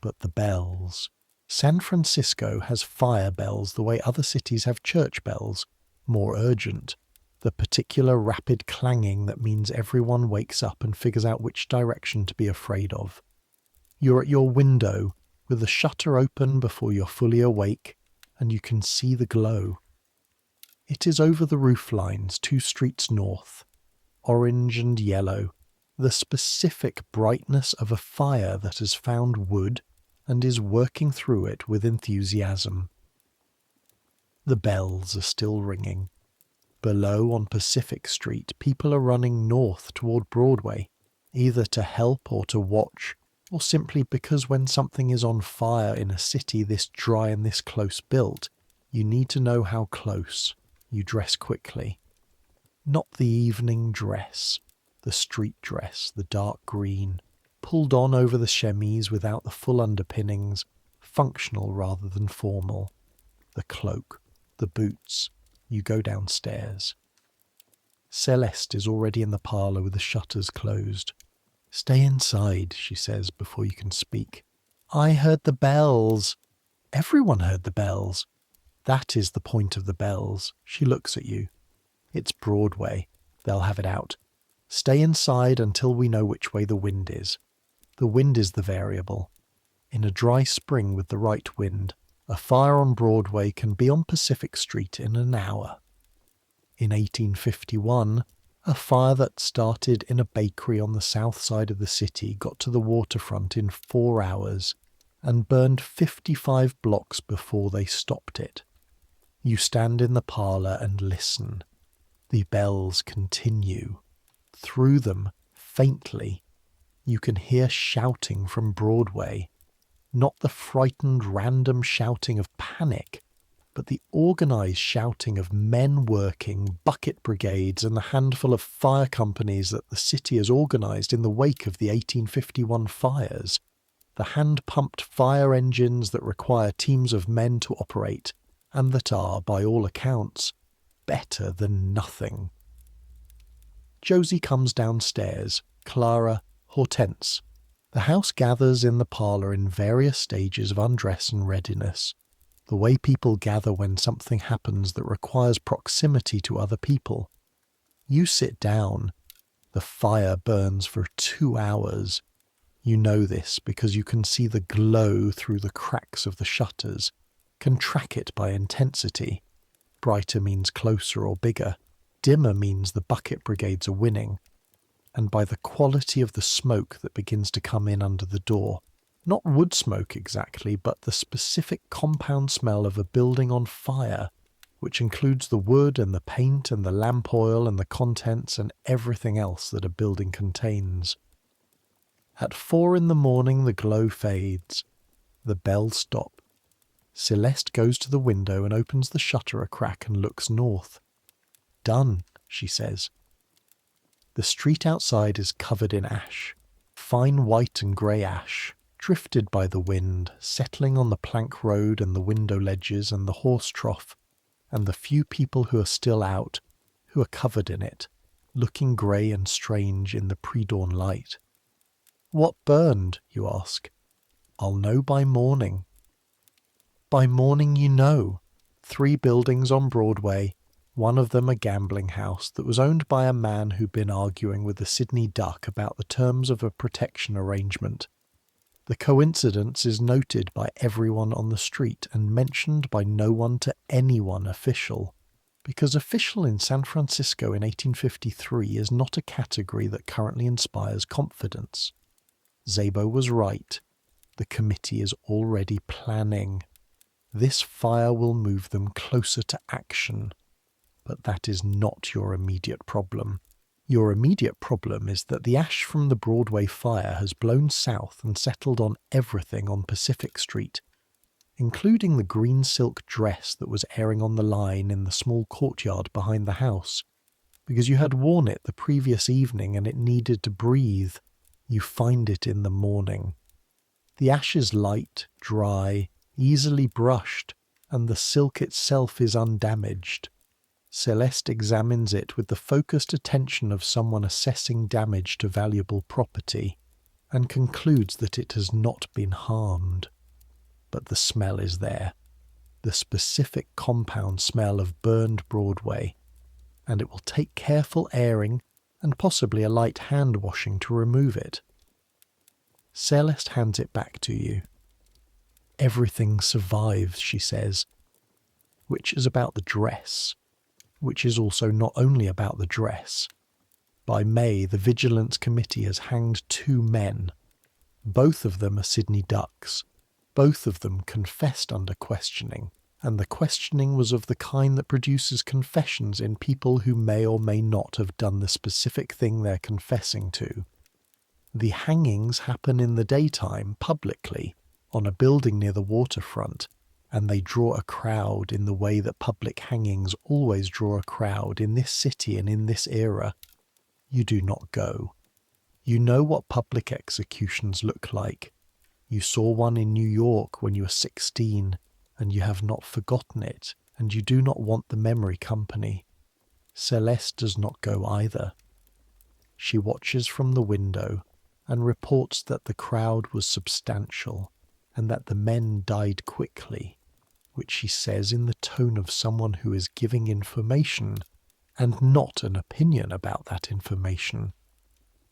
but the bells. San Francisco has fire bells the way other cities have church bells, more urgent, the particular rapid clanging that means everyone wakes up and figures out which direction to be afraid of. You're at your window, with the shutter open before you're fully awake, and you can see the glow. It is over the roof lines 2 streets north, orange and yellow, the specific brightness of a fire that has found wood and is working through it with enthusiasm. The bells are still ringing. Below on Pacific Street, people are running north toward Broadway, either to help or to watch, or simply because when something is on fire in a city this dry and this close built, you need to know how close. You dress quickly. Not the evening dress, the street dress, the dark green, pulled on over the chemise without the full underpinnings, functional rather than formal. The cloak, the boots. You go downstairs. Celeste is already in the parlour with the shutters closed. "Stay inside," she says before you can speak. "I heard the bells." "Everyone heard the bells." "That is the point of the bells." She looks at you. "It's Broadway. They'll have it out. Stay inside until we know which way the wind is." The wind is the variable. In a dry spring with the right wind, a fire on Broadway can be on Pacific Street in an hour. In 1851, a fire that started in a bakery on the south side of the city got to the waterfront in 4 hours and burned 55 blocks before they stopped it. You stand in the parlour and listen. The bells continue. Through them, faintly, you can hear shouting from Broadway. Not the frightened random shouting of panic, but the organised shouting of men working, bucket brigades and the handful of fire companies that the city has organised in the wake of the 1851 fires. The hand-pumped fire engines that require teams of men to operate, and that are, by all accounts, better than nothing. Josie comes downstairs, Clara, Hortense. The house gathers in the parlour in various stages of undress and readiness, the way people gather when something happens that requires proximity to other people. You sit down. The fire burns for 2 hours. You know this because you can see the glow through the cracks of the shutters, can track it by intensity. Brighter means closer or bigger. Dimmer means the bucket brigades are winning. And by the quality of the smoke that begins to come in under the door. Not wood smoke exactly, but the specific compound smell of a building on fire, which includes the wood and the paint and the lamp oil and the contents and everything else that a building contains. At 4 in the morning the glow fades. The bells stop. Celeste goes to the window and opens the shutter a crack and looks north. Done, she says. The street outside is covered in ash, fine white and grey ash, drifted by the wind, settling on the plank road and the window ledges and the horse trough, and the few people who are still out, who are covered in it, looking grey and strange in the pre-dawn light. What burned, you ask? I'll know by morning. By morning you know. 3 buildings on Broadway, one of them a gambling house that was owned by a man who'd been arguing with the Sydney Duck about the terms of a protection arrangement. The coincidence is noted by everyone on the street and mentioned by no one to anyone official, because official in San Francisco in 1853 is not a category that currently inspires confidence. Szabo was right. The committee is already planning. This fire will move them closer to action. But that is not your immediate problem. Your immediate problem is that the ash from the Broadway fire has blown south and settled on everything on Pacific Street, including the green silk dress that was airing on the line in the small courtyard behind the house, because you had worn it the previous evening and it needed to breathe. You find it in the morning. The ash is light, dry, easily brushed, and the silk itself is undamaged. Celeste examines it with the focused attention of someone assessing damage to valuable property, and concludes that it has not been harmed. But the smell is there, the specific compound smell of burned Broadway, and it will take careful airing and possibly a light hand washing to remove it. Celeste hands it back to you. Everything survives, she says, which is about the dress, which is also not only about the dress. By May, the Vigilance Committee has hanged 2 men. Both of them are Sydney Ducks. Both of them confessed under questioning, and the questioning was of the kind that produces confessions in people who may or may not have done the specific thing they're confessing to. The hangings happen in the daytime, publicly, on a building near the waterfront, and they draw a crowd in the way that public hangings always draw a crowd in this city and in this era. You do not go. You know what public executions look like. You saw one in New York when you were 16, and you have not forgotten it, and you do not want the memory company. Celeste does not go either. She watches from the window and reports that the crowd was substantial and that the men died quickly, which she says in the tone of someone who is giving information and not an opinion about that information.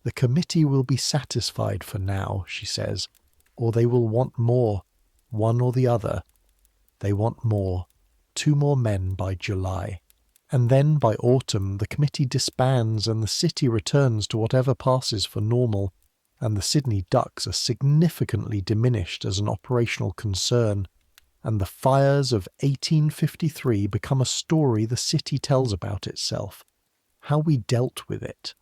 The committee will be satisfied for now, she says, or they will want more, one or the other. They want more, 2 more men by July. And then by autumn the committee disbands and the city returns to whatever passes for normal, and the Sydney Ducks are significantly diminished as an operational concern, and the fires of 1853 become a story the city tells about itself, how we dealt with it,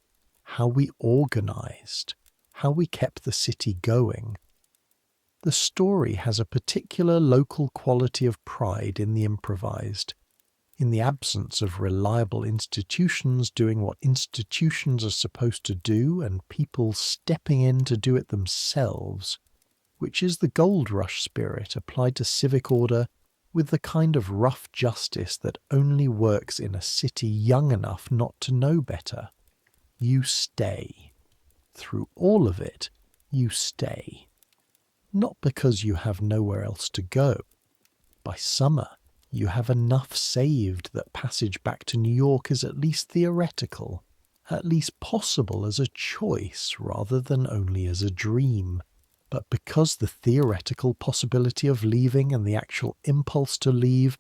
how we organised, how we kept the city going. The story has a particular local quality of pride in the improvised, in the absence of reliable institutions doing what institutions are supposed to do and people stepping in to do it themselves, which is the gold rush spirit applied to civic order with the kind of rough justice that only works in a city young enough not to know better. You stay. Through all of it, You stay. Not because you have nowhere else to go. By summer, you have enough saved that passage back to New York is at least theoretical, at least possible as a choice rather than only as a dream. But because the theoretical possibility of leaving and the actual impulse to leave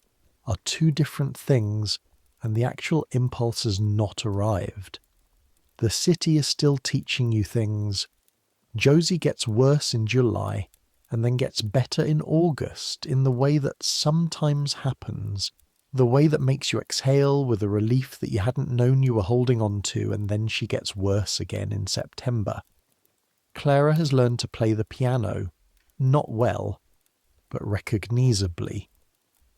are two different things, and the actual impulse has not arrived, the city is still teaching you things. Josie gets worse in July and then gets better in August in the way that sometimes happens, the way that makes you exhale with a relief that you hadn't known you were holding on to, and then she gets worse again in September. Clara has learned to play the piano, not well, but recognisably.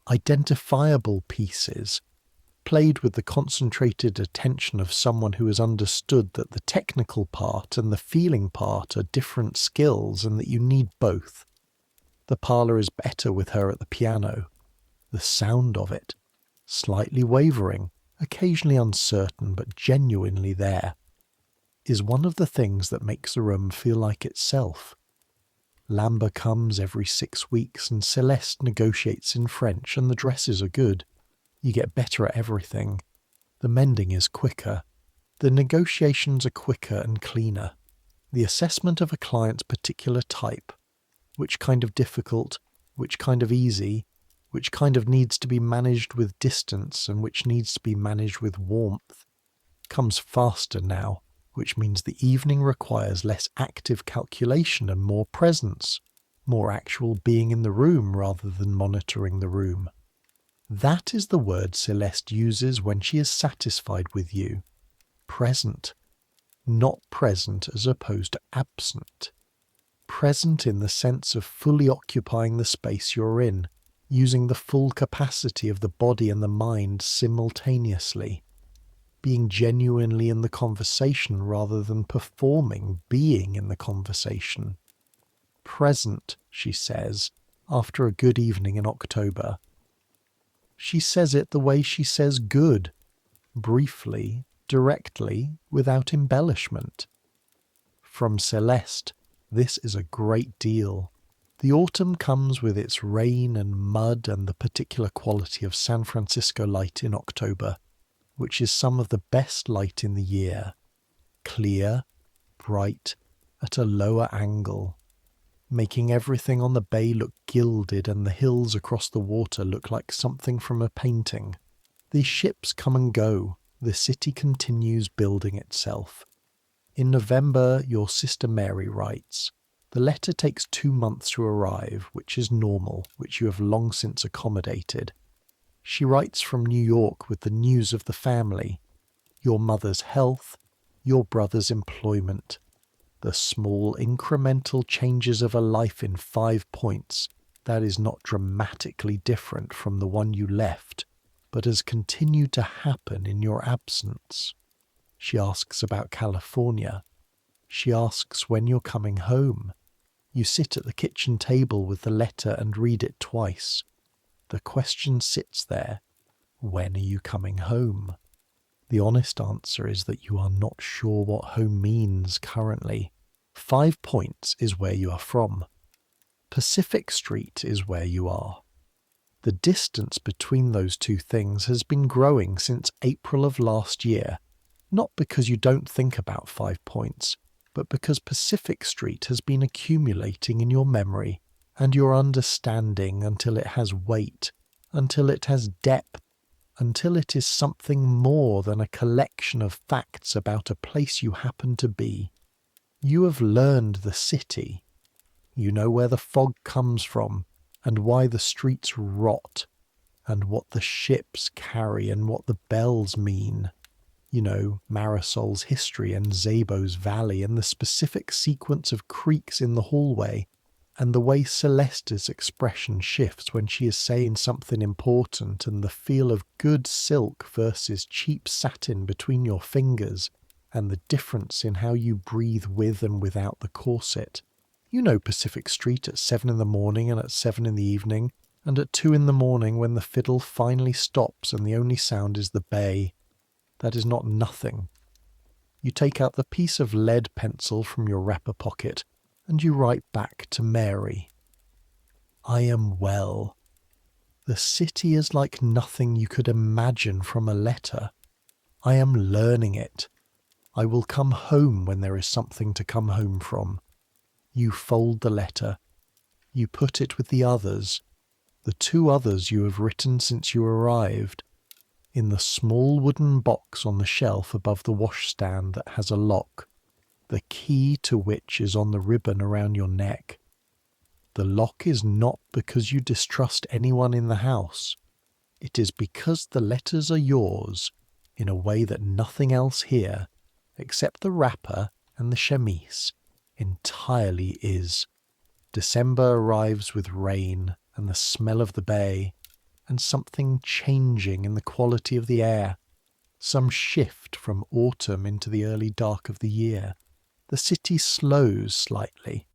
Identifiable pieces, played with the concentrated attention of someone who has understood that the technical part and the feeling part are different skills and that you need both. The parlour is better with her at the piano. The sound of it, slightly wavering, occasionally uncertain but genuinely there, is one of the things that makes the room feel like itself. Lamba comes every 6 weeks and Celeste negotiates in French and the dresses are good. You get better at everything. The mending is quicker. The negotiations are quicker and cleaner. The assessment of a client's particular type, which kind of difficult, which kind of easy, which kind of needs to be managed with distance and which needs to be managed with warmth, comes faster now, which means the evening requires less active calculation and more presence, more actual being in the room rather than monitoring the room. That is the word Celeste uses when she is satisfied with you. Present. Not present as opposed to absent. Present in the sense of fully occupying the space you're in, using the full capacity of the body and the mind simultaneously. Being genuinely in the conversation rather than performing being in the conversation. Present, she says, after a good evening in October. She says it the way she says good, briefly, directly, without embellishment. From Celeste, this is a great deal. The autumn comes with its rain and mud and the particular quality of San Francisco light in October, which is some of the best light in the year. Clear, bright, at a lower angle, making everything on the bay look gilded and the hills across the water look like something from a painting. These ships come and go. The city continues building itself. In November, your sister Mary writes. The letter takes 2 months to arrive, which is normal, which you have long since accommodated. She writes from New York with the news of the family, your mother's health, your brother's employment, the small incremental changes of a life in 5 points that is not dramatically different from the one you left, but has continued to happen in your absence. She asks about California. She asks when you're coming home. You sit at the kitchen table with the letter and read it twice. The question sits there. When are you coming home? The honest answer is that you are not sure what home means currently. 5 points is where you are from. Pacific Street is where you are. The distance between those two things has been growing since April of last year, not because you don't think about 5 points, but because Pacific Street has been accumulating in your memory and your understanding until it has weight, until it has depth, until it is something more than a collection of facts about a place you happen to be. You have learned the city. You know where the fog comes from, and why the streets rot, and what the ships carry and what the bells mean. You know Marisol's history and Zabo's valley and the specific sequence of creaks in the hallway, and the way Celeste's expression shifts when she is saying something important, and the feel of good silk versus cheap satin between your fingers, and the difference in how you breathe with and without the corset. You know Pacific Street at 7 in the morning and at 7 in the evening, and at 2 in the morning when the fiddle finally stops and the only sound is the bay. That is not nothing. You take out the piece of lead pencil from your wrapper pocket and you write back to Mary. I am well. The city is like nothing you could imagine from a letter. I am learning it. I will come home when there is something to come home from. You fold the letter. You put it with the others, the 2 others you have written since you arrived, in the small wooden box on the shelf above the washstand that has a lock, the key to which is on the ribbon around your neck. The lock is not because you distrust anyone in the house. It is because the letters are yours in a way that nothing else here, except the wrapper and the chemise, entirely is. December arrives with rain and the smell of the bay, and something changing in the quality of the air, some shift from autumn into the early dark of the year. The city slows slightly.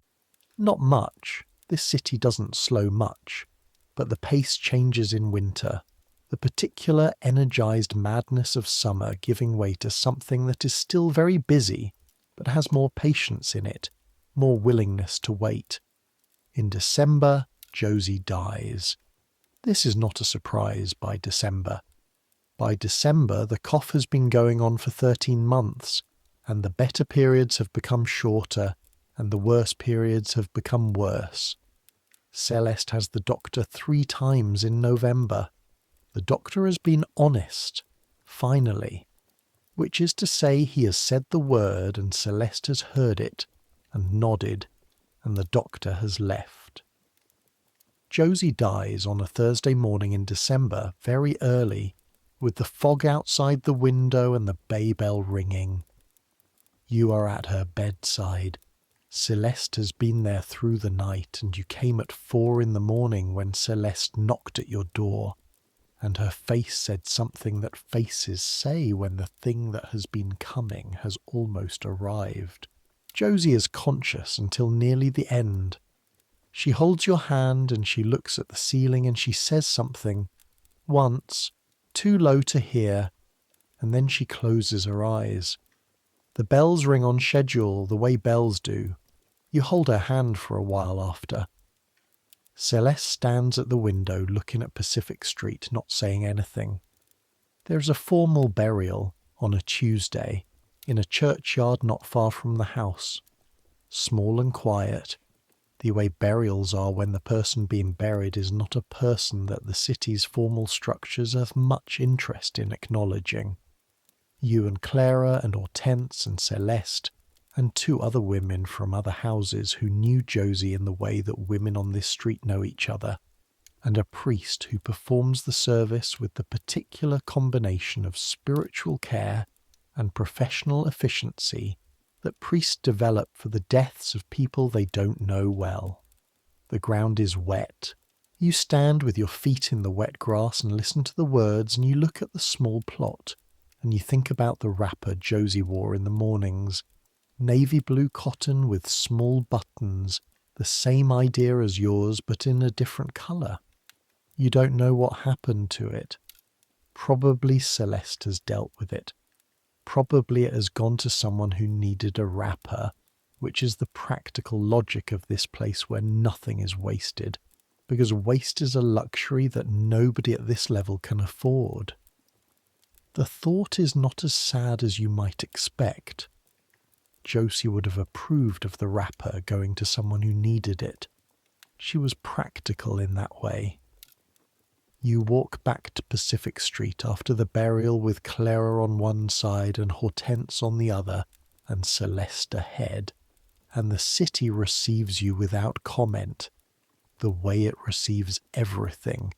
Not much. This city doesn't slow much, but the pace changes in winter, the particular energized madness of summer giving way to something that is still very busy, but has more patience in it, more willingness to wait. In December, Josie dies. This is not a surprise by December. By December, the cough has been going on for 13 months, and the better periods have become shorter, and the worse periods have become worse. Celeste has the doctor 3 times in November. The doctor has been honest, finally, which is to say he has said the word and Celeste has heard it and nodded, and the doctor has left. Josie dies on a Thursday morning in December, very early, with the fog outside the window and the bay bell ringing. You are at her bedside. Celeste has been there through the night, and you came at 4 in the morning when Celeste knocked at your door, and her face said something that faces say when the thing that has been coming has almost arrived. Josie is conscious until nearly the end. She holds your hand and she looks at the ceiling and she says something, once, too low to hear, and then she closes her eyes. The bells ring on schedule the way bells do. You hold her hand for a while after. Celeste stands at the window looking at Pacific Street, not saying anything. There is a formal burial on a Tuesday in a churchyard not far from the house. Small and quiet, the way burials are when the person being buried is not a person that the city's formal structures have much interest in acknowledging. You and Clara and Hortense and Celeste and 2 other women from other houses who knew Josie in the way that women on this street know each other, and a priest who performs the service with the particular combination of spiritual care and professional efficiency that priests develop for the deaths of people they don't know well. The ground is wet. You stand with your feet in the wet grass and listen to the words, and you look at the small plot, and you think about the wrapper Josie wore in the mornings. Navy blue cotton with small buttons, the same idea as yours but in a different colour. You don't know what happened to it. Probably Celeste has dealt with it. Probably it has gone to someone who needed a wrapper, which is the practical logic of this place where nothing is wasted, because waste is a luxury that nobody at this level can afford. The thought is not as sad as you might expect. Josie would have approved of the wrapper going to someone who needed it. She was practical in that way. You walk back to Pacific Street after the burial with Clara on one side and Hortense on the other and Celeste ahead, and the city receives you without comment, the way it receives everything,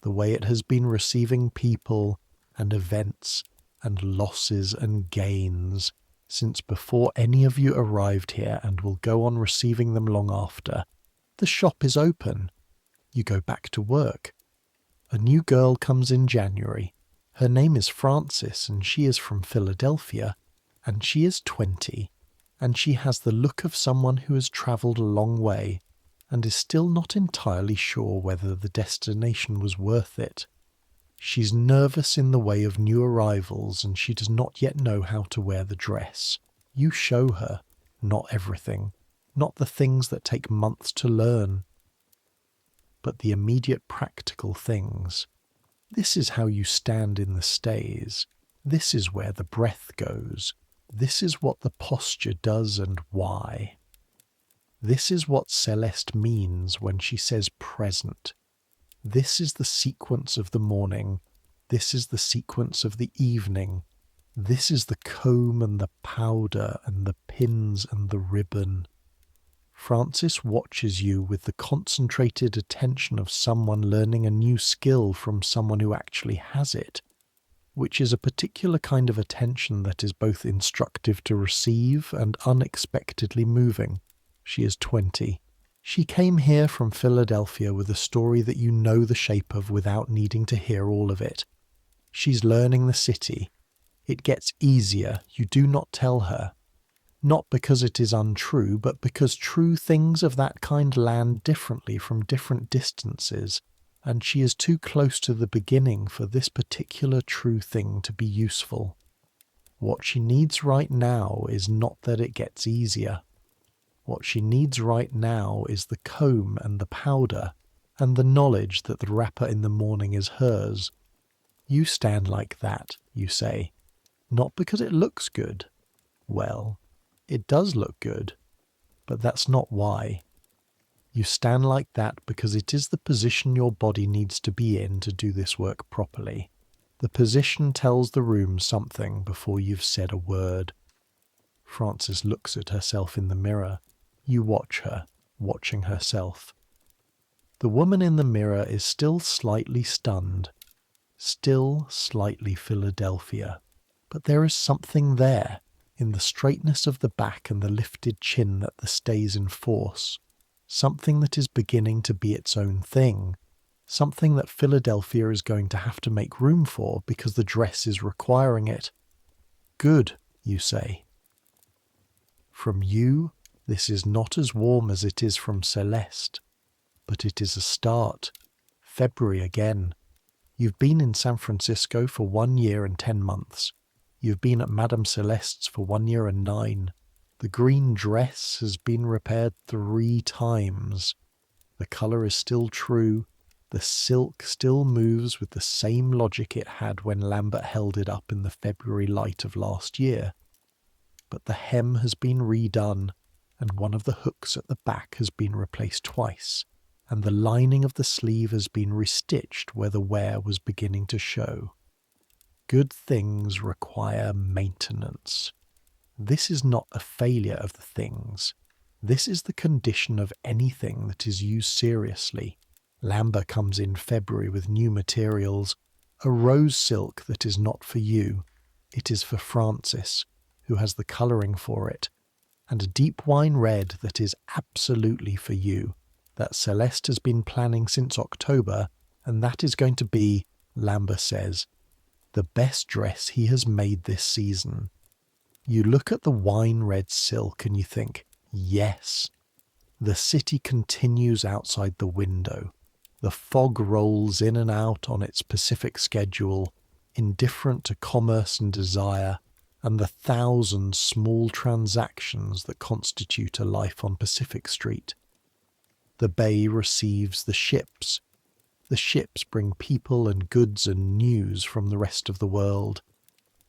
the way it has been receiving people and events and losses and gains since before any of you arrived here and will go on receiving them long after. The shop is open. You go back to work. A new girl comes in January. Her name is Frances and she is from Philadelphia, and she is 20, and she has the look of someone who has travelled a long way and is still not entirely sure whether the destination was worth it. She's nervous in the way of new arrivals and she does not yet know how to wear the dress. You show her, not everything. not the things that take months to learn, but the immediate practical things. This is how you stand in the stays. This is where the breath goes. This is what the posture does and why. This is what Celeste means when she says present. This is the sequence of the morning. This is the sequence of the evening. This is the comb and the powder and the pins and the ribbon. Francis watches you with the concentrated attention of someone learning a new skill from someone who actually has it, which is a particular kind of attention that is both instructive to receive and unexpectedly moving. She is 20. She came here from Philadelphia with a story that you know the shape of without needing to hear all of it. She's learning the city. It gets easier, you do not tell her. Not because it is untrue, but because true things of that kind land differently from different distances, and she is too close to the beginning for this particular true thing to be useful. What she needs right now is not that it gets easier. What she needs right now is the comb and the powder, and the knowledge that the wrapper in the morning is hers. You stand like that, you say, not because it looks good. Well, it does look good, but that's not why. You stand like that because it is the position your body needs to be in to do this work properly. The position tells the room something before you've said a word. Frances looks at herself in the mirror. You watch her, watching herself. The woman in the mirror is still slightly stunned, still slightly Philadelphia, but there is something there, in the straightness of the back and the lifted chin that the stays enforce, something that is beginning to be its own thing, something that Philadelphia is going to have to make room for because the dress is requiring it. Good, you say. From you, this is not as warm as it is from Celeste, but it is a start. February again. You've been in San Francisco for 1 year and 10 months. You've been at Madame Celeste's for 1 year and 9. The green dress has been repaired 3 times. The colour is still true. The silk still moves with the same logic it had when Lambert held it up in the February light of last year. But the hem has been redone, and one of the hooks at the back has been replaced twice, and the lining of the sleeve has been restitched where the wear was beginning to show. Good things require maintenance. This is not a failure of the things. This is the condition of anything that is used seriously. Lambert comes in February with new materials, a rose silk that is not for you. It is for Francis, who has the colouring for it, and a deep wine red that is absolutely for you, that Celeste has been planning since October, and that is going to be, Lambert says, the best dress he has made this season. You look at the wine red silk and you think, yes. The city continues outside the window. The fog rolls in and out on its Pacific schedule, indifferent to commerce and desire, and the 1,000 small transactions that constitute a life on Pacific Street. The bay receives the ships. The ships bring people and goods and news from the rest of the world.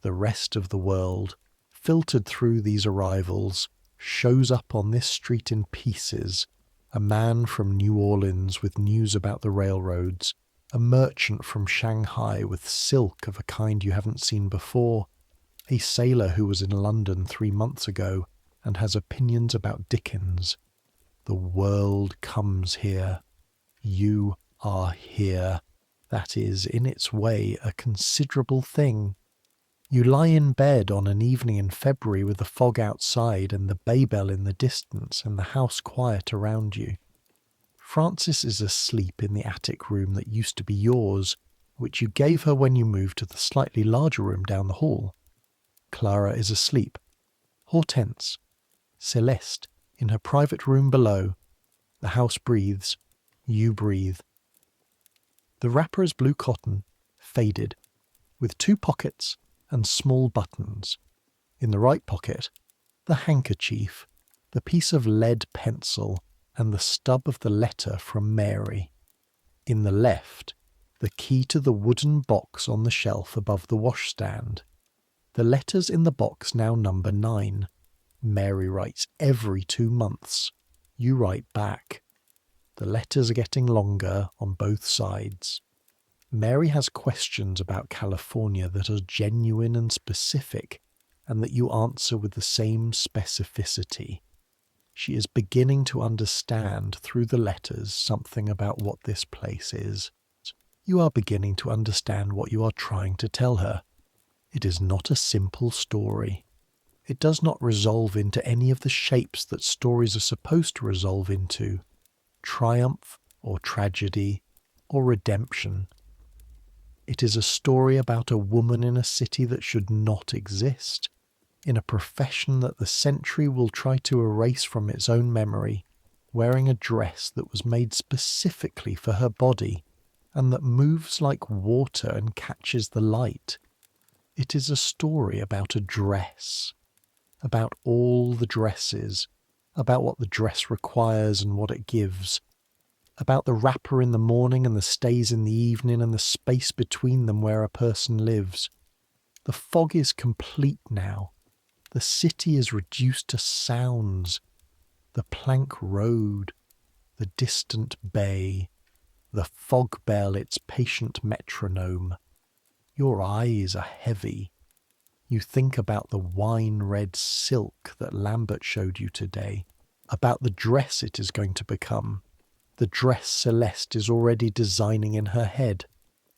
The rest of the world, filtered through these arrivals, shows up on this street in pieces. A man from New Orleans with news about the railroads, a merchant from Shanghai with silk of a kind you haven't seen before, a sailor who was in London 3 months ago and has opinions about Dickens. The world comes here. You are here. That is, in its way, a considerable thing. You lie in bed on an evening in February with the fog outside and the bay bell in the distance and the house quiet around you. Frances is asleep in the attic room that used to be yours, which you gave her when you moved to the slightly larger room down the hall. Clara is asleep. Hortense. Celeste, in her private room below. The house breathes. You breathe. The wrapper is blue cotton, faded, with 2 pockets and small buttons. In the right pocket, the handkerchief, the piece of lead pencil and the stub of the letter from Mary. In the left, the key to the wooden box on the shelf above the washstand. The letters in the box now number 9. Mary writes every 2 months. You write back. The letters are getting longer on both sides. Mary has questions about California that are genuine and specific, and that you answer with the same specificity. She is beginning to understand through the letters something about what this place is. You are beginning to understand what you are trying to tell her. It is not a simple story. It does not resolve into any of the shapes that stories are supposed to resolve into: triumph or tragedy or redemption. It is a story about a woman in a city that should not exist, in a profession that the century will try to erase from its own memory, wearing a dress that was made specifically for her body and that moves like water and catches the light. It is a story about a dress, about all the dresses, about what the dress requires and what it gives, about the wrapper in the morning and the stays in the evening and the space between them where a person lives. The fog is complete now. The city is reduced to sounds. The plank road, the distant bay, the fog bell its patient metronome. Your eyes are heavy. You think about the wine-red silk that Lambert showed you today, about the dress it is going to become, the dress Celeste is already designing in her head,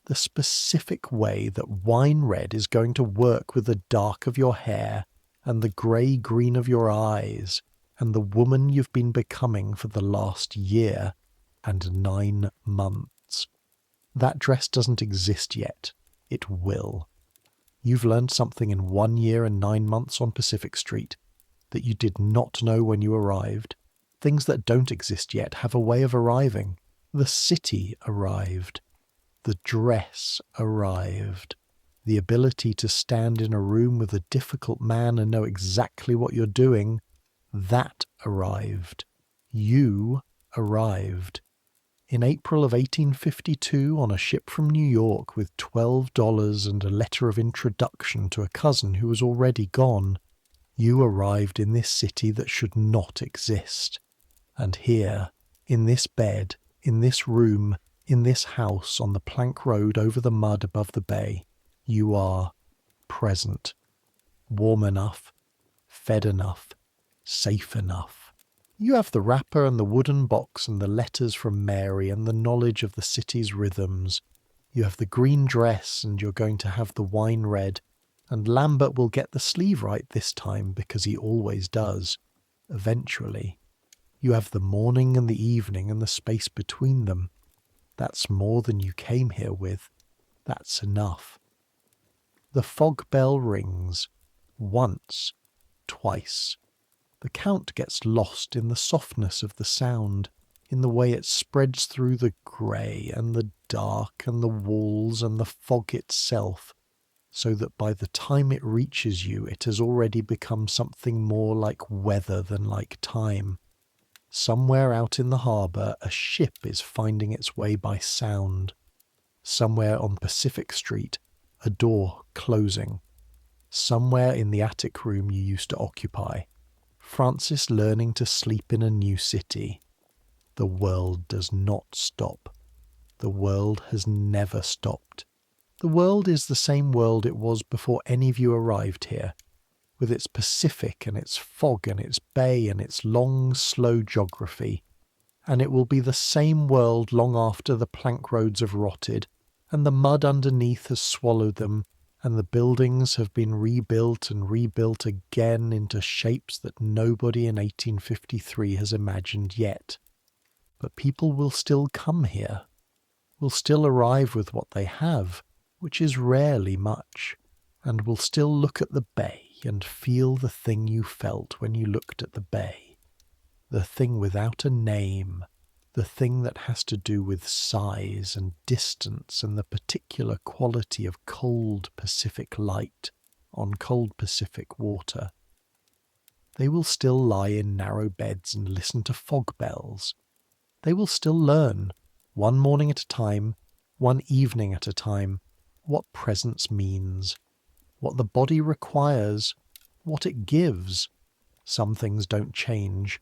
the specific way that wine-red is going to work with the dark of your hair and the grey-green of your eyes and the woman you've been becoming for the last year and 9 months. That dress doesn't exist yet. It will. You've learned something in 1 year and 9 months on Pacific Street that you did not know when you arrived. Things that don't exist yet have a way of arriving. The city arrived. The dress arrived. The ability to stand in a room with a difficult man and know exactly what you're doing, that arrived. You arrived. In April of 1852, on a ship from New York with $12 and a letter of introduction to a cousin who was already gone, you arrived in this city that should not exist. And here, in this bed, in this room, in this house on the plank road over the mud above the bay, you are present, warm enough, fed enough, safe enough. You have the wrapper and the wooden box and the letters from Mary and the knowledge of the city's rhythms. You have the green dress and you're going to have the wine red, and Lambert will get the sleeve right this time because he always does, eventually. You have the morning and the evening and the space between them. That's more than you came here with. That's enough. The fog bell rings. Once. Twice. The count gets lost in the softness of the sound, in the way it spreads through the grey and the dark and the walls and the fog itself, so that by the time it reaches you it has already become something more like weather than like time. Somewhere out in the harbour a ship is finding its way by sound. Somewhere on Pacific Street a door closing. Somewhere in the attic room you used to occupy, Francis learning to sleep in a new city. The world does not stop. The world has never stopped. The world is the same world it was before any of you arrived here, with its Pacific and its fog and its bay and its long, slow geography. And it will be the same world long after the plank roads have rotted, and the mud underneath has swallowed them, and the buildings have been rebuilt and rebuilt again into shapes that nobody in 1853 has imagined yet. But people will still come here, will still arrive with what they have, which is rarely much, and will still look at the bay and feel the thing you felt when you looked at the bay, the thing without a name, the thing that has to do with size and distance and the particular quality of cold Pacific light on cold Pacific water. They will still lie in narrow beds and listen to fog bells. They will still learn, one morning at a time, one evening at a time, what presence means, what the body requires, what it gives. Some things don't change.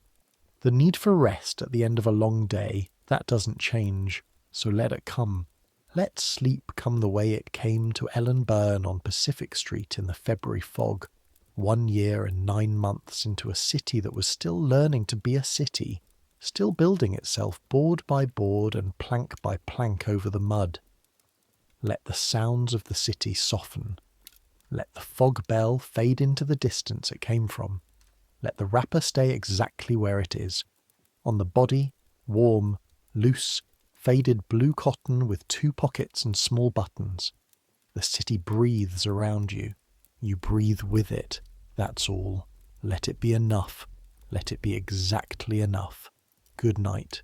The need for rest at the end of a long day, that doesn't change, so let it come. Let sleep come the way it came to Ellen Byrne on Pacific Street in the February fog, 1 year and 9 months into a city that was still learning to be a city, still building itself board by board and plank by plank over the mud. Let the sounds of the city soften. Let the fog bell fade into the distance it came from. Let the wrapper stay exactly where it is, on the body, warm, loose, faded blue cotton with 2 pockets and small buttons. The city breathes around you. You breathe with it. That's all. Let it be enough. Let it be exactly enough. Good night.